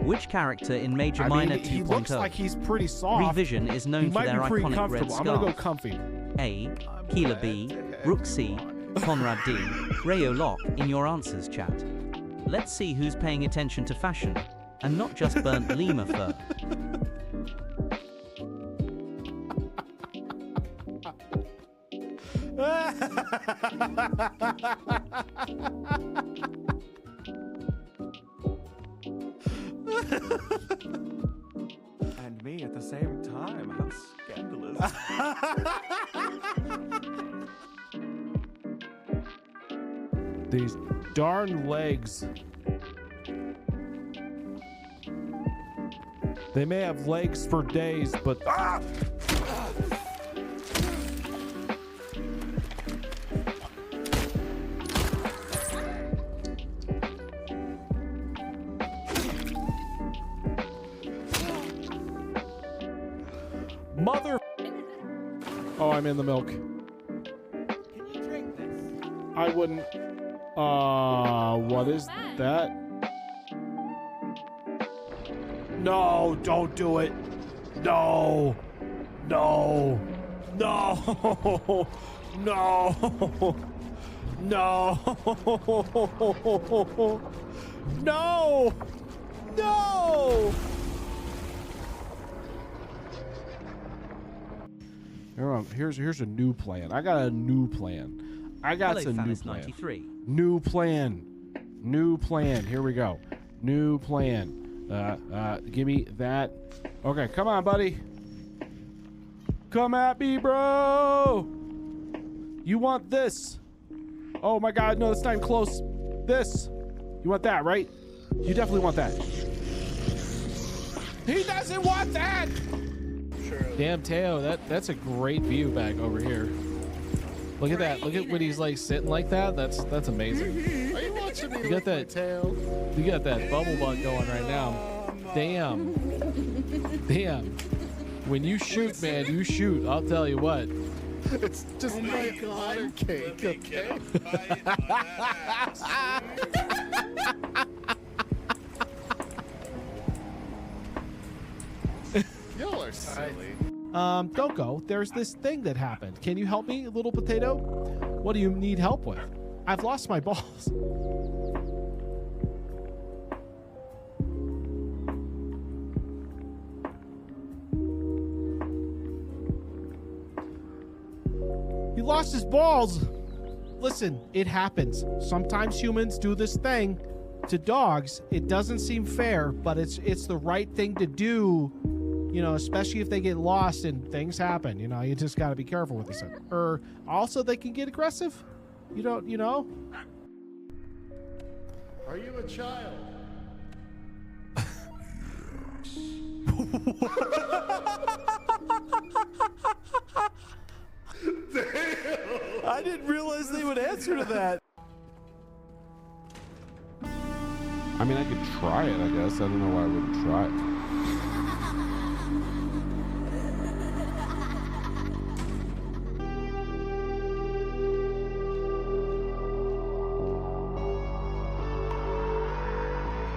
Which character in Major Minor 2.0 he looks like he's pretty soft. Revision is known for their pretty iconic red comfortable. I'm gonna go scarf? comfy. A. Keeler B, Rook C, Conrad D, Rayo Lock in your answers chat. Let's see who's paying attention to fashion, and not just burnt lemur fur. And me at the same time. How scandalous. These darn legs. They may have legs for days, but mother. Oh, I'm in the milk. Can you drink this? I wouldn't. What is that? No, don't do it. No. No. No. No. No. No. No. Here's a new plan. I got a new plan. I got Hello, some new Phanis plan. 93. New plan. New plan. Here we go. New plan. Give me that. Okay, come on, buddy. Come at me, bro. You want this? Oh my God, no, that's not even close. This. You want that, right? You definitely want that. He doesn't want that. Damn, Theo, that's a great view back over here. Look at that. Look at when he's like sitting like that. That's amazing. Are you watching me? You got that tail? You got that bubble butt going right now. Damn. Damn. When you shoot, man, you shoot. I'll tell you what. It's just my honor cake, okay? Y'all are silly. Don't go. There's this thing that happened. Can you help me, little potato? What do you need help with? I've lost my balls. He lost his balls. Listen, it happens. Sometimes humans do this thing to dogs. It doesn't seem fair, but it's the right thing to do. You know, especially if they get lost and things happen. You know, you just got to be careful with this. Or also, they can get aggressive. You don't, you know. Are you a child? I didn't realize they would answer to that. I mean, I could try it, I guess. I don't know why I wouldn't try it.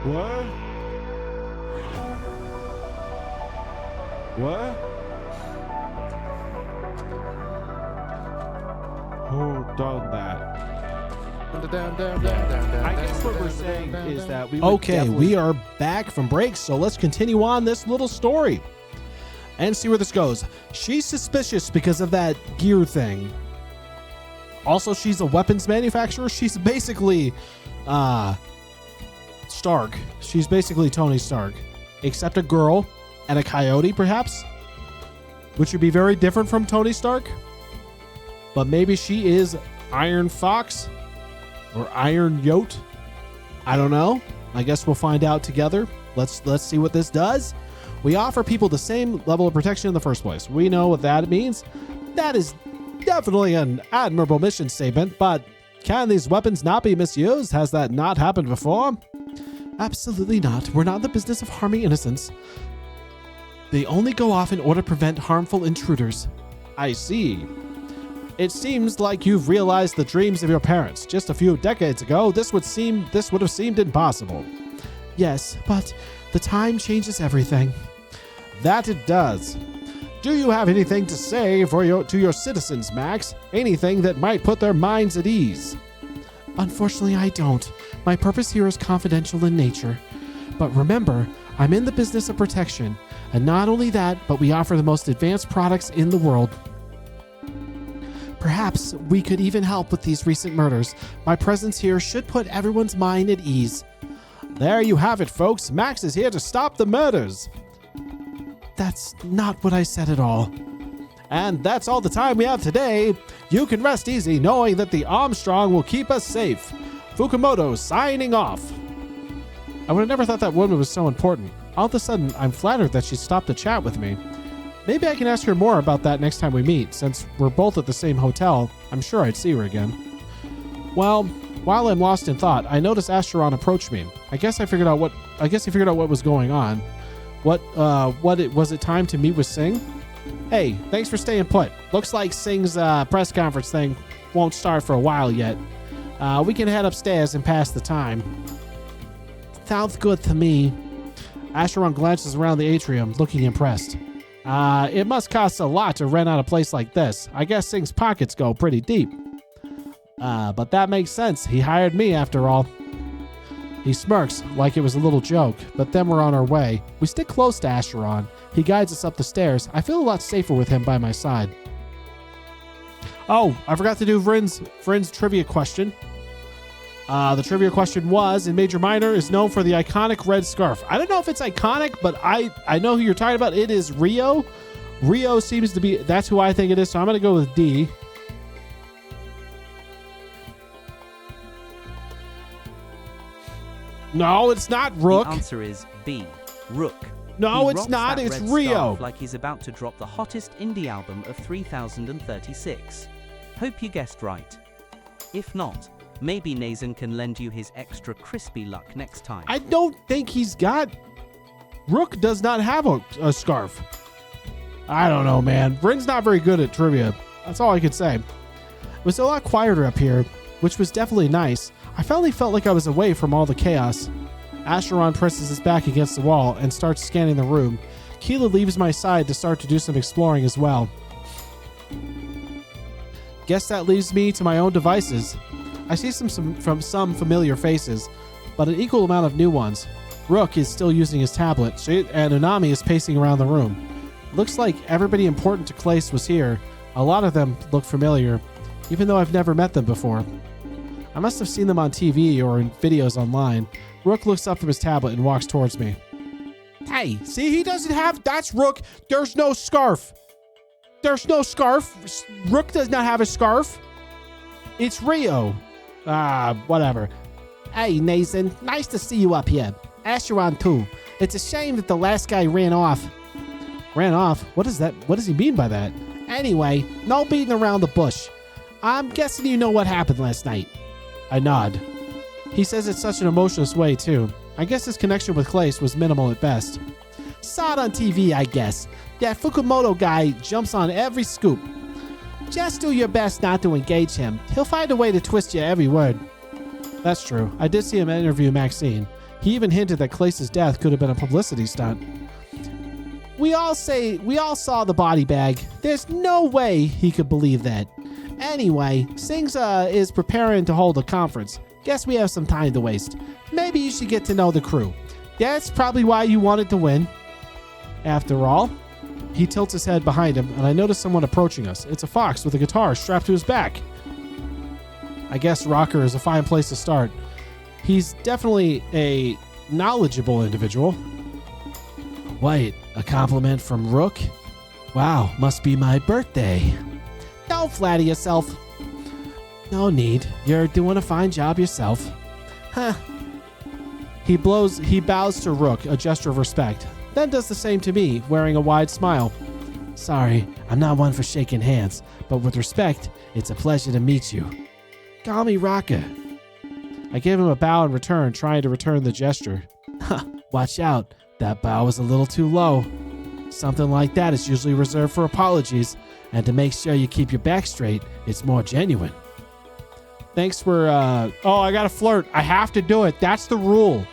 What? What? Who done that? I guess what we're saying is that we would Okay, definitely- we are back from break, so let's continue on this little story and see where this goes. She's suspicious because of that gear thing. Also, she's a weapons manufacturer. She's basically Stark. She's basically Tony Stark, except a girl and a coyote, perhaps, which would be very different from Tony Stark. But maybe she is Iron Fox or Iron Yote. I don't know. I guess we'll find out together. Let's see what this does. We offer people the same level of protection in the first place. We know what that means. That is definitely an admirable mission statement, but can these weapons not be misused? Has that not happened before? Absolutely not. We're not in the business of harming innocents. They only go off in order to prevent harmful intruders. I see. It seems like you've realized the dreams of your parents. Just a few decades ago, this would have seemed impossible. Yes, but the time changes everything. That it does. Do you have anything to say to your citizens, Max? Anything that might put their minds at ease? Unfortunately, I don't. My purpose here is confidential in nature. But remember, I'm in the business of protection. And not only that, but we offer the most advanced products in the world. Perhaps we could even help with these recent murders. My presence here should put everyone's mind at ease. There you have it, folks. Max is here to stop the murders. That's not what I said at all. And that's all the time we have today. You can rest easy knowing that the Armstrong will keep us safe. Fukumoto signing off. I would have never thought that woman was so important. All of a sudden, I'm flattered that she stopped to chat with me. Maybe I can ask her more about that next time we meet. Since we're both at the same hotel, I'm sure I'd see her again. Well, while I'm lost in thought, I noticed Asteron approach me. I guess he figured out what was going on. Was it time to meet with Singh? Hey, thanks for staying put. Looks like Singh's press conference thing won't start for a while yet. We can head upstairs and pass the time. Sounds good to me. Asteron glances around the atrium, looking impressed. It must cost a lot to rent out a place like this. I guess Singh's pockets go pretty deep. But that makes sense. He hired me after all. He smirks like it was a little joke, but then we're on our way. We stick close to Asteron. He guides us up the stairs. I feel a lot safer with him by my side. Oh, I forgot to do Vrynn's trivia question. The trivia question was, in Major Minor is known for the iconic red scarf. I don't know if it's iconic, but I know who you're talking about. It is Rio. Rio seems to be, that's who I think it is, so I'm going to go with D. No, it's not Rook. The answer is B. Rook. No, He it's rocks not. that It's red Rio. scarf like he's about to drop the hottest indie album of 3036. Hope you guessed right. If not, maybe Neizan can lend you his extra crispy luck next time. I don't think he's got... Rook does not have a scarf. I don't know, man. Vrynn's not very good at trivia. That's all I can say. It was a lot quieter up here, which was definitely nice. I finally felt like I was away from all the chaos. Asteron presses his back against the wall and starts scanning the room. Keela leaves my side to start to do some exploring as well. Guess that leaves me to my own devices. I see some familiar faces, but an equal amount of new ones. Rook is still using his tablet, and Unami is pacing around the room. Looks like everybody important to Clace was here. A lot of them look familiar, even though I've never met them before. I must have seen them on TV or in videos online. Rook looks up from his tablet and walks towards me. Hey, see, he doesn't have... That's Rook. There's no scarf. There's no scarf. Rook does not have a scarf. It's Rio. Whatever. Hey, Nathan. Nice to see you up here. Asteron, too. It's a shame that the last guy ran off. Ran off? What is that? What does he mean by that? Anyway, no beating around the bush. I'm guessing you know what happened last night. I nod. He says it such an emotionless way, too. I guess his connection with Clace was minimal at best. Saw it on TV, I guess. That Fukumoto guy jumps on every scoop. Just do your best not to engage him. He'll find a way to twist you every word. That's true. I did see him interview Maxine. He even hinted that Clace's death could have been a publicity stunt. We all saw the body bag. There's no way he could believe that. Anyway, Sings is preparing to hold a conference. Guess we have some time to waste. Maybe you should get to know the crew. That's probably why you wanted to win. After all, he tilts his head behind him, and I notice someone approaching us. It's a fox with a guitar strapped to his back. I guess Rocker is a fine place to start. He's definitely a knowledgeable individual. Wait, a compliment from Rook? Wow, must be my birthday. Don't flatter yourself. No need. You're doing a fine job yourself. Huh. He bows to Rook, a gesture of respect, then does the same to me, wearing a wide smile. Sorry, I'm not one for shaking hands, but with respect, it's a pleasure to meet you. Call me Rocker. I give him a bow in return, trying to return the gesture. Watch out, that bow is a little too low. Something like that is usually reserved for apologies, and to make sure you keep your back straight, it's more genuine. Thanks for, oh, I gotta flirt. I have to do it. That's the rule.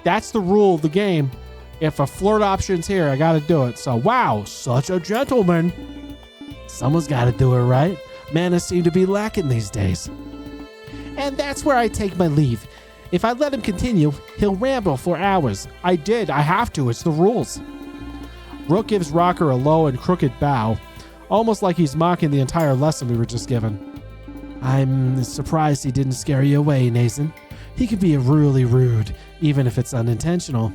That's the rule of the game. If a flirt option's here, I gotta do it. So, wow, such a gentleman. Someone's gotta do it, right? Manners seem to be lacking these days. And that's where I take my leave. If I let him continue, he'll ramble for hours. I did. I have to. It's the rules. Rook gives Rocker a low and crooked bow, almost like he's mocking the entire lesson we were just given. I'm surprised he didn't scare you away, Nathan. He can be really rude, even if it's unintentional.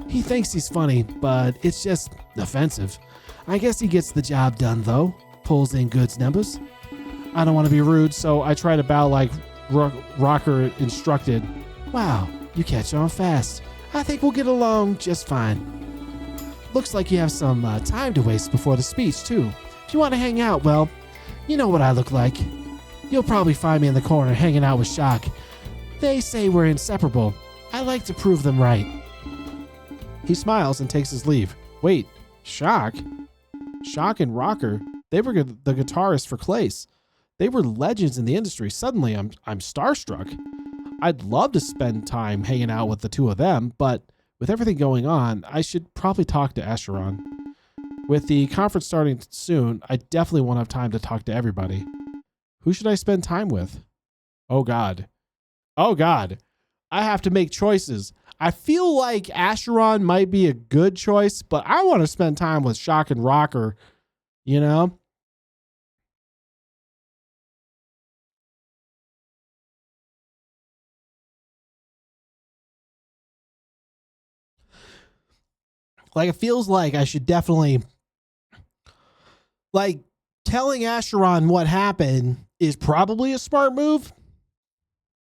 He thinks he's funny, but it's just offensive. I guess he gets the job done, though. Pulls in goods numbers. I don't want to be rude, so I try to bow like Rocker instructed. Wow, you catch on fast. I think we'll get along just fine. Looks like you have some time to waste before the speech, too. If you want to hang out, well, you know what I look like. You'll probably find me in the corner hanging out with Shock. They say we're inseparable. I like to prove them right. He smiles and takes his leave. Wait, Shock? Shock and Rocker, they were the guitarists for Clace. They were legends in the industry. Suddenly, I'm starstruck. I'd love to spend time hanging out with the two of them, but with everything going on, I should probably talk to Acheron. With the conference starting soon, I definitely won't have time to talk to everybody. Who should I spend time with? Oh God. Oh God. I have to make choices. I feel like Acheron might be a good choice, but I want to spend time with Shock and Rocker, you know? Like, it feels like I should definitely, like, telling Acheron what happened is probably a smart move,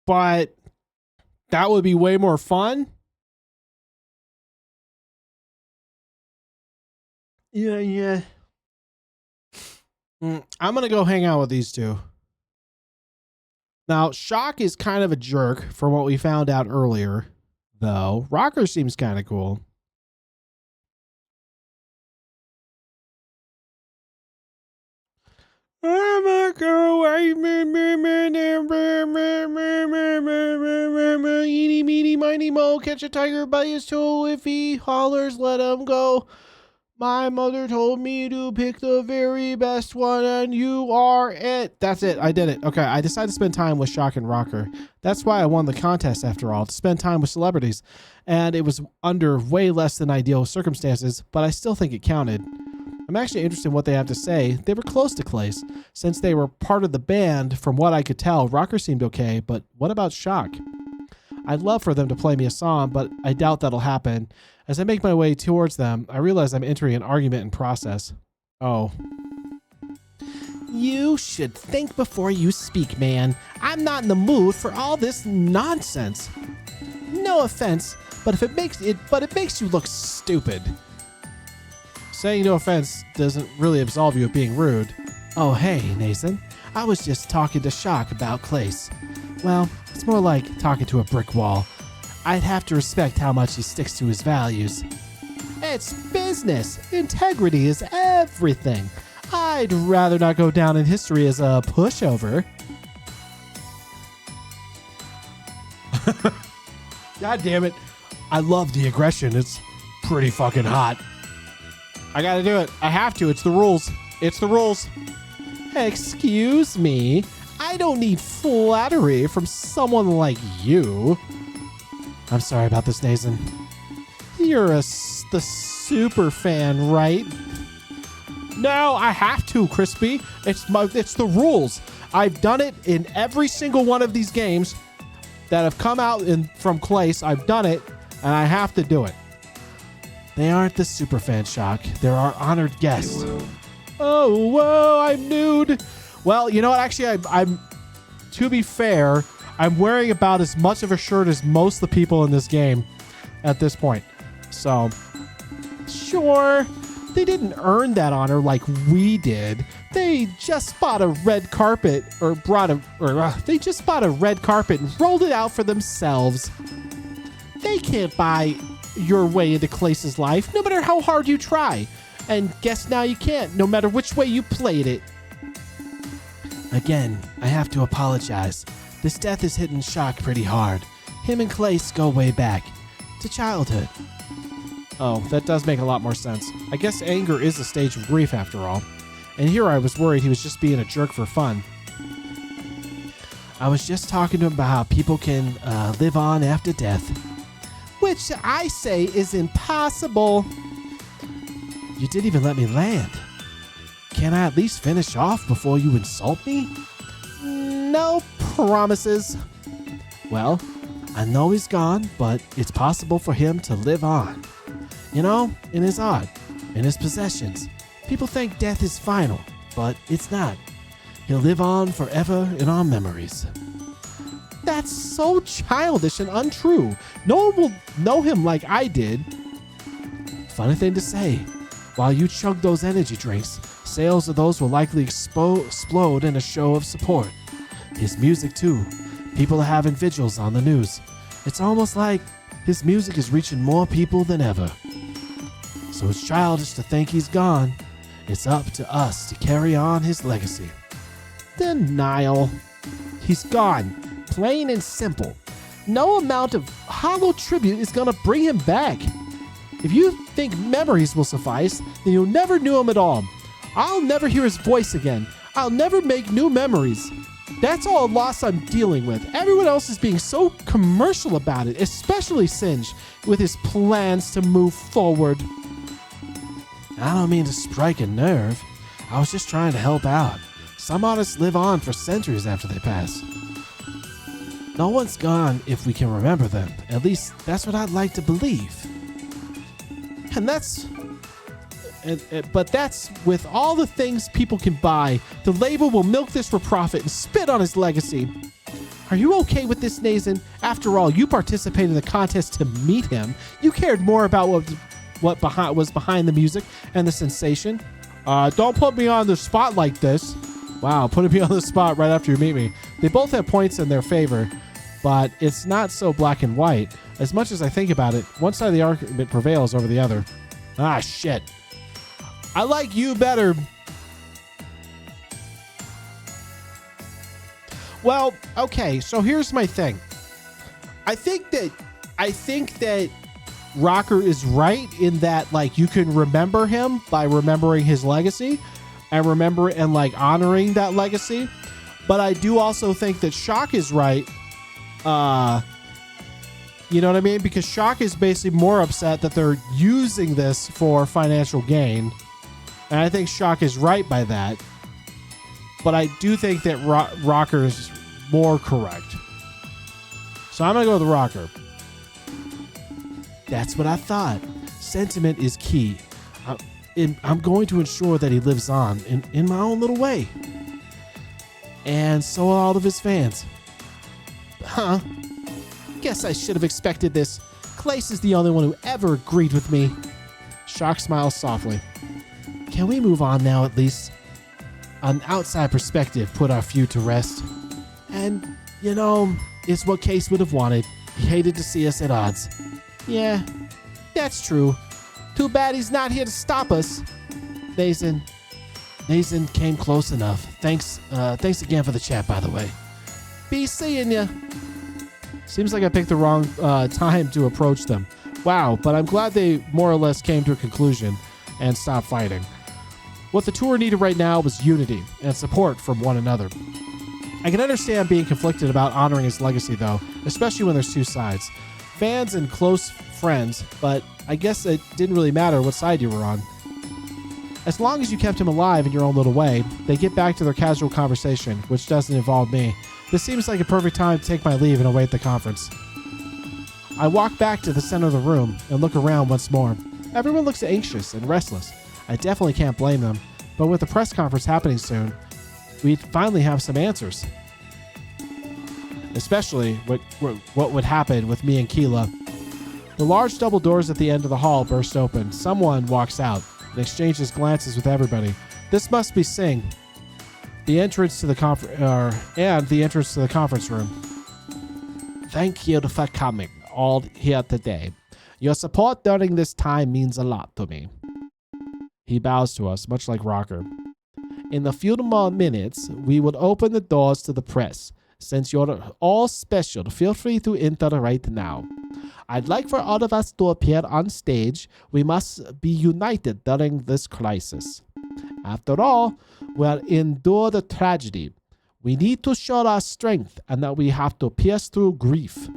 but that would be way more fun. Yeah. I'm going to go hang out with these two. Now, Shock is kind of a jerk from what we found out earlier, though. Rocker seems kind of cool. I'm a girl, eeny, meeny, miny, mo, catch a tiger by his toe. If he hollers, let him go. My mother told me to pick the very best one, and you are it. That's it. I did it. Okay, I decided to spend time with Shock and Rocker. That's why I won the contest, after all, to spend time with celebrities. And it was under way less than ideal circumstances, but I still think it counted. I'm actually interested in what they have to say. They were close to Clace. Since they were part of the band, from what I could tell, Rocker seemed okay, but what about Shock? I'd love for them to play me a song, but I doubt that'll happen. As I make my way towards them, I realize I'm entering an argument in process. Oh. You should think before you speak, man. I'm not in the mood for all this nonsense. No offense, but it makes you look stupid. Saying no offense doesn't really absolve you of being rude. Oh, hey, Nathan. I was just talking to Shock about Clace. Well, it's more like talking to a brick wall. I'd have to respect how much he sticks to his values. It's business. Integrity is everything. I'd rather not go down in history as a pushover. God damn it. I love the aggression. It's pretty fucking hot. I gotta do it. I have to. It's the rules. It's the rules. Excuse me. I don't need flattery from someone like you. I'm sorry about this, Nathan. You're the super fan, right? No, I have to, Crispy. It's the rules. I've done it in every single one of these games that have come out from Clace. I've done it, and I have to do it. They aren't the super fan, Shock. They're our honored guests. Oh, whoa, I'm nude. Well, you know what? Actually, I'm to be fair, I'm wearing about as much of a shirt as most of the people in this game at this point. So, sure, they didn't earn that honor like we did. They just bought a red carpet they just bought a red carpet and rolled it out for themselves. They can't buy your way into Clace's life, no matter how hard you try. And guess now you can't, no matter which way you played it. Again, I have to apologize. This death is hitting Shock pretty hard. Him and Clace go way back to childhood. Oh, that does make a lot more sense. I guess anger is a stage of grief after all. And here I was worried he was just being a jerk for fun. I was just talking to him about how people can live on after death. Which I say is impossible. You didn't even let me land. Can I at least finish off before you insult me? No promises. Well, I know he's gone, but it's possible for him to live on. You know, in his art, in his possessions. People think death is final, but it's not. He'll live on forever in our memories. That's so childish and untrue. No one will know him like I did. Funny thing to say. While you chug those energy drinks, sales of those will likely explode in a show of support. His music too. People are having vigils on the news. It's almost like his music is reaching more people than ever. So it's childish to think he's gone. It's up to us to carry on his legacy. Denial. He's gone. Plain and simple. No amount of hollow tribute is gonna bring him back. If you think memories will suffice, then you'll never knew him at all. I'll never hear his voice again. I'll never make new memories. That's all loss I'm dealing with. Everyone else is being so commercial about it, especially Singe, with his plans to move forward. I don't mean to strike a nerve. I was just trying to help out. Some artists live on for centuries after they pass. No one's gone if we can remember them. At least that's what I'd like to believe. But that's with all the things people can buy. The label will milk this for profit and spit on his legacy. Are you okay with this, Nathan? After all, you participated in the contest to meet him. You cared more about what was behind the music and the sensation. Don't put me on the spot like this. Wow, putting me on the spot right after you meet me. They both have points in their favor, but it's not so black and white. As much as I think about it, one side of the argument prevails over the other. Ah, shit. I like you better. Well, okay, so here's my thing. I think that Rocker is right in that, like, you can remember him by remembering his legacy and honoring that legacy. But I do also think that Shock is right. You know what I mean? Because Shock is basically more upset that they're using this for financial gain. And I think Shock is right by that. But I do think that Rocker is more correct. So I'm going to go with Rocker. That's what I thought. Sentiment is key. I'm going to ensure that he lives on in my own little way. And so are all of his fans. Huh? Guess I should have expected this. Clace is the only one who ever agreed with me. Shock smiles softly. Can we move on now at least? An outside perspective put our feud to rest. And, you know, it's what Case would have wanted. He hated to see us at odds. Yeah, that's true. Too bad he's not here to stop us. Nathan came close enough. Thanks again for the chat, by the way. Be seeing ya. Seems like I picked the wrong time to approach them. Wow, but I'm glad they more or less came to a conclusion and stopped fighting. What the tour needed right now was unity and support from one another. I can understand being conflicted about honoring his legacy, though, especially when there's two sides. Fans and close friends, but I guess it didn't really matter what side you were on. As long as you kept him alive in your own little way, they get back to their casual conversation, which doesn't involve me. This seems like a perfect time to take my leave and await the conference. I walk back to the center of the room and look around once more. Everyone looks anxious and restless. I definitely can't blame them, but with the press conference happening soon, we'd finally have some answers. Especially what would happen with me and Keela. The large double doors at the end of the hall burst open. Someone walks out and exchanges glances with everybody. This must be Singh. The entrance to the conference room. Thank you for coming all here today. Your support during this time means a lot to me. He bows to us, much like Rocker. In a few more minutes, we will open the doors to the press. Since you're all special, feel free to enter right now. I'd like for all of us to appear on stage. We must be united during this crisis. After all, we'll endure the tragedy. We need to show our strength and that we have to pierce through grief.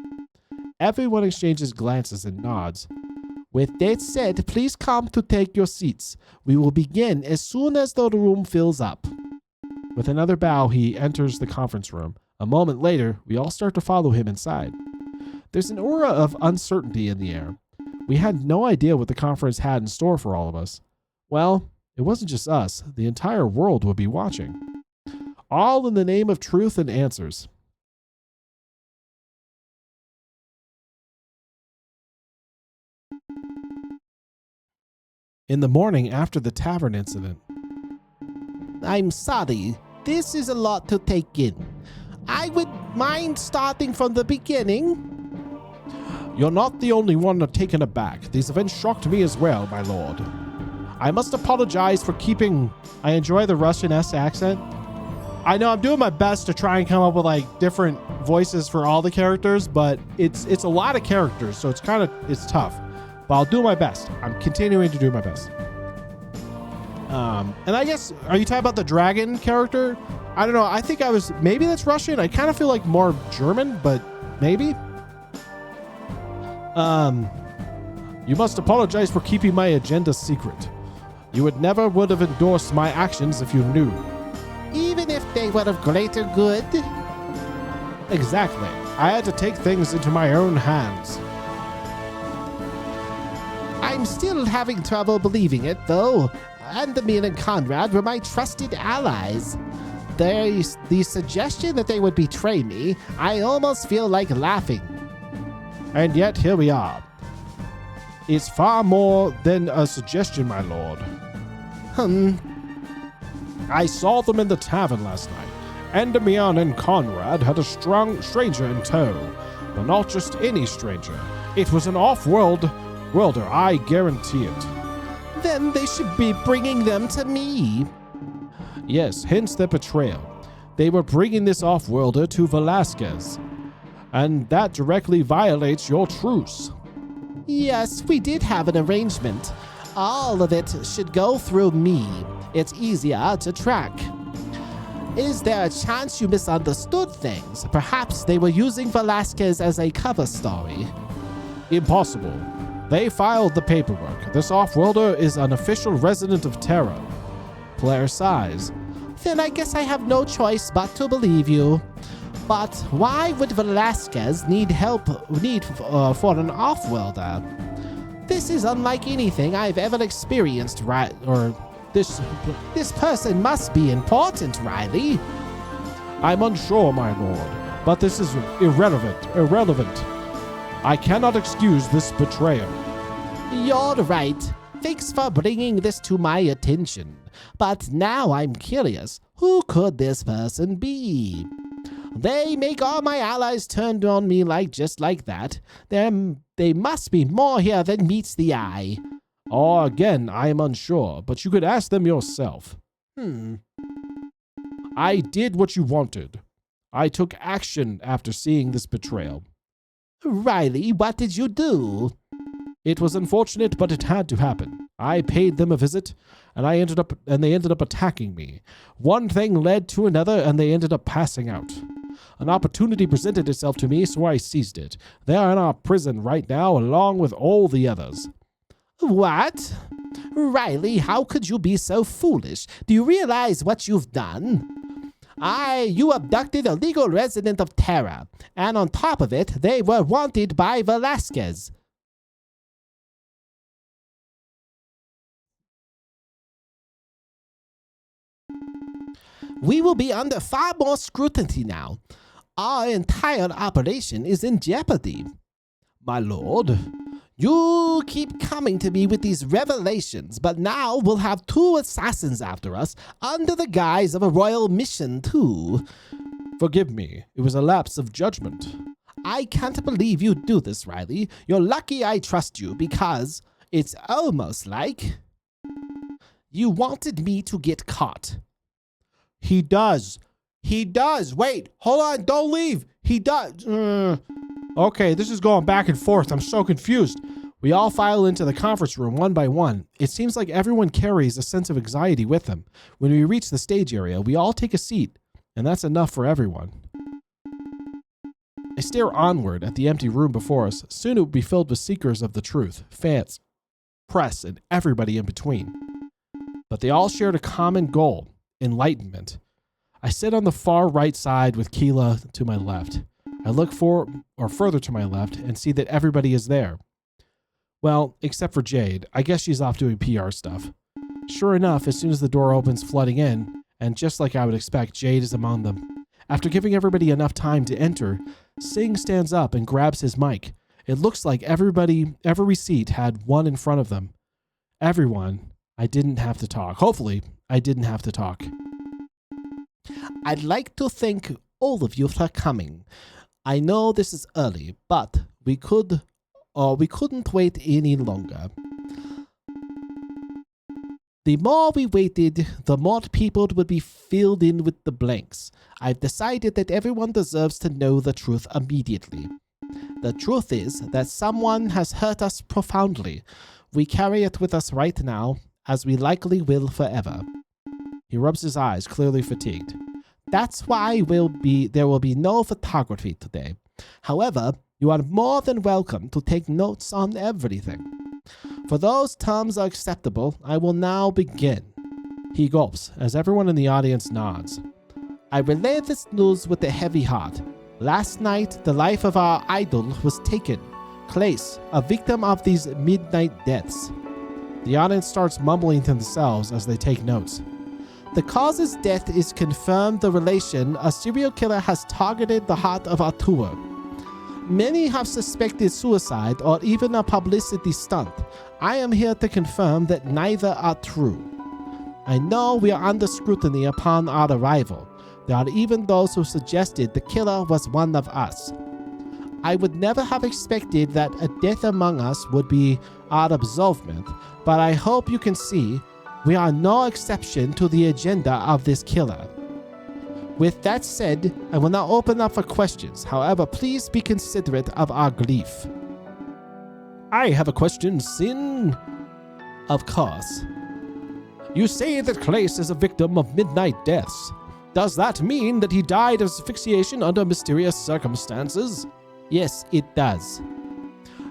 Everyone exchanges glances and nods. With that said, please come to take your seats. We will begin as soon as the room fills up. With another bow, he enters the conference room. A moment later, we all start to follow him inside. There's an aura of uncertainty in the air. We had no idea what the conference had in store for all of us. Well, it wasn't just us. The entire world would be watching. All in the name of truth and answers. In the morning after the tavern incident. I'm sorry. This is a lot to take in. I would mind starting from the beginning. You're not the only one taken aback. These events shocked me as well, my lord. I must apologize for keeping... I enjoy the Russian-esque accent. I know I'm doing my best to try and come up with like different voices for all the characters, but it's a lot of characters, so it's tough. But I'll do my best. I'm continuing to do my best. And I guess, are you talking about the dragon character? I don't know. I think maybe that's Russian. I kind of feel like more German, but maybe. You must apologize for keeping my agenda secret. You would have endorsed my actions if you knew. Even if they were of greater good? Exactly. I had to take things into my own hands. I'm still having trouble believing it, though. Andamir and Conrad were my trusted allies. The suggestion that they would betray me, I almost feel like laughing. And yet, here we are. It's far more than a suggestion, my lord. I saw them in the tavern last night. Andamir and Conrad had a strong stranger in tow. But not just any stranger. It was an off-worlder, I guarantee it. Then they should be bringing them to me. Yes, hence their betrayal. They were bringing this off-worlder to Velasquez. And that directly violates your truce. Yes, we did have an arrangement. All of it should go through me. It's easier to track. Is there a chance you misunderstood things? Perhaps they were using Velasquez as a cover story. Impossible. They filed the paperwork. This off-worlder is an official resident of Terra. Player size. Then I guess I have no choice but to believe you. But why would Velasquez need for an off-worlder? This is unlike anything I've ever experienced, right? Or this person must be important, Riley. I'm unsure, my lord, but this is irrelevant. I cannot excuse this betrayal. You're right. Thanks for bringing this to my attention. But now I'm curious, who could this person be? They make all my allies turn on me just like that. They must be more here than meets the eye. Or again, I am unsure, but you could ask them yourself. I did what you wanted. I took action after seeing this betrayal. Riley, what did you do? It was unfortunate, but it had to happen. I paid them a visit, and they ended up attacking me. One thing led to another, and they ended up passing out. An opportunity presented itself to me, so I seized it. They are in our prison right now, along with all the others. What? Riley, how could you be so foolish? Do you realize what you've done? You abducted a legal resident of Terra, and on top of it, they were wanted by Velasquez. We will be under far more scrutiny now. Our entire operation is in jeopardy. My lord, you keep coming to me with these revelations, but now we'll have 2 assassins after us under the guise of a royal mission, too. Forgive me. It was a lapse of judgment. I can't believe you do this, Riley. You're lucky I trust you, because it's almost like you wanted me to get caught. He does. He does. Wait, hold on. Don't leave. He does. Okay, this is going back and forth. I'm so confused. We all file into the conference room one by one. It seems like everyone carries a sense of anxiety with them. When we reach the stage area, we all take a seat, and that's enough for everyone. I stare onward at the empty room before us. Soon it will be filled with seekers of the truth, fans, press, and everybody in between. But they all shared a common goal: enlightenment. I sit on the far right side with Keela to my left. I look further to my left and see that everybody is there. Well, except for Jade. I guess she's off doing PR stuff. Sure enough, as soon as the door opens flooding in, and just like I would expect, Jade is among them. After giving everybody enough time to enter, Singh stands up and grabs his mic. It looks like every seat had one in front of them. Everyone, I didn't have to talk. Hopefully, I didn't have to talk. I'd like to thank all of you for coming. I know this is early, but we couldn't wait any longer. The more we waited, the more people would be filled in with the blanks. I've decided that everyone deserves to know the truth immediately. The truth is that someone has hurt us profoundly. We carry it with us right now, as we likely will forever. He rubs his eyes, clearly fatigued. That's why there will be no photography today. However, you are more than welcome to take notes on everything. For those terms are acceptable, I will now begin. He gulps, as everyone in the audience nods. I relay this news with a heavy heart. Last night, the life of our idol was taken. Clace, a victim of these midnight deaths. The audience starts mumbling to themselves as they take notes. The cause's death is confirmed the relation a serial killer has targeted the heart of Arturo. Many have suspected suicide or even a publicity stunt. I am here to confirm that neither are true. I know we are under scrutiny upon our arrival. There are even those who suggested the killer was one of us. I would never have expected that a death among us would be our absolvement, but I hope you can see we are no exception to the agenda of this killer. With that said, I will now open up for questions. However, please be considerate of our grief. I have a question, Sin. Of course. You say that Clace is a victim of midnight deaths. Does that mean that he died of asphyxiation under mysterious circumstances? Yes, it does.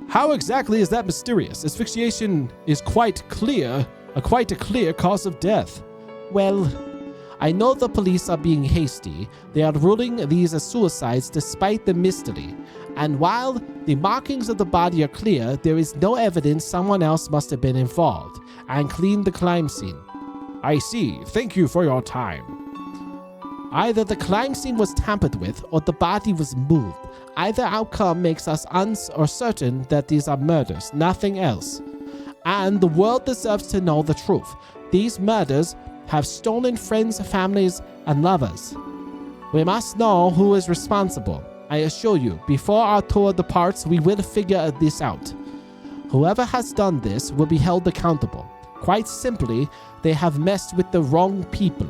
How exactly is that mysterious? Asphyxiation is quite a clear cause of death. Well, I know the police are being hasty. They are ruling these as suicides despite the mystery. And while the markings of the body are clear, there is no evidence someone else must have been involved and cleaned the crime scene. I see. Thank you for your time. Either the crime scene was tampered with or the body was moved. Either outcome makes us certain that these are murders, nothing else. And the world deserves to know the truth. These murders have stolen friends, families, and lovers. We must know who is responsible. I assure you, before our tour departs, we will figure this out. Whoever has done this will be held accountable. Quite simply, they have messed with the wrong people.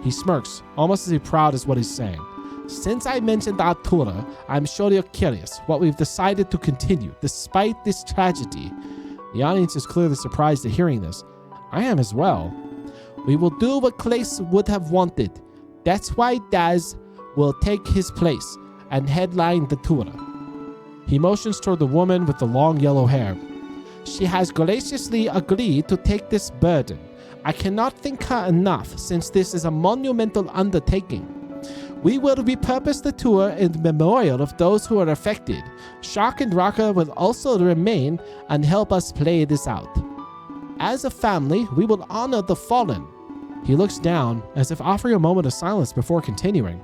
He smirks, almost as proud as what he's saying. Since I mentioned Arturo, I'm sure you're curious what we've decided to continue. Despite this tragedy, The audience is clearly surprised at hearing this. I am as well. We will do what Clace would have wanted. That's why Daz will take his place and headline the tour. He motions toward the woman with the long yellow hair. She has graciously agreed to take this burden. I cannot thank her enough since this is a monumental undertaking. We will repurpose the tour in memorial of those who are affected. Shark and Rocker will also remain and help us play this out. As a family, we will honor the fallen. He looks down as if offering a moment of silence before continuing.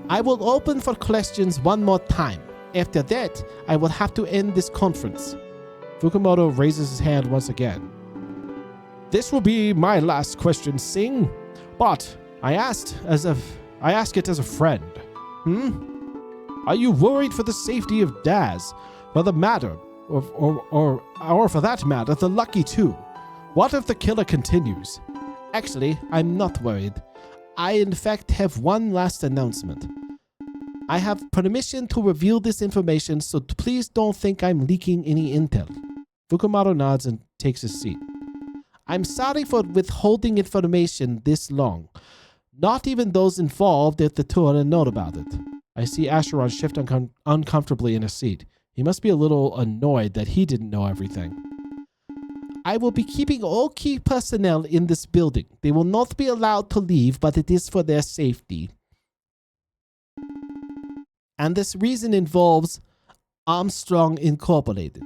I will open for questions one more time. After that, I will have to end this conference. Fukumoto raises his hand once again. This will be my last question, Sing. But I ask it as a friend. Are you worried for the safety of Daz? For the matter, or for that matter, the Lucky too? What if the killer continues? Actually, I'm not worried. I in fact have one last announcement. I have permission to reveal this information, so please don't think I'm leaking any intel. Fukumoto nods and takes his seat. I'm sorry for withholding information this long. Not even those involved at the tour know about it. I see Acheron shift uncomfortably in his seat. He must be a little annoyed that he didn't know everything. I will be keeping all key personnel in this building. They will not be allowed to leave, but it is for their safety. And this reason involves Armstrong Incorporated.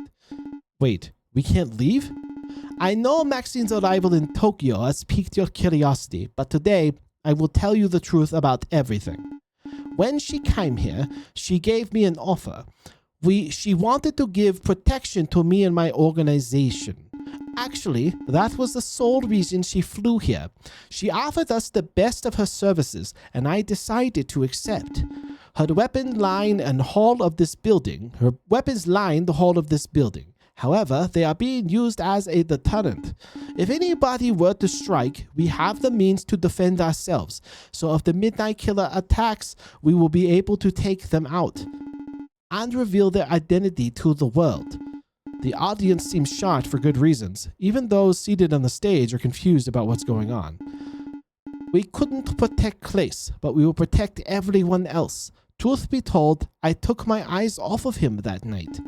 Wait, we can't leave? I know Maxine's arrival in Tokyo has piqued your curiosity, but today I will tell you the truth about everything. When she came here, she gave me an offer. She wanted to give protection to me and my organization. Actually, that was the sole reason she flew here. She offered us the best of her services, and I decided to accept. Her weapons line the hall of this building. However, they are being used as a deterrent. If anybody were to strike, we have the means to defend ourselves. So if the Midnight Killer attacks, we will be able to take them out and reveal their identity to the world. The audience seems shocked for good reasons. Even those seated on the stage are confused about what's going on. We couldn't protect Clace, but we will protect everyone else. Truth be told, I took my eyes off of him that night.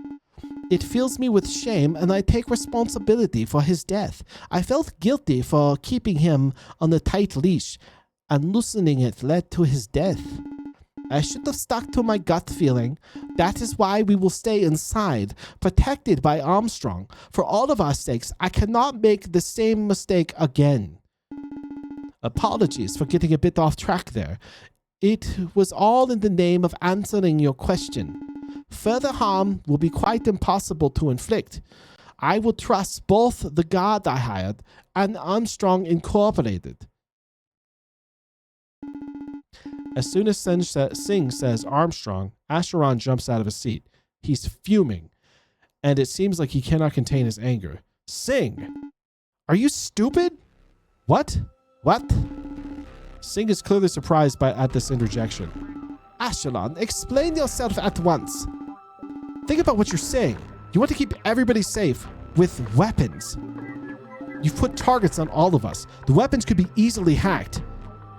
It fills me with shame, and I take responsibility for his death. I felt guilty for keeping him on a tight leash, and loosening it led to his death. I should have stuck to my gut feeling. That is why we will stay inside, protected by Armstrong. For all of our sakes, I cannot make the same mistake again. Apologies for getting a bit off track there. It was all in the name of answering your question. Further harm will be quite impossible to inflict. I will trust both the guard I hired and Armstrong Incorporated. As soon as Singh says Armstrong, Acheron jumps out of his seat. He's fuming, and it seems like he cannot contain his anger. Singh! Are you stupid? What? What? Singh is clearly surprised at this interjection. Acheron, explain yourself at once. Think about what you're saying. You want to keep everybody safe with weapons. You've put targets on all of us. The weapons could be easily hacked.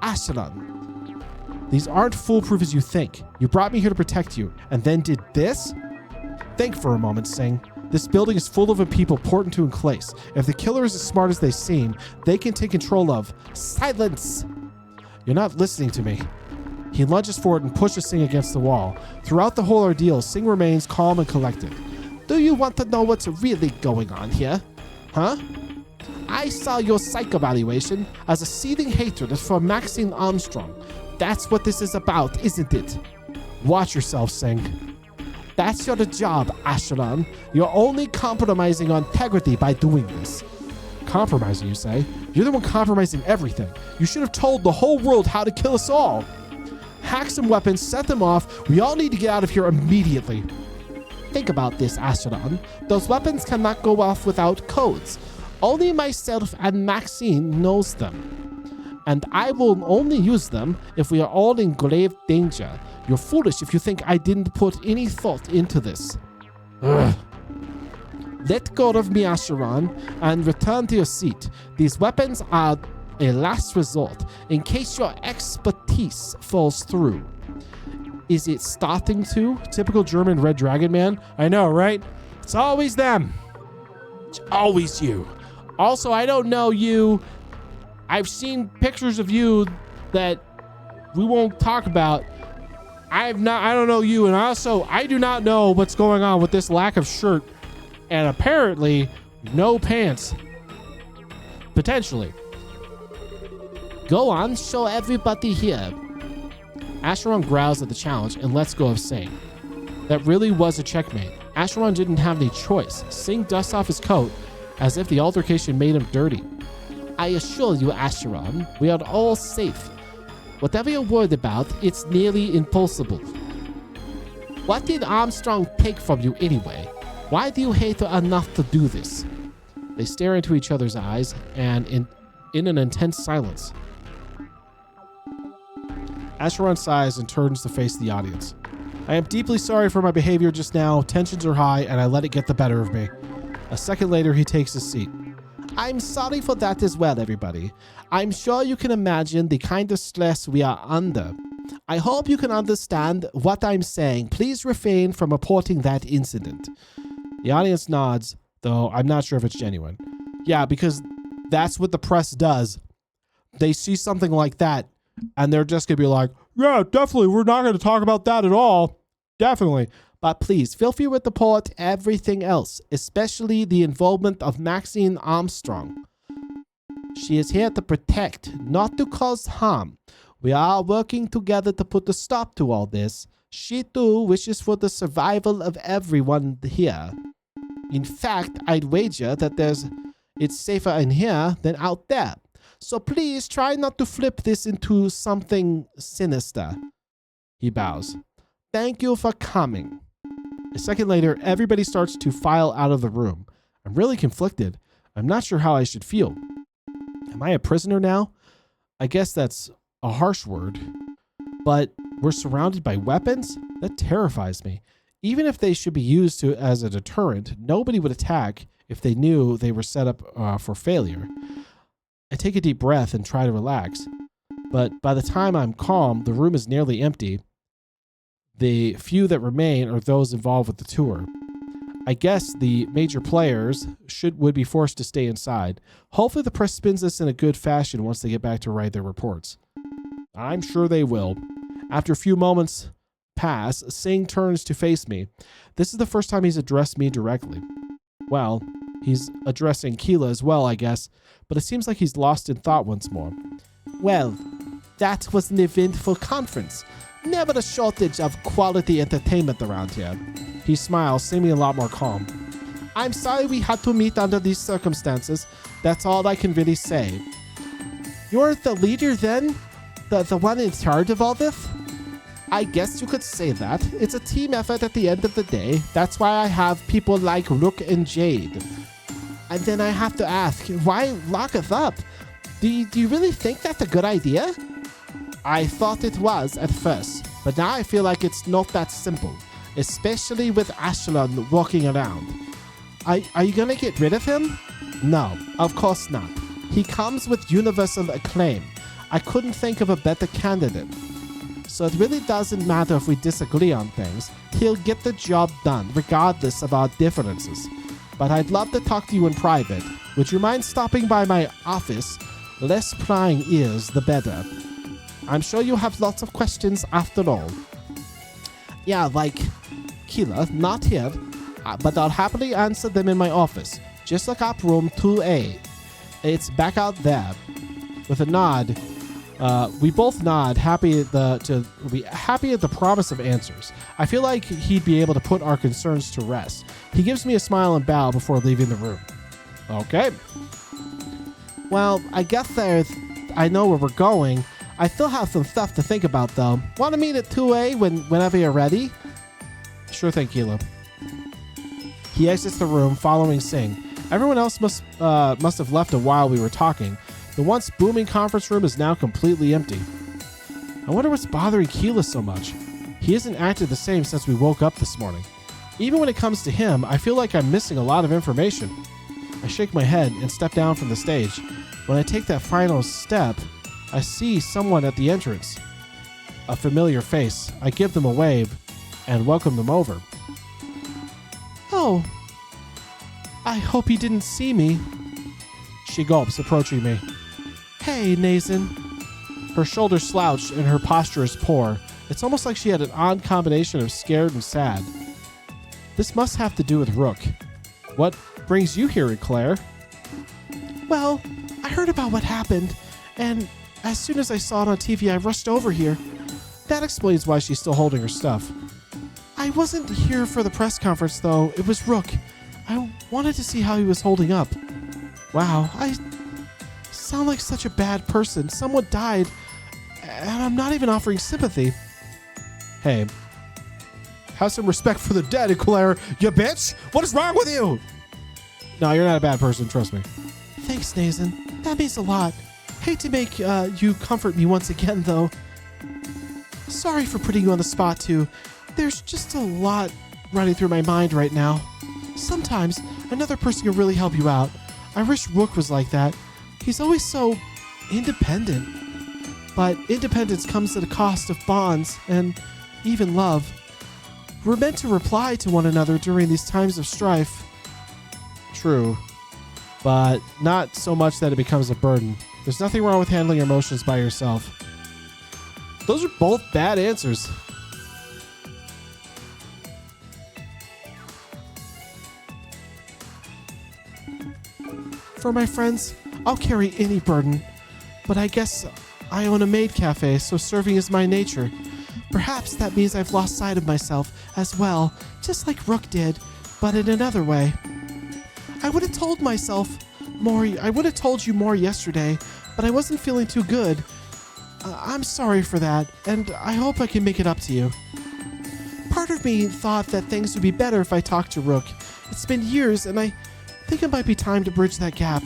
Acheron, these aren't foolproof as you think. You brought me here to protect you, and then did this? Think for a moment, Singh. This building is full of people important to Clace. If the killer is as smart as they seem, they can take control of... Silence! You're not listening to me. He lunges forward and pushes Singh against the wall. Throughout the whole ordeal, Singh remains calm and collected. Do you want to know what's really going on here? Huh? I saw your psych evaluation as a seething hatred for Maxine Armstrong. That's what this is about, isn't it? Watch yourself, Singh. That's your job, Acheron. You're only compromising on integrity by doing this. Compromising, you say? You're the one compromising everything. You should have told the whole world how to kill us all. Hack some weapons, set them off. We all need to get out of here immediately. Think about this, Acheron. Those weapons cannot go off without codes. Only myself and Maxine knows them. And I will only use them if we are all in grave danger. You're foolish if you think I didn't put any thought into this. Ugh. Let go of me, Asheron, and return to your seat. These weapons are a last resort, in case your expertise falls through. Is it starting to? Typical German Red Dragon man. I know, right? It's always them. It's always you. Also, I don't know you. I've seen pictures of you that we won't talk about. I don't know you, and also I do not know what's going on with this lack of shirt and apparently no pants. Potentially. Go on, show everybody here. Asheron growls at the challenge and lets go of Sing. That really was a checkmate. Asheron didn't have any choice. Sing dusts off his coat as if the altercation made him dirty. I assure you, Asheron, we are all safe. Whatever you're worried about, it's nearly impossible. What did Armstrong take from you anyway? Why do you hate her enough to do this? They stare into each other's eyes and in an intense silence. Asheron sighs and turns to face the audience. I am deeply sorry for my behavior just now. Tensions are high and I let it get the better of me. A second later, he takes his seat. I'm sorry for that as well, everybody. I'm sure you can imagine the kind of stress we are under. I hope you can understand what I'm saying. Please refrain from reporting that incident. The audience nods, though I'm not sure if it's genuine. Yeah, because that's what the press does. They see something like that, and they're just going to be like, yeah, definitely, we're not going to talk about that at all. Definitely. But please, feel free to report everything else, especially the involvement of Maxine Armstrong. She is here to protect, not to cause harm. We are working together to put a stop to all this. She too wishes for the survival of everyone here. In fact, I'd wager that it's safer in here than out there. So please try not to flip this into something sinister. He bows. Thank you for coming. A second later, everybody starts to file out of the room. I'm really conflicted. I'm not sure how I should feel. Am I a prisoner now? I guess that's a harsh word. But we're surrounded by weapons? That terrifies me. Even if they should be used as a deterrent, nobody would attack if they knew they were set up for failure. I take a deep breath and try to relax. But by the time I'm calm, the room is nearly empty. The few that remain are those involved with the tour. I guess the major players would be forced to stay inside. Hopefully the press spins this in a good fashion once they get back to write their reports. I'm sure they will. After a few moments pass, Singh turns to face me. This is the first time he's addressed me directly. Well, he's addressing Keela as well, I guess, but it seems like he's lost in thought once more. Well, that was an eventful conference. Never a shortage of quality entertainment around here. He smiles, seeming a lot more calm. I'm sorry we had to meet under these circumstances. That's all I can really say. You're the leader then? The one in charge of all this? I guess you could say that. It's a team effort at the end of the day. That's why I have people like Rook and Jade. And then I have to ask, why lock us up? Do you really think that's a good idea? I thought it was at first, but now I feel like it's not that simple, especially with Asheron walking around. Are you gonna get rid of him? No, of course not. He comes with universal acclaim. I couldn't think of a better candidate. So it really doesn't matter if we disagree on things. He'll get the job done, regardless of our differences. But I'd love to talk to you in private. Would you mind stopping by my office? Less prying ears, the better. I'm sure you have lots of questions after all. Yeah, like Keela, not here, but I'll happily answer them in my office. Just look up room 2A. It's back out there. With a nod, we both nod, happy at the promise of answers. I feel like he'd be able to put our concerns to rest. He gives me a smile and bow before leaving the room. Okay. Well, I guess I know where we're going. I still have some stuff to think about, though. Want to meet at 2A whenever you're ready? Sure thing, Keela. He exits the room, following Singh. Everyone else must have left a while we were talking. The once booming conference room is now completely empty. I wonder what's bothering Keela so much. He hasn't acted the same since we woke up this morning. Even when it comes to him, I feel like I'm missing a lot of information. I shake my head and step down from the stage. When I take that final step, I see someone at the entrance. A familiar face. I give them a wave and welcome them over. Oh, I hope he didn't see me. She gulps, approaching me. Hey, Neizan. Her shoulders slouch and her posture is poor. It's almost like she had an odd combination of scared and sad. This must have to do with Rook. What brings you here, Claire? Well, I heard about what happened, and as soon as I saw it on TV, I rushed over here. That explains why she's still holding her stuff. I wasn't here for the press conference, though. It was Rook. I wanted to see how he was holding up. Wow, I sound like such a bad person. Someone died, and I'm not even offering sympathy. Hey, have some respect for the dead, Claire, you bitch! What is wrong with you? No, you're not a bad person, trust me. Thanks, Neizan. That means a lot. Hate to make you comfort me once again, though. Sorry for putting you on the spot, too. There's just a lot running through my mind right now. Sometimes another person can really help you out. I wish Rook was like that. He's always so independent. But independence comes at a cost of bonds and even love. We're meant to reply to one another during these times of strife. True. But not so much that it becomes a burden. There's nothing wrong with handling your emotions by yourself. Those are both bad answers. For my friends, I'll carry any burden. But I guess I own a maid cafe, so serving is my nature. Perhaps that means I've lost sight of myself as well, just like Rook did, but in another way. I would have told you more yesterday, but I wasn't feeling too good. I'm sorry for that, and I hope I can make it up to you. Part of me thought that things would be better if I talked to Rook. It's been years, and I think it might be time to bridge that gap.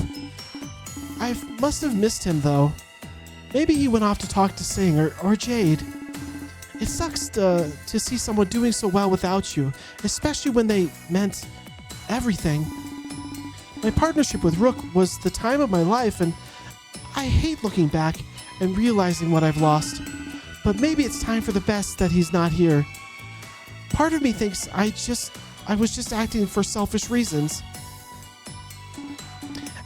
I must have missed him, though. Maybe he went off to talk to Sing or Jade. It sucks to see someone doing so well without you, especially when they meant everything. My partnership with Rook was the time of my life, and I hate looking back and realizing what I've lost. But maybe it's time for the best that he's not here. Part of me thinks I was just acting for selfish reasons.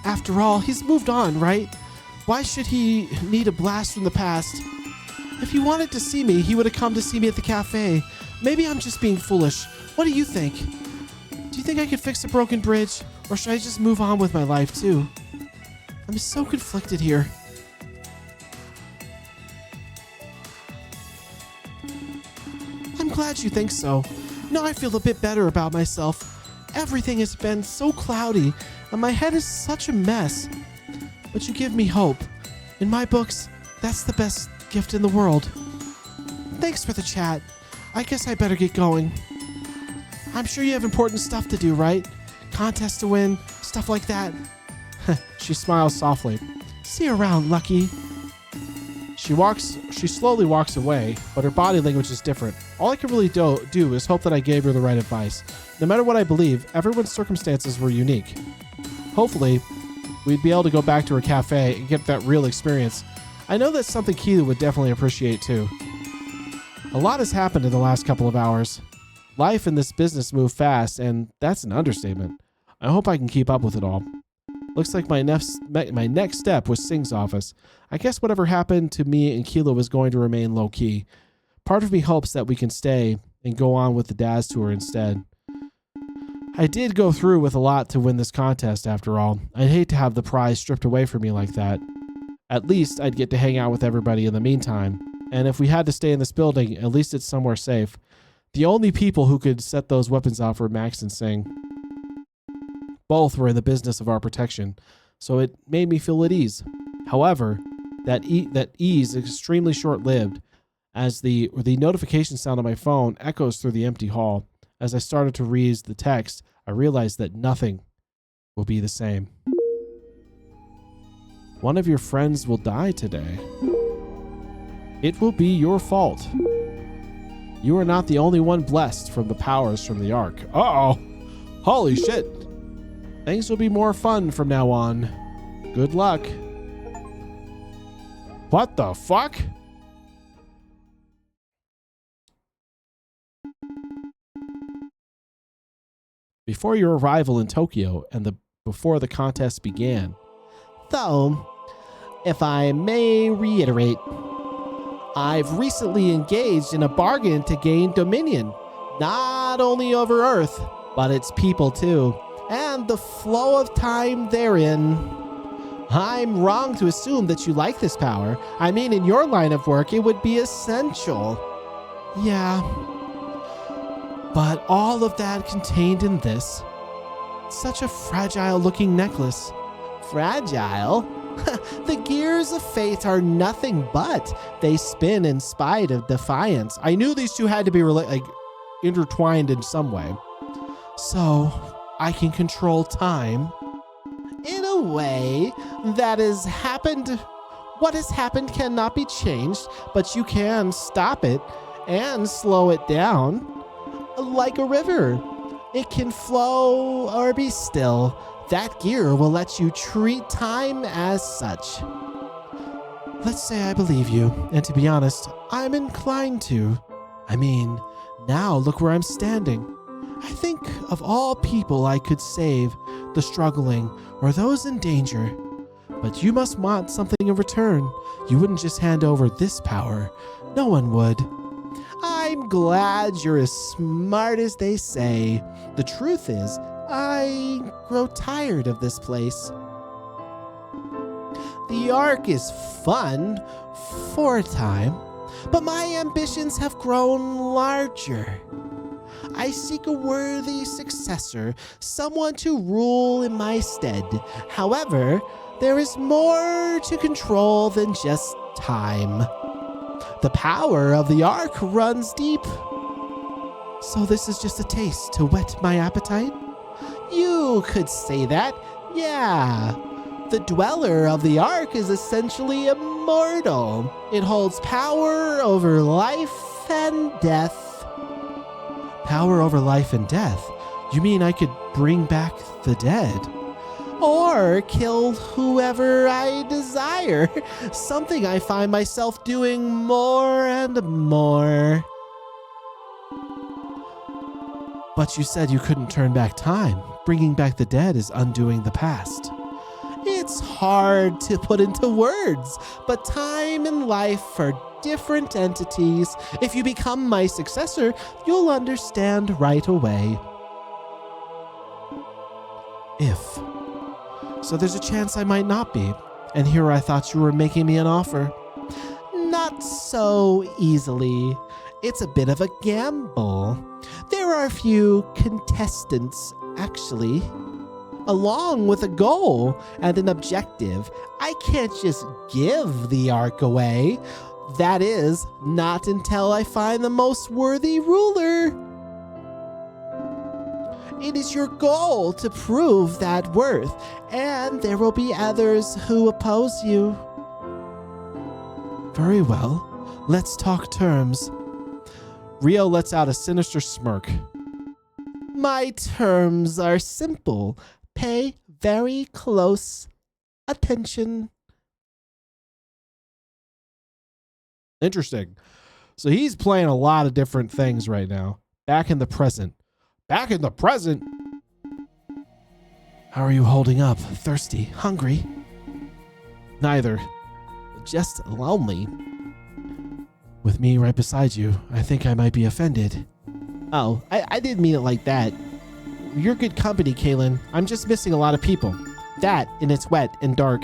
After all, he's moved on, right? Why should he need a blast from the past? If he wanted to see me, he would have come to see me at the cafe. Maybe I'm just being foolish. What do you think? Do you think I could fix a broken bridge? Or should I just move on with my life, too? I'm so conflicted here. I'm glad you think so. Now I feel a bit better about myself. Everything has been so cloudy, and my head is such a mess. But you give me hope. In my books, that's the best gift in the world. Thanks for the chat. I guess I better get going. I'm sure you have important stuff to do, right? Contests to win, stuff like that. She smiles softly. See you around, Lucky. She slowly walks away, but her body language is different. All I can really do is hope that I gave her the right advice. No matter what I believe, everyone's circumstances were unique. Hopefully, we'd be able to go back to her cafe and get that real experience. I know that's something Keela would definitely appreciate too. A lot has happened in the last couple of hours. Life in this business moved fast, and that's an understatement. I hope I can keep up with it all. Looks like my next step was Sing's office. I guess whatever happened to me and Keela was going to remain low-key. Part of me hopes that we can stay and go on with the Daz tour instead. I did go through with a lot to win this contest after all. I'd hate to have the prize stripped away from me like that. At least I'd get to hang out with everybody in the meantime. And if we had to stay in this building, at least it's somewhere safe. The only people who could set those weapons off were Max and Sing. Both were in the business of our protection, so it made me feel at ease. However, that ease is extremely short-lived, as the notification sound on my phone echoes through the empty hall. As I started to read the text, I realized that nothing will be the same. One of your friends will die today. It will be your fault. You are not the only one blessed from the powers from the Ark. Uh-oh. Holy shit. Things will be more fun from now on. Good luck. What the fuck? Before your arrival in Tokyo and before the contest began. Though, if I may reiterate, I've recently engaged in a bargain to gain dominion, not only over Earth, but its people too, and the flow of time therein. I'm wrong to assume that you like this power. I mean, in your line of work, it would be essential. Yeah. But all of that contained in this. Such a fragile-looking necklace. Fragile? The gears of fate are nothing but. They spin in spite of defiance. I knew these two had to be intertwined in some way. So, I can control time. In a way, that has happened. What has happened cannot be changed, but you can stop it and slow it down. Like a river. It can flow or be still. That gear will let you treat time as such. Let's say I believe you, and to be honest, I'm inclined to. I mean, now look where I'm standing. I think of all people I could save, the struggling or those in danger. But you must want something in return. You wouldn't just hand over this power. No one would. I'm glad you're as smart as they say. The truth is, I grow tired of this place. The Ark is fun for a time, but my ambitions have grown larger. I seek a worthy successor, someone to rule in my stead. However, there is more to control than just time. The power of the Ark runs deep. So this is just a taste to whet my appetite? You could say that, yeah. The dweller of the Ark is essentially immortal. It holds power over life and death. Power over life and death? You mean I could bring back the dead? Or kill whoever I desire. Something I find myself doing more and more. But you said you couldn't turn back time. Bringing back the dead is undoing the past. It's hard to put into words, but time and life are different entities. If you become my successor, you'll understand right away. If. So there's a chance I might not be. And here I thought you were making me an offer. Not so easily. It's a bit of a gamble. There are a few contestants, actually. Along with a goal and an objective. I can't just give the Ark away. That is, not until I find the most worthy ruler. It is your goal to prove that worth, and there will be others who oppose you. Very well. Let's talk terms. Rio lets out a sinister smirk. My terms are simple. Pay very close attention. Interesting. So he's playing a lot of different things right now. Back in the present. Back in the present? How are you holding up? Thirsty? Hungry? Neither. Just lonely. With me right beside you, I think I might be offended. Oh, I didn't mean it like that. You're good company, Kaylin. I'm just missing a lot of people. That, and it's wet and dark.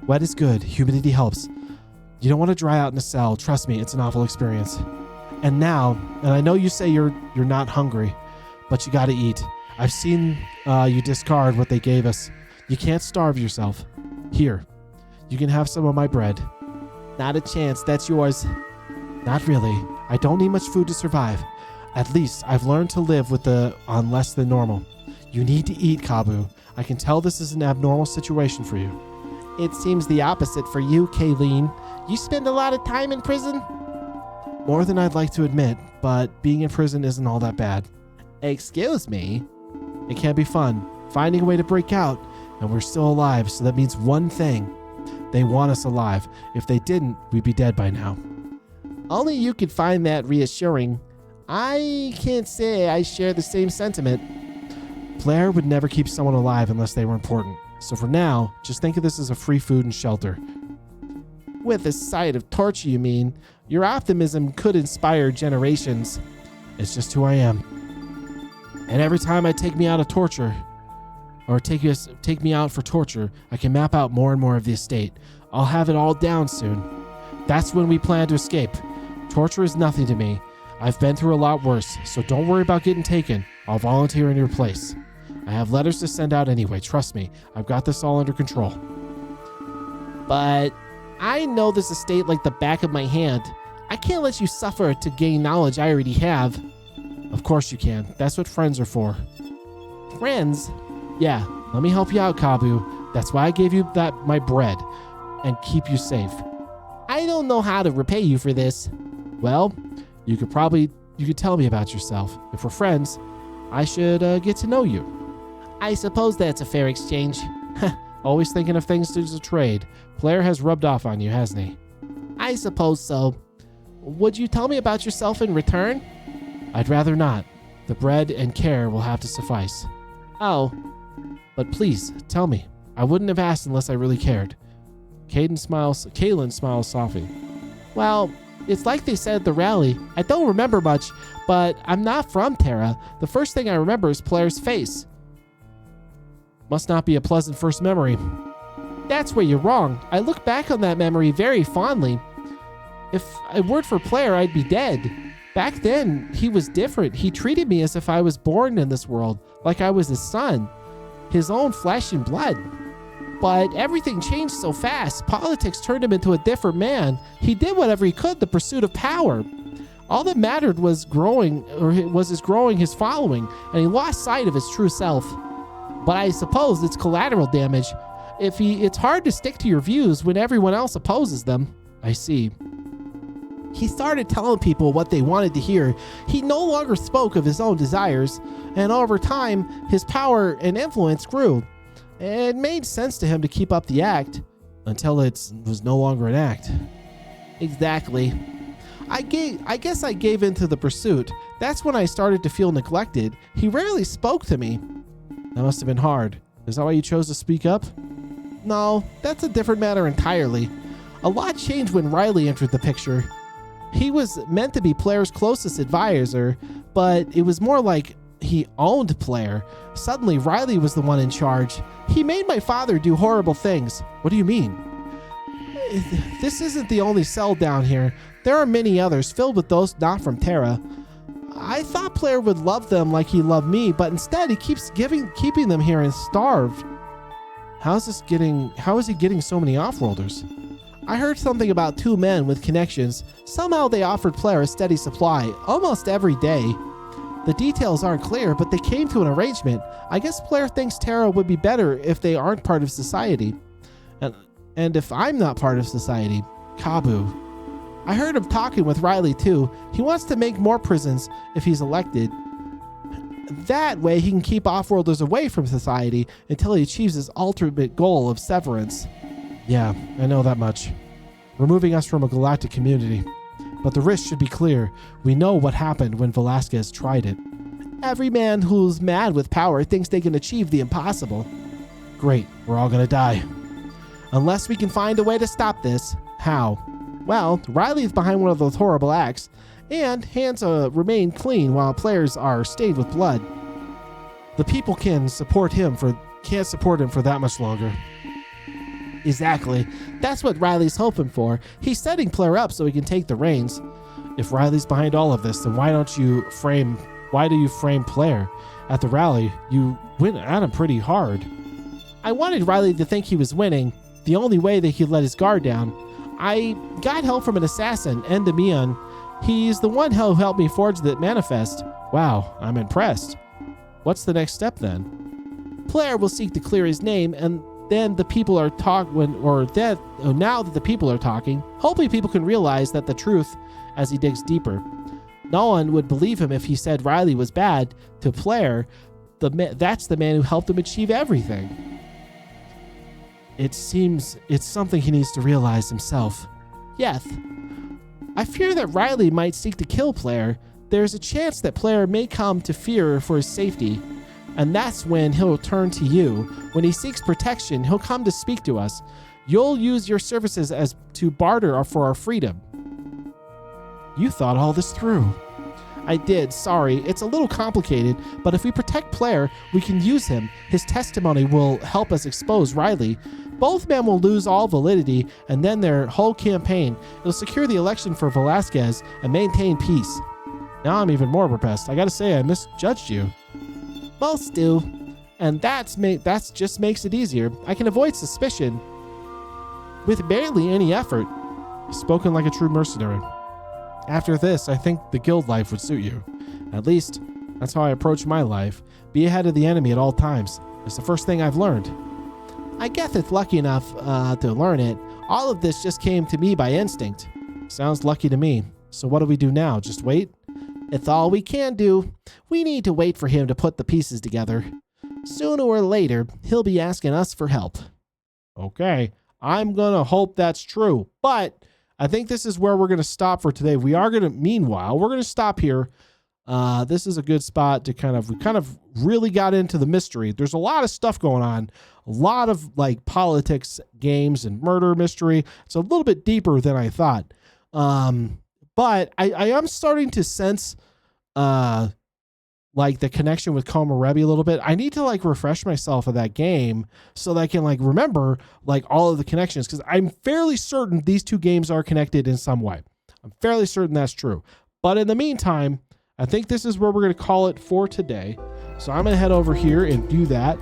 Wet is good. Humidity helps. You don't want to dry out in a cell. Trust me, it's an awful experience. And now, and I know you say you're not hungry, but you gotta eat. I've seen you discard what they gave us. You can't starve yourself. Here, you can have some of my bread. Not a chance, that's yours. Not really. I don't need much food to survive. At least I've learned to live on less than normal. You need to eat, Kabu. I can tell this is an abnormal situation for you. It seems the opposite for you, Kayleen. You spend a lot of time in prison? More than I'd like to admit, but being in prison isn't all that bad. Excuse me? It can be fun, finding a way to break out, and we're still alive, so that means one thing. They want us alive. If they didn't, we'd be dead by now. Only you could find that reassuring. I can't say I share the same sentiment. Blair would never keep someone alive unless they were important. So for now, just think of this as a free food and shelter. With a side of torture, you mean? Your optimism could inspire generations. It's just who I am. And every time I take me out of torture, or take me out for torture, I can map out more and more of the estate. I'll have it all down soon. That's when we plan to escape. Torture is nothing to me. I've been through a lot worse, so don't worry about getting taken. I'll volunteer in your place. I have letters to send out anyway, trust me. I've got this all under control. But I know this estate like the back of my hand. I can't let you suffer to gain knowledge I already have. Of course you can. That's what friends are for. Friends? Yeah, let me help you out, Kabu. That's why I gave you my bread and keep you safe. I don't know how to repay you for this. Well, you could tell me about yourself. If we're friends, I should get to know you. I suppose that's a fair exchange. Always thinking of things as a trade. Blair has rubbed off on you, hasn't he? I suppose so. Would you tell me about yourself in return? I'd rather not. The bread and care will have to suffice. Oh. But please, tell me. I wouldn't have asked unless I really cared. Caitlin smiles softly. Well, it's like they said at the rally. I don't remember much, but I'm not from Terra. The first thing I remember is Blair's face. Must not be a pleasant first memory. That's where you're wrong. I look back on that memory very fondly. If it weren't for Blair, I'd be dead. Back then, he was different. He treated me as if I was born in this world, like I was his son, his own flesh and blood. But everything changed so fast. Politics turned him into a different man. He did whatever he could in the pursuit of power. All that mattered was growing his following, and he lost sight of his true self. But I suppose it's collateral damage. It's hard to stick to your views when everyone else opposes them. I see. He started telling people what they wanted to hear. He no longer spoke of his own desires, and over time, his power and influence grew. It made sense to him to keep up the act until it was no longer an act. Exactly. I guess I gave in to the pursuit. That's when I started to feel neglected. He rarely spoke to me. That must have been hard. Is that why you chose to speak up? No, that's a different matter entirely. A lot changed when Riley entered the picture. He was meant to be Blair's closest advisor, but it was more like he owned Blair. Suddenly, Riley was the one in charge. He made my father do horrible things. What do you mean? This isn't the only cell down here. There are many others filled with those not from Terra. I thought Blair would love them like he loved me, but instead he keeps keeping them here and starved. How is he getting so many off-worlders? I heard something about 2 men with connections. Somehow they offered Blair a steady supply, almost every day. The details aren't clear, but they came to an arrangement. I guess Blair thinks Terra would be better if they aren't part of society. And if I'm not part of society, Kabu. I heard him talking with Riley too. He wants to make more prisons if he's elected. That way he can keep off-worlders away from society until he achieves his ultimate goal of severance. Yeah, I know that much. Removing us from a galactic community. But the risk should be clear. We know what happened when Velasquez tried it. Every man who's mad with power thinks they can achieve the impossible. Great, we're all gonna die. Unless we can find a way to stop this. How? Well, Riley's behind one of those horrible acts, and hands remain clean while players are stained with blood. The people can't support him for that much longer. Exactly. That's what Riley's hoping for. He's setting Blair up so he can take the reins. If Riley's behind all of this, then why do you frame Blair? At the rally, you went at him pretty hard. I wanted Riley to think he was winning, the only way that he'd let his guard down. I got help from an assassin, Endymion. He's the one who helped me forge that manifest. Wow, I'm impressed. What's the next step then? Blair will seek to clear his name, and then the people are now that the people are talking, hopefully people can realize that the truth as he digs deeper. No one would believe him if he said Riley was bad to player. That's the man who helped him achieve everything. It seems it's something he needs to realize himself. Yeth, I fear that Riley might seek to kill Player. There's a chance that Player may come to fear for his safety, and that's when he'll turn to you. When he seeks protection, he'll come to speak to us. You'll use your services as to barter for our freedom. You thought all this through. I did, sorry. It's a little complicated, but if we protect Player, we can use him. His testimony will help us expose Riley. Both men will lose all validity, and then their whole campaign. It'll secure the election for Velasquez and maintain peace. Now I'm even more perplexed. I gotta say, I misjudged you. Most do. And that's just makes it easier. I can avoid suspicion with barely any effort. Spoken like a true mercenary. After this, I think the guild life would suit you. At least, that's how I approach my life. Be ahead of the enemy at all times. It's the first thing I've learned. I guess it's lucky enough to learn it. All of this just came to me by instinct. Sounds lucky to me. So what do we do now? Just wait? It's all we can do. We need to wait for him to put the pieces together. Sooner or later, he'll be asking us for help. Okay, I'm gonna hope that's true. But I think this is where we're gonna stop for today. Meanwhile, we're gonna stop here. This is a good spot to we kind of really got into the mystery. There's a lot of stuff going on, a lot of like politics, games, and murder mystery. It's a little bit deeper than I thought. But I am starting to sense like the connection with Komarebi a little bit. I need to like refresh myself of that game so that I can like remember like all of the connections, because I'm fairly certain these two games are connected in some way. I'm fairly certain that's true. But in the meantime, I think this is where we're going to call it for today. So I'm going to head over here and do that.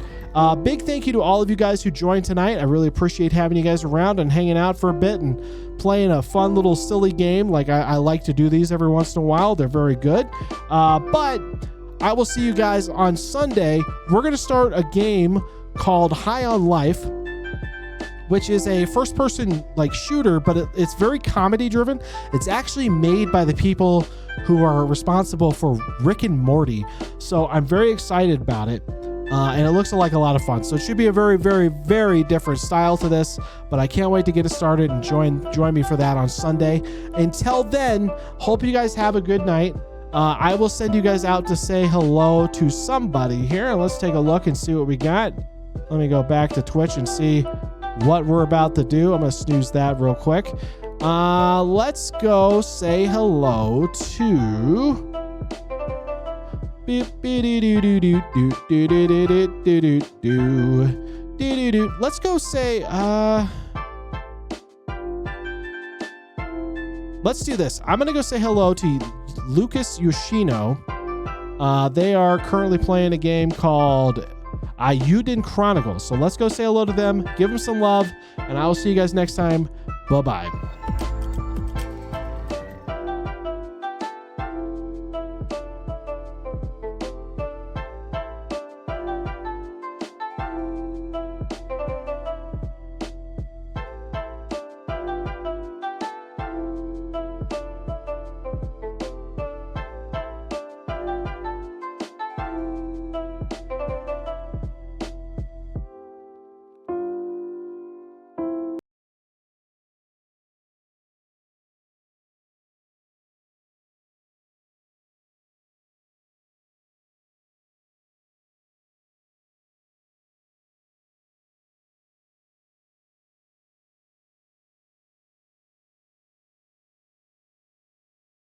Big thank you to all of you guys who joined tonight. I really appreciate having you guys around and hanging out for a bit and playing a fun little silly game. Like I like to do these every once in a while. They're very good. But I will see you guys on Sunday. We're going to start a game called High on Life, which is a first-person like shooter, but it's very comedy-driven. It's actually made by the people who are responsible for Rick and Morty, so I'm very excited about it, and it looks like a lot of fun. So it should be a very, very, very different style to this, but I can't wait to get it started and join me for that on Sunday. Until then, hope you guys have a good night. I will send you guys out to say hello to somebody here. Let's take a look and see what we got. Let me go back to Twitch and see what we're about to do. I'm going to snooze that real quick. Let's go say hello to... Let's go say... Let's do this. I'm going to go say hello to Lucas Yoshino. They are currently playing a game called Ayuden Chronicles. So let's go say hello to them, give them some love, and I will see you guys next time. Bye-bye.